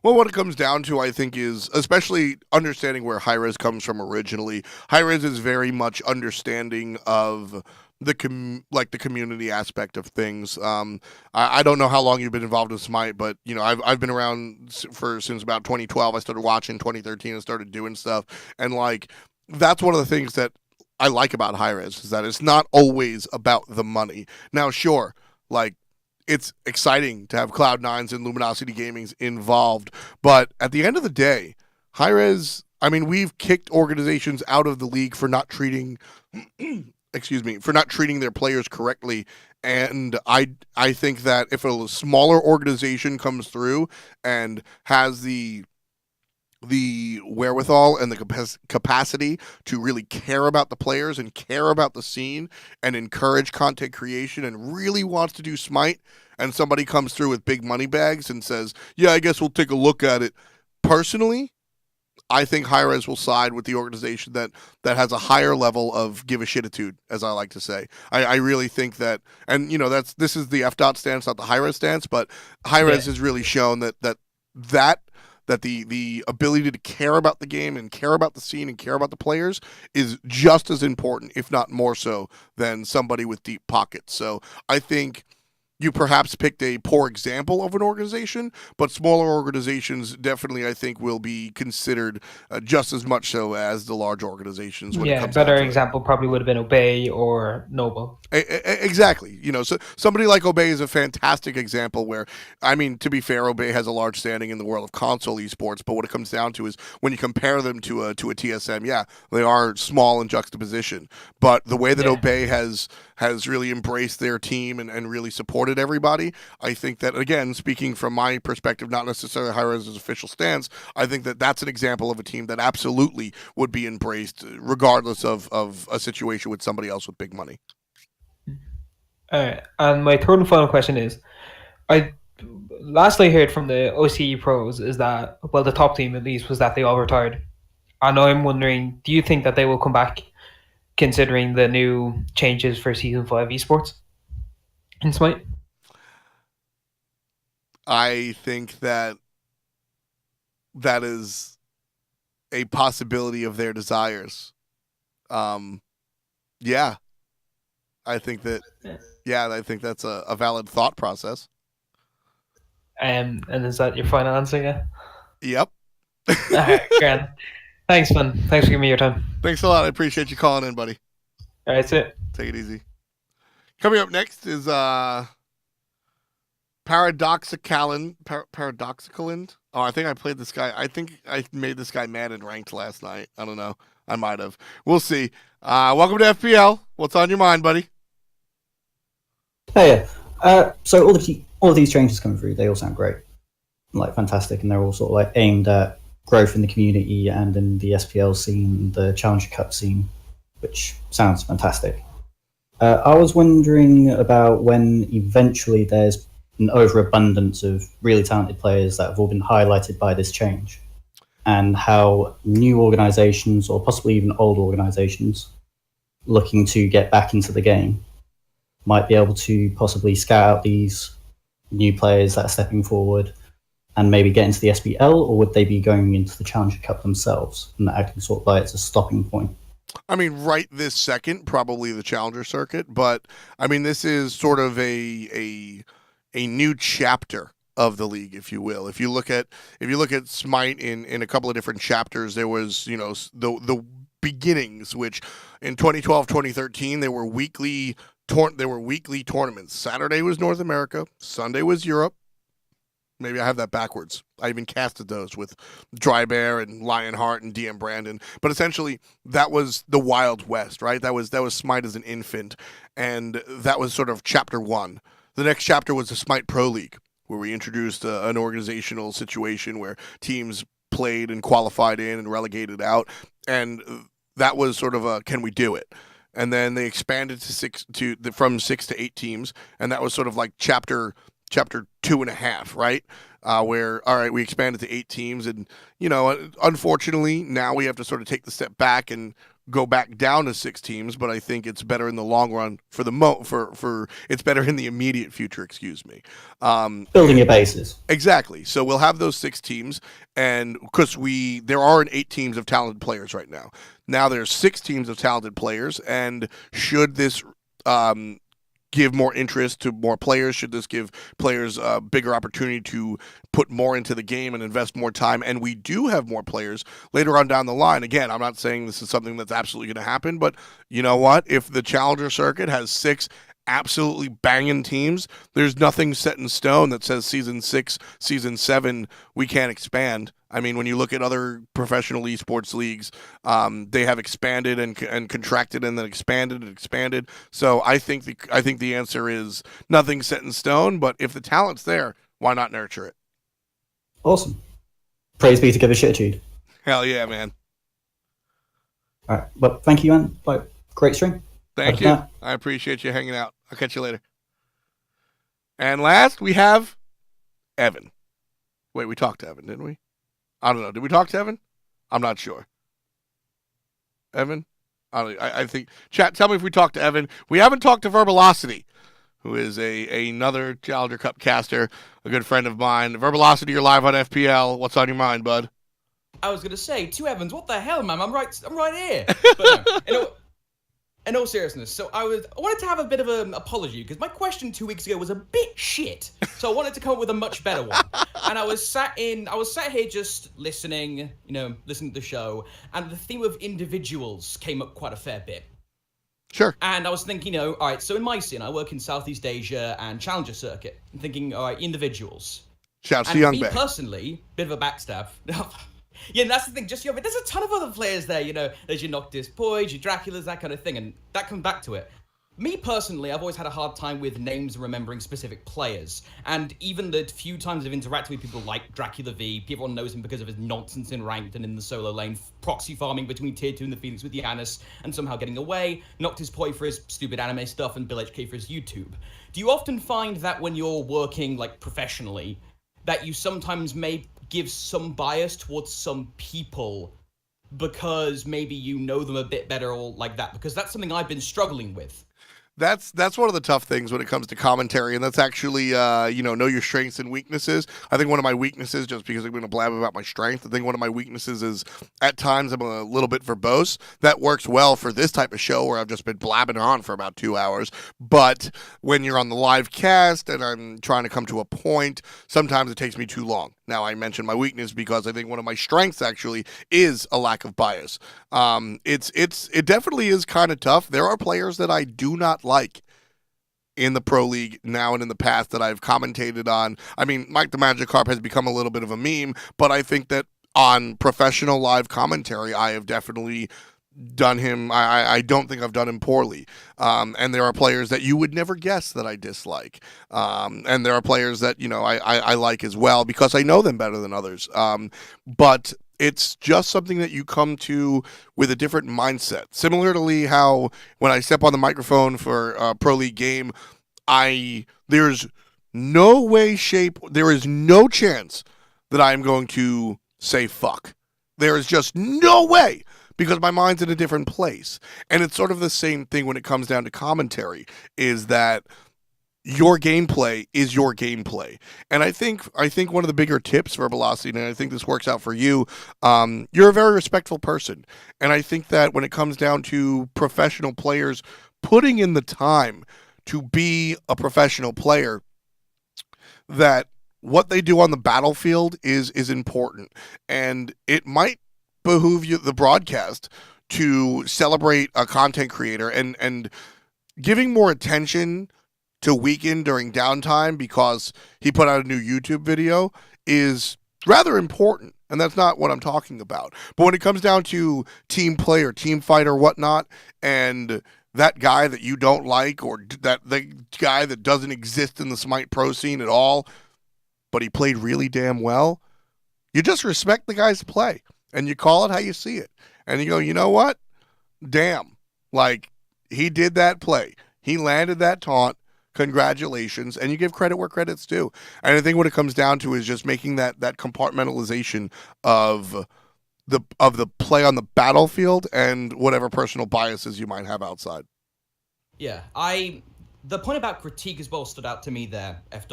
Well, what it comes down to, I think, is especially understanding where Hi-Rez comes from originally. Hi-Rez is very much understanding of the community aspect of things. I don't know how long you've been involved in Smite, but I've been around since about 2012. I started watching 2013 and started doing stuff, and that's one of the things that I like about Hi-Rez is that it's not always about the money. Now, sure, it's exciting to have Cloud9s and Luminosity Gaming's involved, but at the end of the day, Hi-Rez, I mean, we've kicked organizations out of the league for not treating for not treating their players correctly, and I think that if a smaller organization comes through and has the wherewithal and the capacity to really care about the players and care about the scene and encourage content creation and really wants to do Smite, and somebody comes through with big money bags and says, yeah, I guess we'll take a look at it. Personally, I think Hi-Rez will side with the organization that has a higher level of give a shititude, as I like to say. I really think that, and this is the F-Dot stance, not the Hi-Rez stance, but Hi-Rez has really shown that the ability to care about the game and care about the scene and care about the players is just as important, if not more so, than somebody with deep pockets. So I think you perhaps picked a poor example of an organization, but smaller organizations definitely, I think, will be considered just as much so as the large organizations. When it comes better example probably would have been Obey or Noble. Exactly. So somebody like Obey is a fantastic example where, I mean, to be fair, Obey has a large standing in the world of console esports, but what it comes down to is when you compare them to a TSM, yeah, they are small in juxtaposition, but the way that Obey has really embraced their team and really supported everybody, I think that, again, speaking from my perspective, not necessarily Hi-Rez's official stance, I think that that's an example of a team that absolutely would be embraced regardless of a situation with somebody else with big money. All right, and my third and final question is, I last I heard from the OCE pros is that, well, the top team at least, was that they all retired. And I'm wondering, do you think that they will come back considering the new changes for Season 5 esports in Smite? I think that is a possibility of their desires. Yeah. I think that's a valid thought process. And is that your final answer, yeah? Yep. All right, grand. Thanks, man. Thanks for giving me your time. Thanks a lot. I appreciate you calling in, buddy. All right, that's it. Take it easy. Coming up next is Paradoxicalin. Oh, I think I played this guy. I think I made this guy mad and ranked last night. I don't know. I might have. We'll see. Welcome to FPL. What's on your mind, buddy? Hey, so all of these changes coming through, they all sound great, like fantastic, and they're all sort of like aimed at growth in the community and in the SPL scene, the Challenger Cup scene, which sounds fantastic. I was wondering about when eventually there's an overabundance of really talented players that have all been highlighted by this change, and how new organizations, or possibly even old organizations, looking to get back into the game might be able to possibly scout out these new players that are stepping forward and maybe get into the SPL, or would they be going into the Challenger Cup themselves and acting sort of like it's a stopping point? I mean, right this second, probably the Challenger circuit, but I mean, this is sort of a new chapter of the league, if you will. If you look at Smite in a couple of different chapters, there was, the beginnings, which in 2012, 2013, there were weekly tournaments. Saturday was North America, Sunday was Europe. Maybe I have that backwards. I even casted those with Dry Bear and Lionheart and DM Brandon. But essentially, that was the Wild West, right? That was Smite as an infant, and that was sort of chapter 1. The next chapter was the Smite Pro League, where we introduced an organizational situation where teams played and qualified in and relegated out, and that was sort of a can we do it? And then they expanded from 6 to 8 teams, and that was sort of like chapter 2.5, right? Where, all right, we expanded to 8 teams, and, unfortunately, now we have to sort of take the step back and go back down to 6 teams, but I think it's better in the long run it's better in the immediate future, excuse me. Building your bases. Exactly. So we'll have those 6 teams, and because there are 8 teams of talented players right now. Now there's 6 teams of talented players, and should this give more interest to more players? Should this give players a bigger opportunity to put more into the game and invest more time? And we do have more players later on down the line. Again, I'm not saying this is something that's absolutely going to happen, but you know what? If the Challenger circuit has 6 absolutely banging teams, there's nothing set in stone that says season 6, season 7, we can't expand. I mean, when you look at other professional esports leagues, they have expanded and contracted and then expanded and expanded. So I think the answer is nothing set in stone, but if the talent's there, why not nurture it? Awesome. Praise be to give a shititude. Hell yeah, man. All right. Well, thank you, man. Great stream. Thank you. I appreciate you hanging out. I'll catch you later. And last, we have Evan. Wait, we talked to Evan, didn't we? I don't know. Did we talk to Evan? I'm not sure. Evan? I think. Chat, tell me if we talked to Evan. We haven't talked to Verbalocity, who is another Challenger Cup caster, a good friend of mine. Verbalocity, you're live on FPL. What's on your mind, bud? I was going to say, to Evans, what the hell, man? I'm right here. But no, in all seriousness, so I wanted to have a bit of an apology, because my question 2 weeks ago was a bit shit. So I wanted to come up with a much better one. And I was sat here just listening to the show, and the theme of individuals came up quite a fair bit. Sure. And I was thinking, all right, so in my scene, I work in Southeast Asia and Challenger Circuit. I'm thinking, all right, individuals. Shouts to Young me Bay. Personally, bit of a backstab. Yeah, and that's the thing. But there's a ton of other players there. There's your Noctis Poise, your Draculas, that kind of thing, and that comes back to it. me personally, I've always had a hard time with names and remembering specific players. And even the few times I've interacted with people like Dracula V, everyone knows him because of his nonsense in ranked and in the solo lane, proxy farming between tier 2 and the Phoenix with Giannis, and somehow getting away, knocked his poi for his stupid anime stuff, and Bill HK for his YouTube. Do you often find that when you're working, like, professionally, that you sometimes may give some bias towards some people because maybe you know them a bit better or like that? Because that's something I've been struggling with. That's one of the tough things when it comes to commentary, and that's actually, know your strengths and weaknesses. I think one of my weaknesses, just because I'm going to blab about my strength, I think one of my weaknesses is at times I'm a little bit verbose. That works well for this type of show where I've just been blabbing on for about 2 hours. But when you're on the live cast and I'm trying to come to a point, sometimes it takes me too long. Now, I mentioned my weakness because I think one of my strengths actually is a lack of bias. It definitely is kind of tough. There are players that I do not like in the Pro League now and in the past that I've commentated on. I mean, Mike the Magikarp has become a little bit of a meme, but I think that on professional live commentary, I have definitely done him. I don't think I've done him poorly. And there are players that you would never guess that I dislike. And there are players that, I like as well because I know them better than others. But it's just something that you come to with a different mindset. Similarly, how when I step on the microphone for a Pro League game, there's no way, shape, there is no chance that I'm going to say fuck. There is just no way, because my mind's in a different place. And it's sort of the same thing when it comes down to commentary, is that your gameplay is your gameplay. And I think one of the bigger tips for Velocity, and I think this works out for you, you're a very respectful person. And I think that when it comes down to professional players putting in the time to be a professional player, that what they do on the battlefield is important. And it might behoove you, the broadcast, to celebrate a content creator and giving more attention to Weekend during downtime because he put out a new YouTube video is rather important, and that's not what I'm talking about. But when it comes down to team play or team fight or whatnot, and that guy that you don't like, or that the guy that doesn't exist in the Smite Pro scene at all, but he played really damn well, you just respect the guy's play, and you call it how you see it. And you go, you know what? Damn. Like, he did that play. He landed that taunt. Congratulations. And you give credit where credit's due. And I think what it comes down to is just making that compartmentalization of the play on the battlefield and whatever personal biases you might have outside. Yeah, the point about critique as well stood out to me there, F.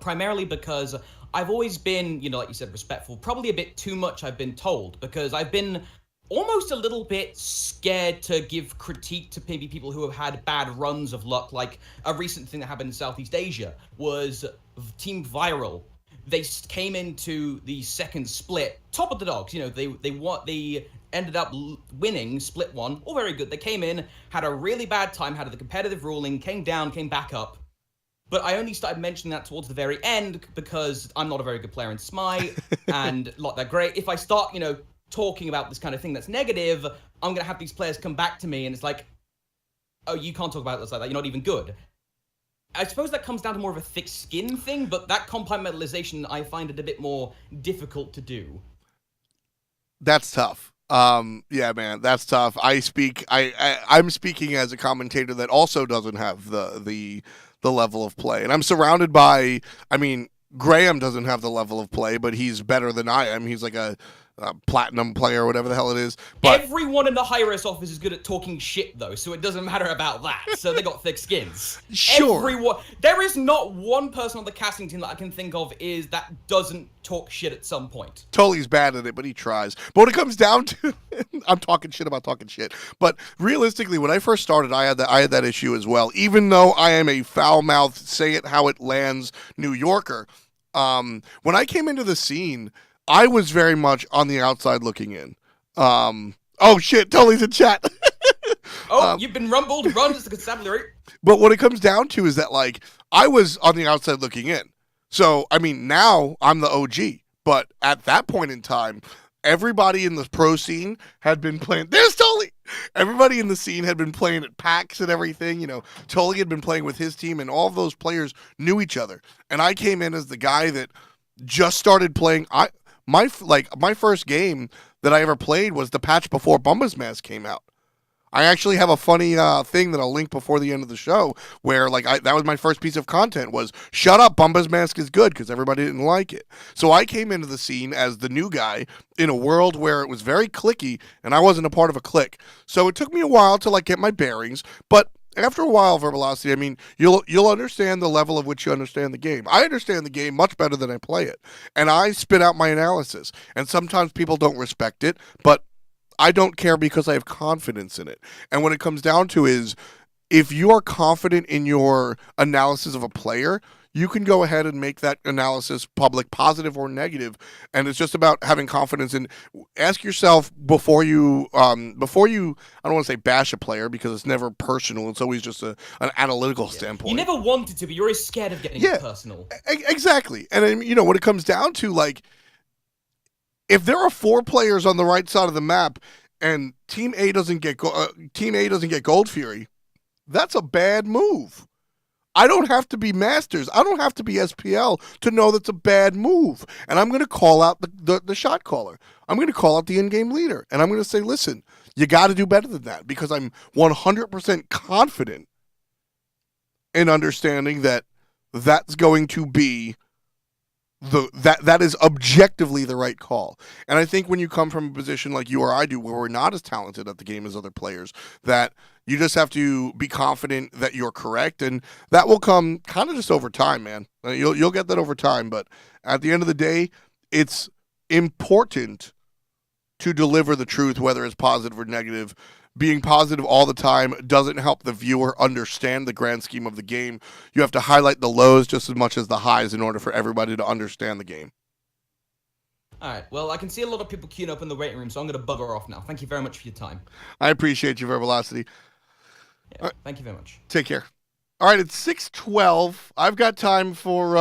Primarily because I've always been, like you said, respectful. Probably a bit too much, I've been told, because I've been almost a little bit scared to give critique to maybe people who have had bad runs of luck. Like a recent thing that happened in Southeast Asia was Team Viral. They came into the second split top of the dogs. They ended up winning split one. All very good. They came in, had a really bad time, had the competitive ruling, came down, came back up. But I only started mentioning that towards the very end because I'm not a very good player in Smite and not that great. If I start, talking about this kind of thing that's negative, I'm going to have these players come back to me and it's like, oh, you can't talk about this like that. You're not even good. I suppose that comes down to more of a thick skin thing, but that compartmentalization, I find it a bit more difficult to do. That's tough. Yeah, man, that's tough. I'm speaking as a commentator that also doesn't have the level of play. And I'm surrounded by, Graham doesn't have the level of play, but he's better than I am. He's like a platinum player, whatever the hell it is. But everyone in the high-res office is good at talking shit, though, so it doesn't matter about that. So they got thick skins. Sure. Everyone. There is not one person on the casting team that I can think of that doesn't talk shit at some point. Totally bad at it, but he tries. But when it comes down to, I'm talking shit about talking shit. But realistically, when I first started, I had that issue as well. Even though I am a foul-mouthed, say it how it lands New Yorker, when I came into the scene, I was very much on the outside looking in. Oh shit, Tully's in chat. You've been rumbled, run as the constabulary. But what it comes down to is that, like, I was on the outside looking in. So, now I'm the OG. But at that point in time, everybody in the pro scene had been playing. There's Tully! everybody in the scene had been playing at PAX and everything. You know, Tully had been playing with his team, and all of those players knew each other. And I came in as the guy that just started playing. My first game that I ever played was the patch before Bumba's Mask came out. I actually have a funny thing that I'll link before the end of the show where that was my first piece of content was shut up, Bumba's Mask is good because everybody didn't like it. So I came into the scene as the new guy in a world where it was very clicky and I wasn't a part of a clique. So it took me a while to get my bearings, but after a while, Verbalocity, I mean, you'll understand the level of which you understand the game. I understand the game much better than I play it, and I spit out my analysis. And sometimes people don't respect it, but I don't care because I have confidence in it. And what it comes down to is, if you are confident in your analysis of a player, you can go ahead and make that analysis public, positive or negative. And it's just about having confidence. And ask yourself before you, I don't want to say bash a player because it's never personal. It's always just an analytical standpoint. You never wanted to, but you're always scared of getting personal. Exactly. And when it comes down to if there are 4 players on the right side of the map and Team A doesn't get Gold Fury, that's a bad move. I don't have to be Masters. I don't have to be SPL to know that's a bad move. And I'm going to call out the shot caller. I'm going to call out the in-game leader. And I'm going to say, listen, you got to do better than that, because I'm 100% confident in understanding that that's going to be that is objectively the right call. And I think when you come from a position like you or I do, where we're not as talented at the game as other players, that you just have to be confident that you're correct, and that will come kind of just over time, man. You'll get that over time, but at the end of the day, it's important to deliver the truth, whether it's positive or negative. Being positive all the time doesn't help the viewer understand the grand scheme of the game. You have to highlight the lows just as much as the highs in order for everybody to understand the game. All right, well, I can see a lot of people queuing up in the waiting room, so I'm going to bugger off now. Thank you very much for your time. I appreciate you, Verbalocity. Yeah, thank you very much. Take care. All right, it's 6:12. I've got time for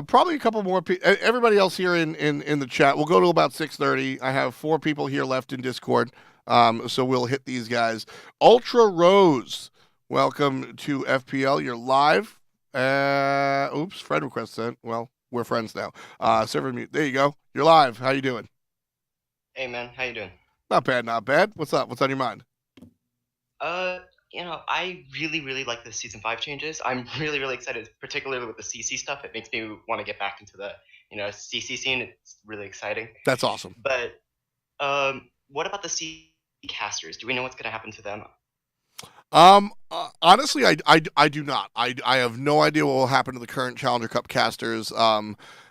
probably a couple more people. Everybody else here in the chat, we'll go to about 6:30. I have 4 people here left in Discord, so we'll hit these guys. Ultra Rose, welcome to FPL. You're live. Oops, friend request sent. Well, we're friends now. Server mute. There you go. You're live. How you doing? Hey, man. How you doing? Not bad, not bad. What's up? What's on your mind? I really, really like the Season 5 changes. I'm really, really excited, particularly with the CC stuff. It makes me want to get back into the, CC scene. It's really exciting. That's awesome. But what about the CC casters? Do we know what's going to happen to them? Honestly, I do not. I have no idea what will happen to the current Challenger Cup casters.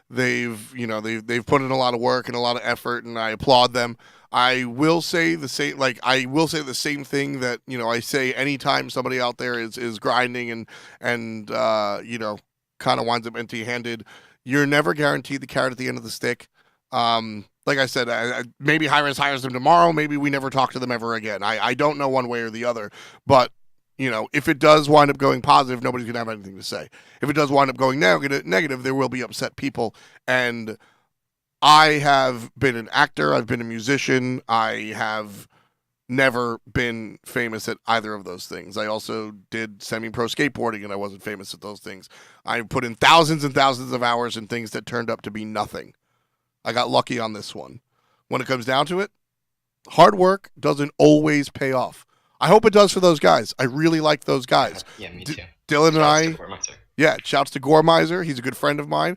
They've put in a lot of work and a lot of effort, and I applaud them. I will say the same. I will say the same thing that I say anytime somebody out there is grinding and kind of winds up empty-handed. You're never guaranteed the carrot at the end of the stick. Like I said, maybe Hi-Rez hires them tomorrow. Maybe we never talk to them ever again. I don't know one way or the other. But if it does wind up going positive, nobody's gonna have anything to say. If it does wind up going negative, there will be upset people. And I have been an actor. I've been a musician. I have never been famous at either of those things. I also did semi-pro skateboarding, and I wasn't famous at those things. I put in thousands and thousands of hours in things that turned up to be nothing. I got lucky on this one. When it comes down to it, hard work doesn't always pay off. I hope it does for those guys. I really like those guys. Yeah, me too. Dylan and I. Yeah, shouts to Gormizer. He's a good friend of mine.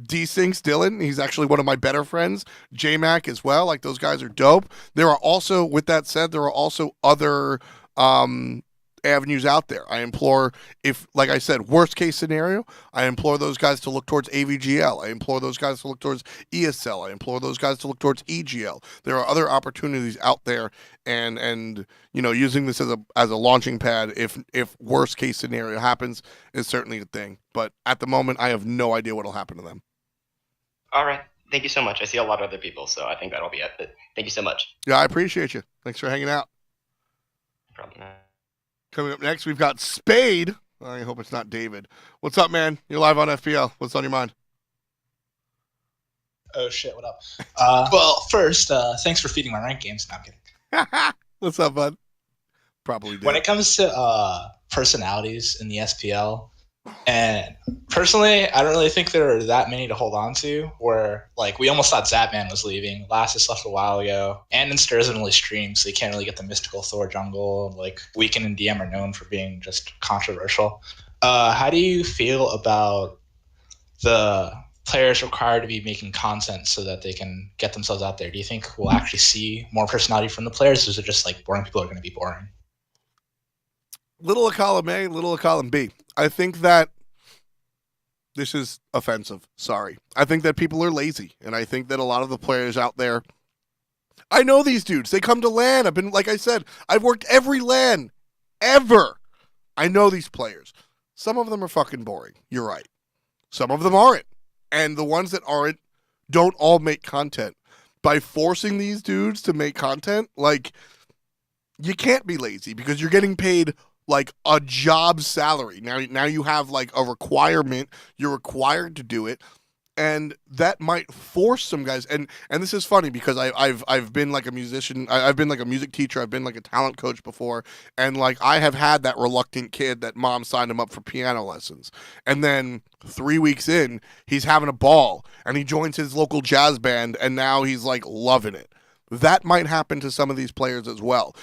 D-Sinks, Dylan, he's actually one of my better friends. J-Mac as well. Those guys are dope. There are also, with that said, there are also other avenues out there. I implore, like I said, worst case scenario, I implore those guys to look towards AVGL. I implore those guys to look towards ESL. I implore those guys to look towards EGL. There are other opportunities out there, and using this as a launching pad, if worst case scenario happens, is certainly a thing. But at the moment, I have no idea what will happen to them. All right. Thank you so much. I see a lot of other people, so I think that'll be it. But thank you so much. Yeah, I appreciate you. Thanks for hanging out. No problem. Coming up next, we've got Spade. I hope it's not David. What's up, man? You're live on FPL. What's on your mind? Oh, shit. What up? Well, first, thanks for feeding my ranked games. No, I'm kidding. What's up, bud? Probably did. When it comes to personalities in the SPL, and personally, I don't really think there are that many to hold on to. Where like we almost thought Zapman was leaving. Lassus left a while ago. Andinster doesn't really stream, so you can't really get the mystical Thor jungle. Like Weekend and DM are known for being just controversial. How do you feel about the players required to be making content so that they can get themselves out there? Do you think we'll actually see more personality from the players, or is it just like boring people are going to be boring? Little of column A, little of column B. I think that this is offensive. Sorry. I think that people are lazy, and I think that a lot of the players out there, I know these dudes. They come to LAN. I've been, like I said, I've worked every LAN ever. I know these players. Some of them are fucking boring. You're right. Some of them aren't. And the ones that aren't don't all make content. By forcing these dudes to make content, like, you can't be lazy because you're getting paid like a job salary. Now you have like a requirement. You're required to do it. And that might force some guys. And this is funny because I've been like a musician. I've been like a music teacher. I've been like a talent coach before. And like I have had that reluctant kid that mom signed him up for piano lessons. And then 3 weeks in, he's having a ball and he joins his local jazz band and now he's like loving it. That might happen to some of these players as well.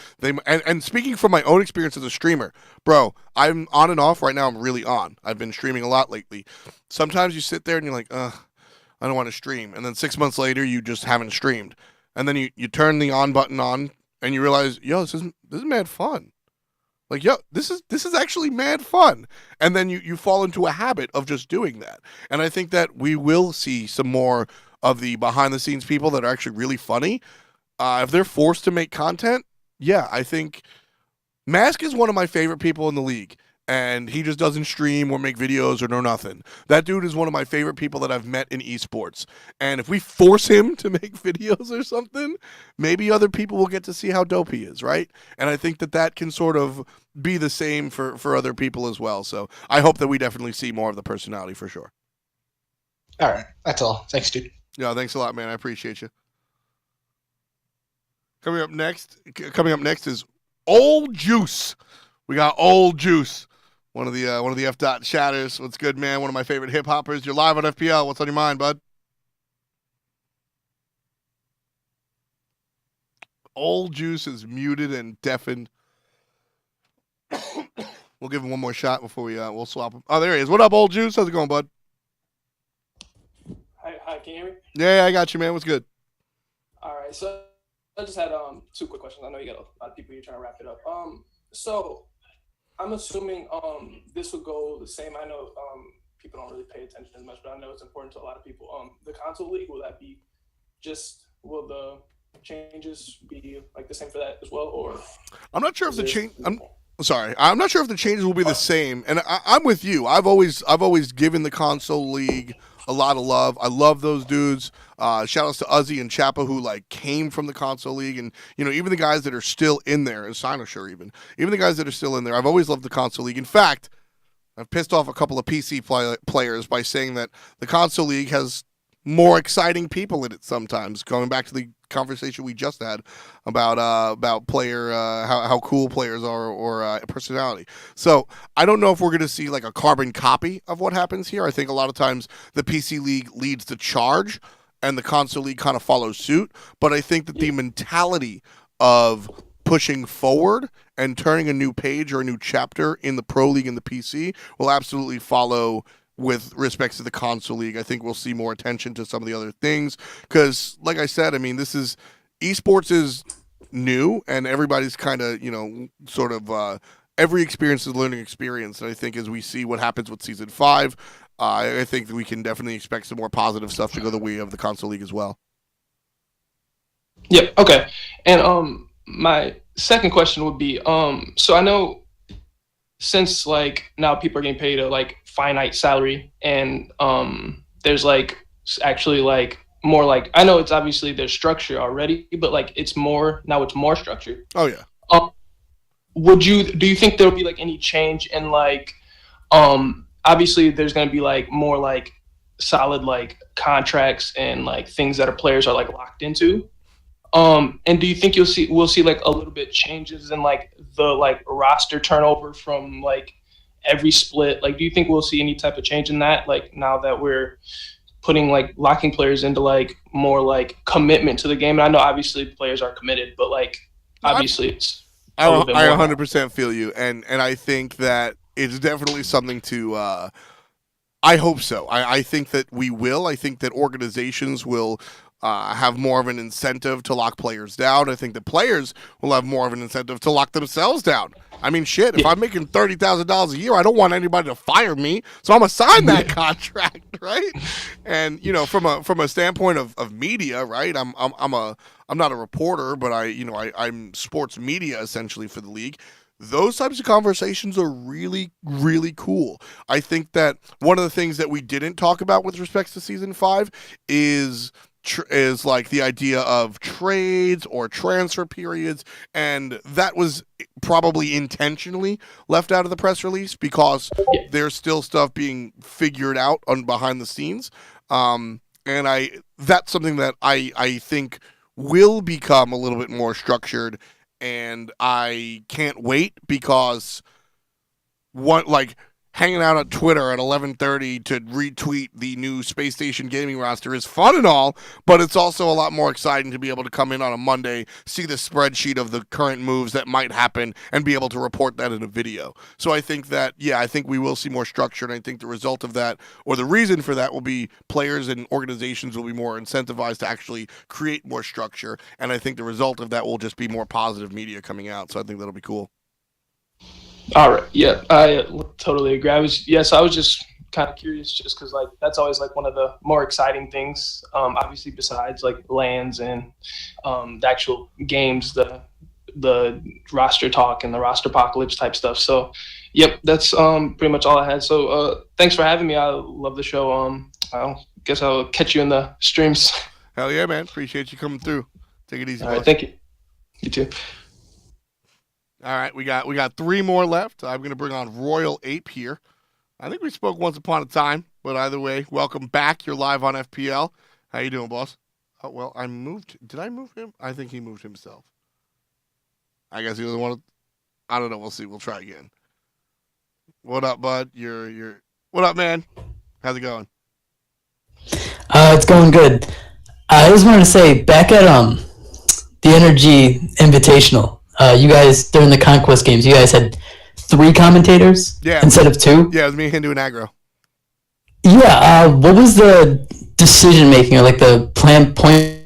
And speaking from my own experience as a streamer, bro, I'm on and off right now. I'm really on. I've been streaming a lot lately. Sometimes you sit there and you're like, I don't want to stream. And then 6 months later, you just haven't streamed. And then you turn the on button on and you realize, yo, this is mad fun. Like, yo, this is actually mad fun. And then you fall into a habit of just doing that. And I think that we will see some more of the behind the scenes people that are actually really funny. If they're forced to make content, yeah, I think Mask is one of my favorite people in the league, and he just doesn't stream or make videos or know nothing. That dude is one of my favorite people that I've met in esports, and if we force him to make videos or something, maybe other people will get to see how dope he is, right? And I think that can sort of be the same for other people as well, so I hope that we definitely see more of the personality for sure. All right, that's all. Thanks, dude. Yeah, thanks a lot, man. I appreciate you. Coming up next is Old Juice. We got Old Juice, one of the F dot chatters. What's good, man? One of my favorite hip hoppers. You're live on FPL. What's on your mind, bud? Old Juice is muted and deafened. We'll give him one more shot before we'll swap him. Oh, there he is. What up, Old Juice? How's it going, bud? Hi, can you hear me? Yeah, I got you, man. What's good? All right, so I just had 2 quick questions. I know you got a lot of people here trying to wrap it up. So I'm assuming this will go the same. I know people don't really pay attention as much, but I know it's important to a lot of people. The console league, will that be will the changes be like the same for that as well, or I'm not sure if the change. I'm not sure if the changes will be the same. And I'm with you. I've always given the console league a lot of love. I love those dudes. Shout outs to Uzzy and Chappa who like came from the console league, and even the guys that are still in there, and Sinosure even the guys that are still in there. I've always loved the console league. In fact, I've pissed off a couple of PC players by saying that the console league has more exciting people in it sometimes. Going back to the conversation we just had about player how cool players are or personality. So I don't know if we're going to see like a carbon copy of what happens here. I think a lot of times the PC league leads the charge and the console league kind of follows suit. But I think that the mentality of pushing forward and turning a new page or a new chapter in the Pro League and the PC will absolutely follow with respects to the console league. I think we'll see more attention to some of the other things because, like I said, I mean, esports is new and everybody's kind of, sort of every experience is a learning experience. And I think as we see what happens with Season 5, I think that we can definitely expect some more positive stuff to go the way of the console league as well. Yep. Okay. And my second question would be, so I know since like now people are getting paid a like finite salary and there's like actually like more like, I know it's obviously there's structure already, but like it's more structured. Oh yeah. Do you think there'll be like any change in like obviously there's going to be like more like solid like contracts and like things that our players are like locked into. And do you think we'll see like a little bit changes in like the like roster turnover from like every split? Like, do you think we'll see any type of change in that? Like now that we're putting like locking players into like more like commitment to the game. And I know obviously players are committed, but like obviously it's a little bit more. I 100% feel you, and I think that it's definitely something to. I hope so. I think that we will. I think that organizations will have more of an incentive to lock players down. I think that players will have more of an incentive to lock themselves down. I mean, shit, if I'm making $30,000 a year, I don't want anybody to fire me, so I'm going to sign that contract, right? And, you know, from a standpoint of media, right, I'm not a reporter, but I'm sports media essentially for the league. Those types of conversations are really, really cool. I think that one of the things that we didn't talk about with respect to Season 5 is like the idea of trades or transfer periods, and that was probably intentionally left out of the press release because there's still stuff being figured out on behind the scenes. And that's something that I think will become a little bit more structured, and I can't wait because hanging out on Twitter at 11:30 to retweet the new Space Station Gaming roster is fun and all, but it's also a lot more exciting to be able to come in on a Monday, see the spreadsheet of the current moves that might happen, and be able to report that in a video. So I think that, I think we will see more structure, and I think the result of that, or the reason for that, will be players and organizations will be more incentivized to actually create more structure, and I think the result of that will just be more positive media coming out, so I think that'll be cool. All right. Yeah, I totally agree. I was just kind of curious just because like that's always like one of the more exciting things. Obviously besides like LANs and the actual games, the roster talk and the roster apocalypse type stuff. So yep, that's pretty much all I had. So thanks for having me. I love the show. I guess I'll catch you in the streams. Hell yeah, man. Appreciate you coming through. Take it easy. All right, thank you. You too. All right, we got 3 more left. I'm going to bring on Royal Ape here. I think we spoke once upon a time, but either way, welcome back. You're live on FPL. How you doing, boss? Oh, well, did I move him? I think he moved himself. I guess he was the one. I don't know. We'll see. We'll try again. What up, bud? What up, man? How's it going? It's going good. I just wanted to say, back at the Energy Invitational, you guys, during the Conquest games, you guys had 3 commentators instead of 2? Yeah, it was me, Hindu, and Aggro. Yeah, what was the decision-making or like the plan point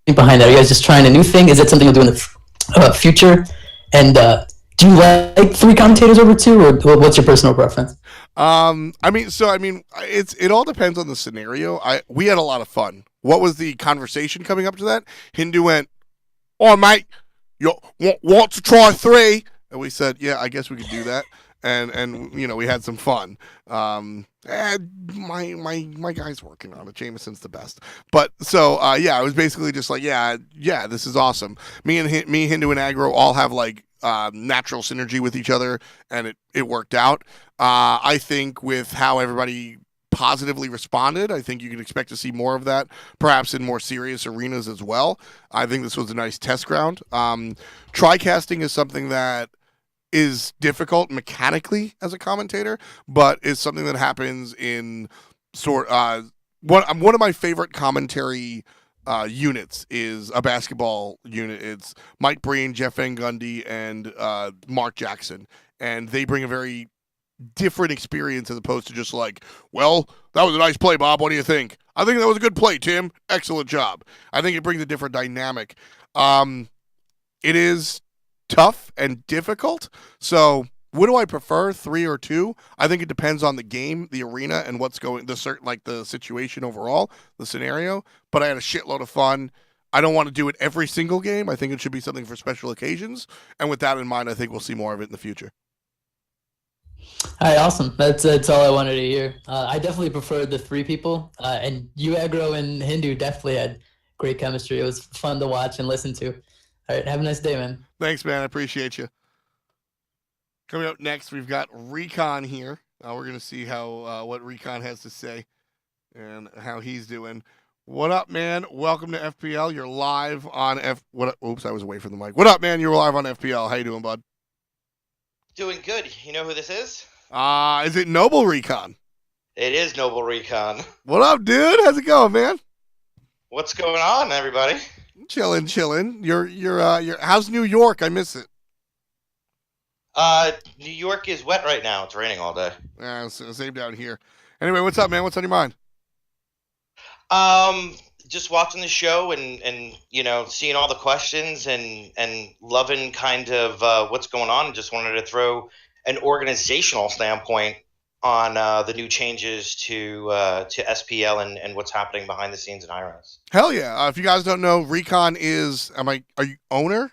behind that? Are you guys just trying a new thing? Is it something you'll do in the future? And do you like 3 commentators over 2, or what's your personal preference? It all depends on the scenario. We had a lot of fun. What was the conversation coming up to that? Hindu went, "Oh, mate, you want to try 3?" And we said, "Yeah, I guess we could do that." And we had some fun. My guy's working on it. Jameson's the best. But so I was basically just like, yeah, this is awesome. Me, Hindu, and Aggro all have like natural synergy with each other, and it worked out. I think with how everybody positively responded, I think you can expect to see more of that, perhaps in more serious arenas as well. I think this was a nice test ground. Tricasting is something that is difficult mechanically as a commentator, but is something that happens in one of my favorite commentary units is a basketball unit. It's Mike Breen, Jeff Van Gundy, and Mark Jackson, and they bring a very different experience as opposed to just like, well, that was a nice play, Bob. What do you think? I think that was a good play, Tim. Excellent job. I think it brings a different dynamic. It is tough and difficult. So what do I prefer, 3 or 2? I think it depends on the game, the arena, and what's going, the situation overall, the scenario. But I had a shitload of fun. I don't want to do it every single game. I think it should be something for special occasions. And with that in mind, I think we'll see more of it in the future. All right, awesome. That's all I wanted to hear. I definitely preferred the 3 people, and you, Aggro, and Hindu definitely had great chemistry. It was fun to watch and listen to. All right, have a nice day, man. Thanks, man. I appreciate you. Coming up next, we've got Recon here. We're going to see what Recon has to say and how he's doing. What up, man? Welcome to FPL. You're live on Oops, I was away from the mic. What up, man? You're live on FPL. How you doing, bud? Doing good. You know who this is? Is it Noble Recon? It is Noble Recon. What up, dude? How's it going, man? What's going on, everybody? Chilling. You're how's New York? I miss it. New York is wet right now. It's raining all day. Yeah, same down here. Anyway, what's up, man? What's on your mind? Just watching the show and you know, seeing all the questions and loving kind of what's going on. Just wanted to throw an organizational standpoint on the new changes to SPL and what's happening behind the scenes in Hi-Res. Hell yeah! If you guys don't know, Recon is are you owner?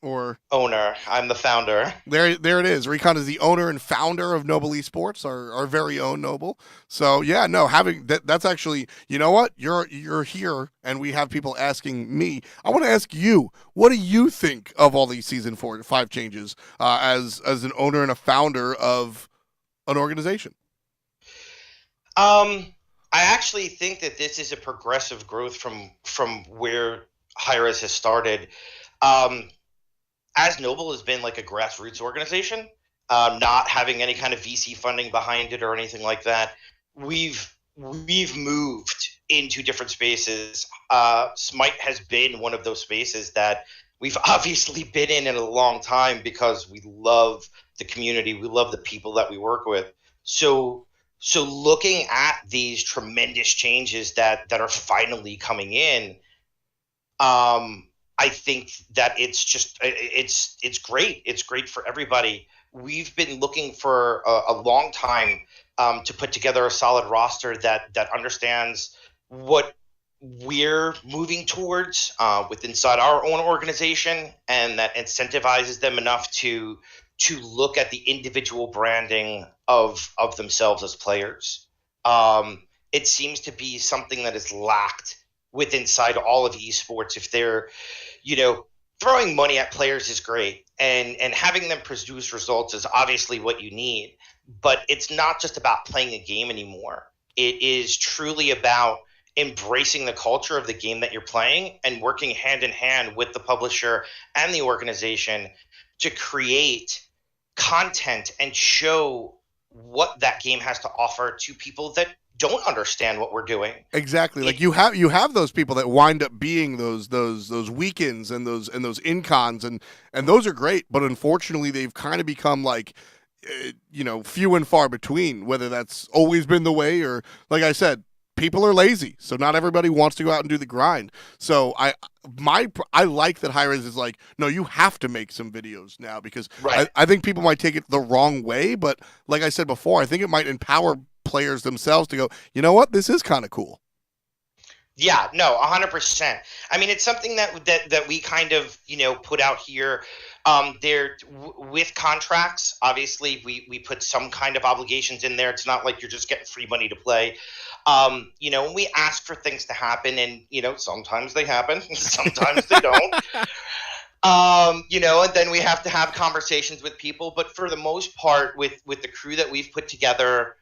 Or owner. I'm the founder. There it is. Recon is the owner and founder of Noble Esports, our very own Noble. So yeah, no, having that's actually, you know what? You're here, and we have people asking me. I want to ask you, what do you think of all these season 4 and 5 changes as an owner and a founder of an organization? I actually think that this is a progressive growth from where Hi-Res has started. As Noble has been like a grassroots organization, not having any kind of VC funding behind it or anything like that, we've moved into different spaces. Smite has been one of those spaces that we've obviously been in a long time because we love the community, we love the people that we work with. So looking at these tremendous changes that are finally coming in, I think that it's great. It's great for everybody. We've been looking for a long time to put together a solid roster that understands what we're moving towards inside our own organization, and that incentivizes them enough to look at the individual branding of themselves as players. It seems to be something that is lacked inside all of esports. If they're, you know, throwing money at players is great, and having them produce results is obviously what you need, but it's not just about playing a game anymore. It is truly about embracing the culture of the game that you're playing and working hand in hand with the publisher and the organization to create content and show what that game has to offer to people that don't understand what we're doing. Exactly. Like you have those people that wind up being those weekends and those incons, and those are great, but unfortunately they've kind of become like few and far between, whether that's always been the way or, like I said, people are lazy, so not everybody wants to go out and do the grind. So I like that Hi-Res is like, no, you have to make some videos now, because right. I think people might take it the wrong way, but like I said before, I think it might empower players themselves to go, you know what, this is kind of cool. Yeah, no, 100%. I mean, it's something that we kind of, put out here. With contracts, obviously, we put some kind of obligations in there. It's not like you're just getting free money to play. When we ask for things to happen, and, sometimes they happen, sometimes they don't. And then we have to have conversations with people. But for the most part, with the crew that we've put together,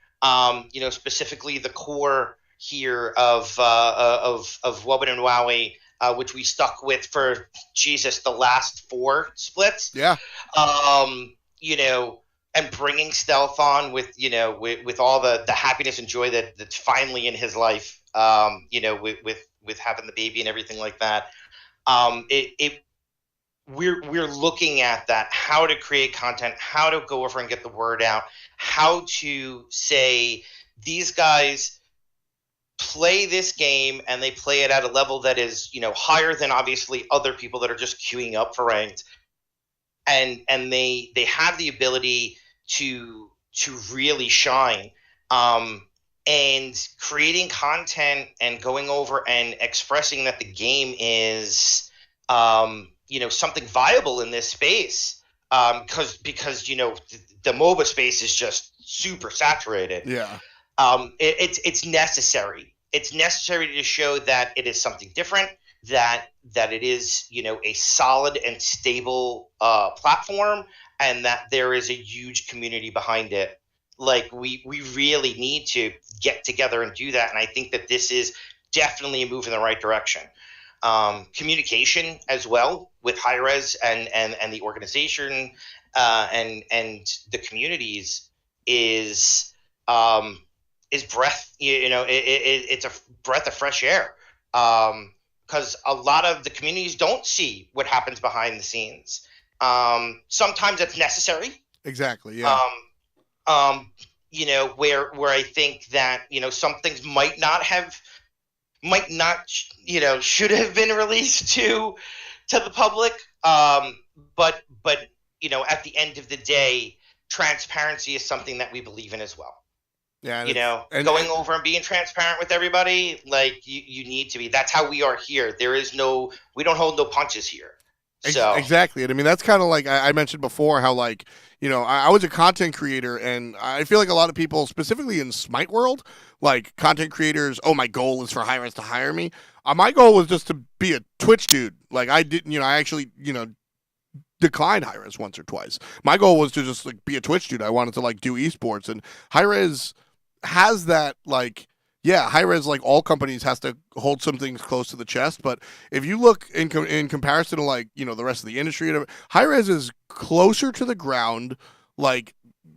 specifically the core here of Wobbin and Wowie, which we stuck with for the last 4 splits. Yeah. And bringing Stealth on with all the happiness and joy that's finally in his life. With having the baby and everything like that. We're looking at that, how to create content, how to go over and get the word out, how to say these guys play this game and they play it at a level that is, higher than obviously other people that are just queuing up for ranked. And they have the ability to really shine. And creating content and going over and expressing that the game is something viable in this space, because the MOBA space is just super saturated. Yeah. It's necessary. It's necessary to show that it is something different, that it is a solid and stable platform, and that there is a huge community behind it. Like we really need to get together and do that, and I think that this is definitely a move in the right direction. Communication as well with Hi-Rez and the organization and the communities is breath. It's a breath of fresh air. Because a lot of the communities don't see what happens behind the scenes. Sometimes it's necessary. Exactly. Yeah. Where I think that some things might not should have been released to the public. But at the end of the day, transparency is something that we believe in as well. Yeah, going over and being transparent with everybody, like you need to be. That's how we are here. We don't hold no punches here. So exactly. And I mean, that's kind of like I mentioned before how like, I was a content creator, and I feel like a lot of people, specifically in Smite world, like content creators, my goal is for Hi-Rez to hire me. My goal was just to be a Twitch dude. Like I didn't, I actually, declined Hi-Rez once or twice. My goal was to just like be a Twitch dude. I wanted to like do esports, and Hi-Rez has that, like, Hi-Rez, like all companies, has to hold some things close to the chest. But if you look in comparison to like, the rest of the industry, Hi-Rez is closer to the ground, like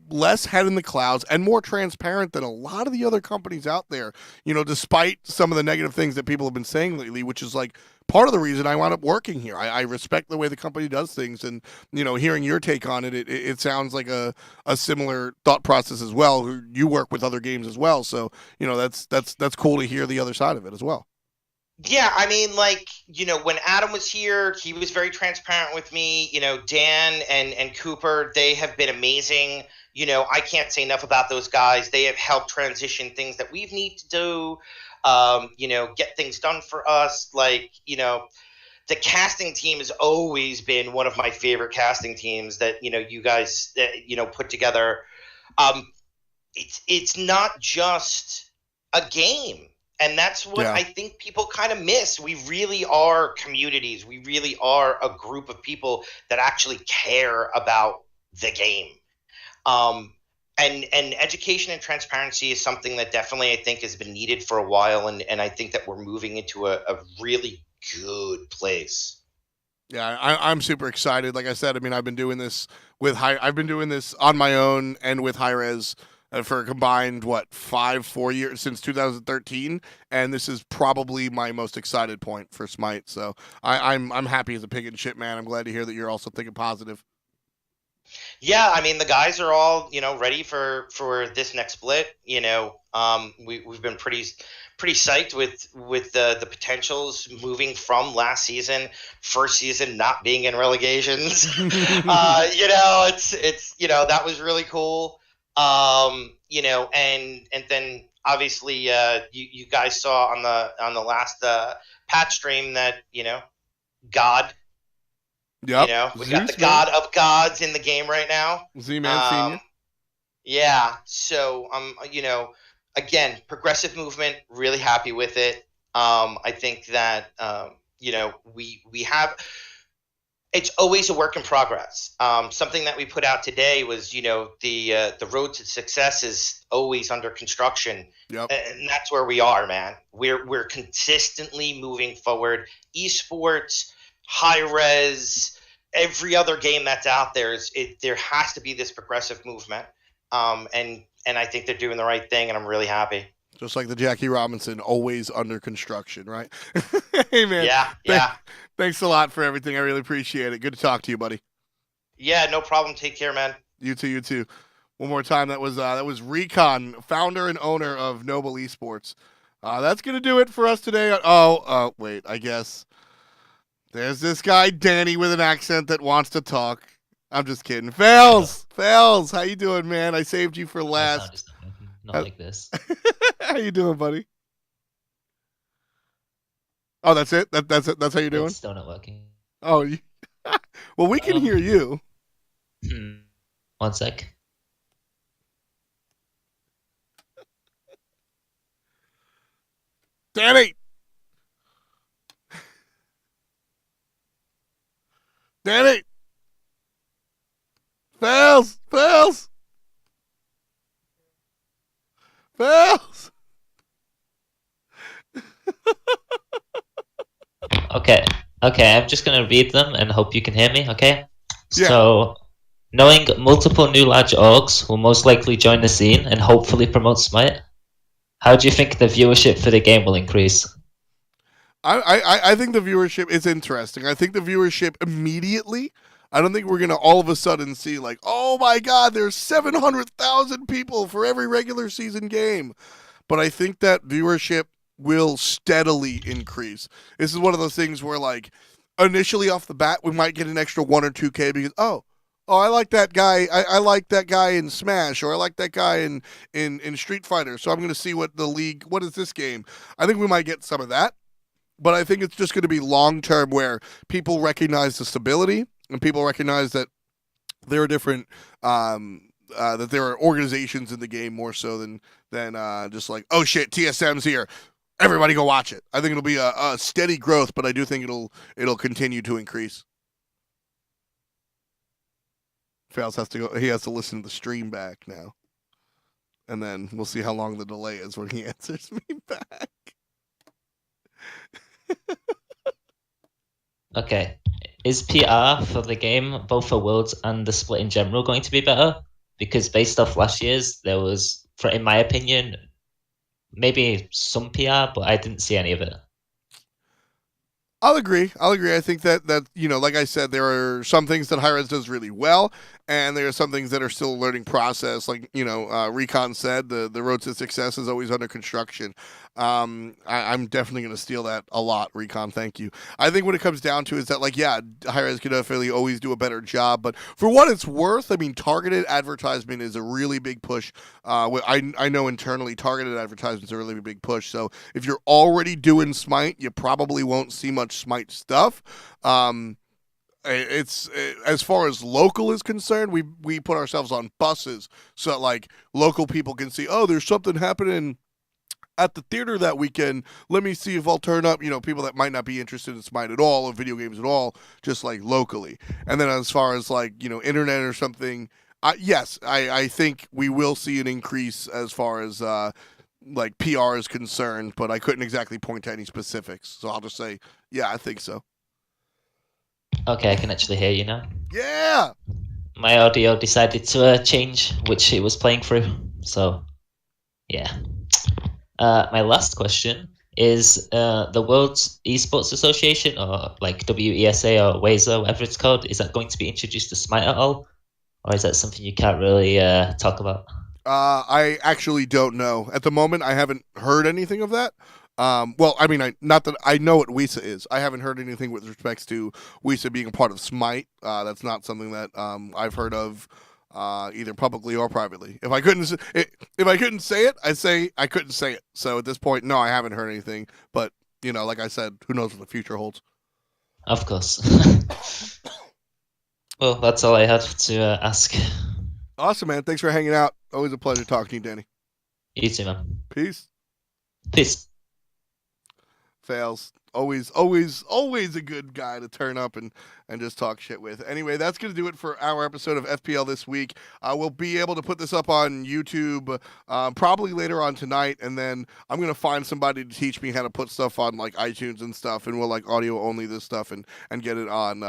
less head in the clouds, and more transparent than a lot of the other companies out there, despite some of the negative things that people have been saying lately, which is like part of the reason I wound up working here. I respect the way the company does things, and hearing your take on it, it sounds like a similar thought process as well. You work with other games as well, so that's cool to hear the other side of it as well. Yeah, I mean, like, when Adam was here, he was very transparent with me. Dan and Cooper, they have been amazing. I can't say enough about those guys. They have helped transition things that we need to do, get things done for us. Like, the casting team has always been one of my favorite casting teams that, you guys, put together. It's not just a game. And that's what I think people kind of miss. We really are communities. We really are a group of people that actually care about the game. And education and transparency is something that definitely I think has been needed for a while, and I think that we're moving into a really good place. Yeah, I'm super excited. Like I said, I mean, I've been doing this on my own and with Hi-Rez for a combined 4 years, since 2013, and this is probably my most excited point for Smite. So I'm happy as a pig in shit, man. I'm glad to hear that you're also thinking positive. Yeah, I mean, the guys are all ready for this next split. We've been pretty psyched with the potentials moving from last season, first season not being in relegations. It's that was really cool. And then obviously you guys saw on the last patch stream that God. Yep. We got the God of gods in the game right now. Z-Man Senior. Yeah. So again, progressive movement. Really happy with it. I think that we have. It's always a work in progress. Something that we put out today was the road to success is always under construction. Yep. And that's where we are, man. We're consistently moving forward. Esports, Hi-Rez, every other game that's out there there has to be this progressive movement. And I think they're doing the right thing, and I'm really happy. Just like the Jackie Robinson, always under construction, right? Hey, man. Yeah. Thanks a lot for everything. I really appreciate it. Good to talk to you, buddy. Yeah, no problem. Take care, man. You too. One more time. That was Recon, founder and owner of Noble Esports. That's gonna do it for us today. Wait, I guess there's this guy Danny with an accent that wants to talk. I'm just kidding. Fails. How you doing, man? I saved you for last. Not like this. How you doing, buddy? Oh, that's it. That's how you're doing. It's still not working. Oh, well, we can hear you. 1 sec. Danny. Fails. Okay, I'm just gonna read them and hope you can hear me. Okay. Yeah. So, knowing multiple new large orgs will most likely join the scene and hopefully promote Smite, how do you think the viewership for the game will increase? I think the viewership is interesting. I think the viewership immediately. I don't think we're gonna all of a sudden see like, oh my God, there's 700,000 people for every regular season game. But I think that viewership will steadily increase. This is one of those things where like initially off the bat we might get an extra 1 or 2K because I like that guy. I like that guy in Smash, or I like that guy in Street Fighter. So I'm gonna see what is this game? I think we might get some of that. But I think it's just going to be long term where people recognize the stability and people recognize that there are different that there are organizations in the game more so than just like, oh shit, TSM's here, everybody go watch it. I think it'll be a steady growth, but I do think it'll continue to increase. Fails has to go. He has to listen to the stream back now, and then we'll see how long the delay is when he answers me back. Okay. Is PR for the game, both for Worlds and the split in general, going to be better? Because based off last year's, there was, in my opinion, maybe some PR, but I didn't see any of it. I'll agree. I think that like I said, there are some things that Hi-Rez does really well, and there are some things that are still a learning process. Like Recon said, the road to success is always under construction. I'm definitely going to steal that a lot, Recon. Thank you. I think what it comes down to is that Hi-Rez could definitely always do a better job. But for what it's worth, I mean, targeted advertisement is a really big push. I know internally targeted advertisements is a really big push. So if you're already doing Smite, you probably won't see much Smite stuff. It's as far as local is concerned, we put ourselves on buses so that like local people can see, oh, there's something happening at the theater that weekend. Let me see if I'll turn up, people that might not be interested in Smite at all or video games at all, just like locally. And then as far as like, internet or something, yes, I think we will see an increase as far as like PR is concerned, but I couldn't exactly point to any specifics. So I'll just say, yeah, I think so. Okay, I can actually hear you now. Yeah! My audio decided to change, which it was playing through. So, yeah. My last question is the World's Esports Association, or like WESA or WESA, whatever it's called, is that going to be introduced to Smite at all? Or is that something you can't really talk about? I actually don't know. At the moment, I haven't heard anything of that. Well, I mean, not that I know what WESA is. I haven't heard anything with respects to WESA being a part of Smite. That's not something that I've heard of either publicly or privately. If I couldn't say it, I'd say I couldn't say it. So at this point, no, I haven't heard anything. But like I said, who knows what the future holds? Of course. Well, that's all I had to ask. Awesome, man. Thanks for hanging out. Always a pleasure talking to you, Danny. You too, man. Peace. Peace. Fails. Always a good guy to turn up and just talk shit with. Anyway, that's going to do it for our episode of FPL this week. We'll be able to put this up on YouTube probably later on tonight, and then I'm going to find somebody to teach me how to put stuff on like iTunes and stuff, and we'll like audio only this stuff and get it on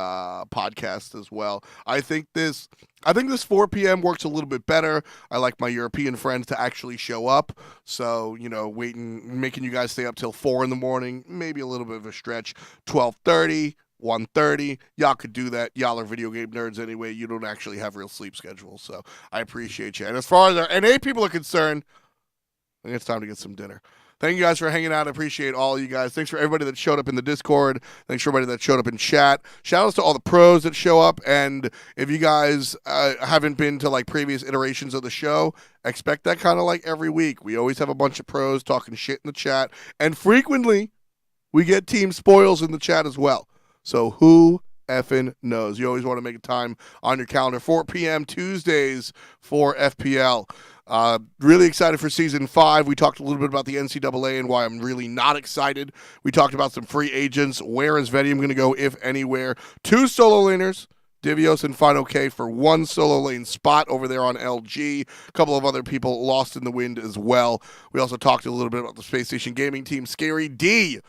podcast as well. I think this 4 p.m. works a little bit better. I like my European friends to actually show up. So, making you guys stay up till 4 in the morning, maybe a little bit of a stretch. 12:30, 1:30, y'all could do that. Y'all are video game nerds anyway. You don't actually have real sleep schedules. So I appreciate you. And as far as our NA people are concerned, I think it's time to get some dinner. Thank you guys for hanging out. I appreciate all of you guys. Thanks for everybody that showed up in the Discord. Thanks for everybody that showed up in chat. Shout outs to all the pros that show up. And if you guys haven't been to like previous iterations of the show, expect that kind of like every week. We always have a bunch of pros talking shit in the chat. And frequently, we get team spoils in the chat as well. So who effing knows? You always want to make a time on your calendar. 4 p.m. Tuesdays for FPL. Really excited for Season 5. We talked a little bit about the NCAA and why I'm really not excited. We talked about some free agents. Where is Vedium going to go, if anywhere? 2 solo laners, Divios and Final K for 1 solo lane spot over there on LG. A couple of other people lost in the wind as well. We also talked a little bit about the Space Station Gaming team. Scary D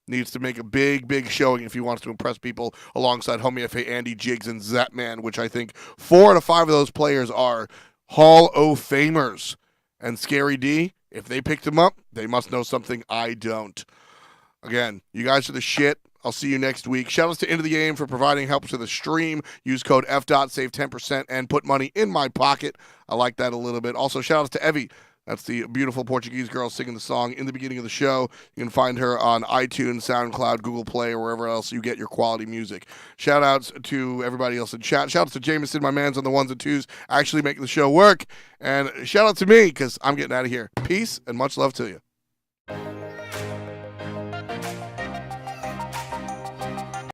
needs to make a big showing if he wants to impress people alongside Homie FA, Andy Jiggs, and Zapman, which I think 4 out of 5 of those players are Hall of Famers. And Scary D, if they picked him up, they must know something I don't. Again, you guys are the shit. I'll see you next week. Shout outs to Into the Game for providing help to the stream. Use code FDOT, save 10%, and put money in my pocket. I like that a little bit. Also, shout outs to Evie. That's the beautiful Portuguese girl singing the song in the beginning of the show. You can find her on iTunes, SoundCloud, Google Play, or wherever else you get your quality music. Shout outs to everybody else in chat. Shout outs to Jameson, my man's on the ones and twos, actually making the show work. And shout out to me, because I'm getting out of here. Peace and much love to you.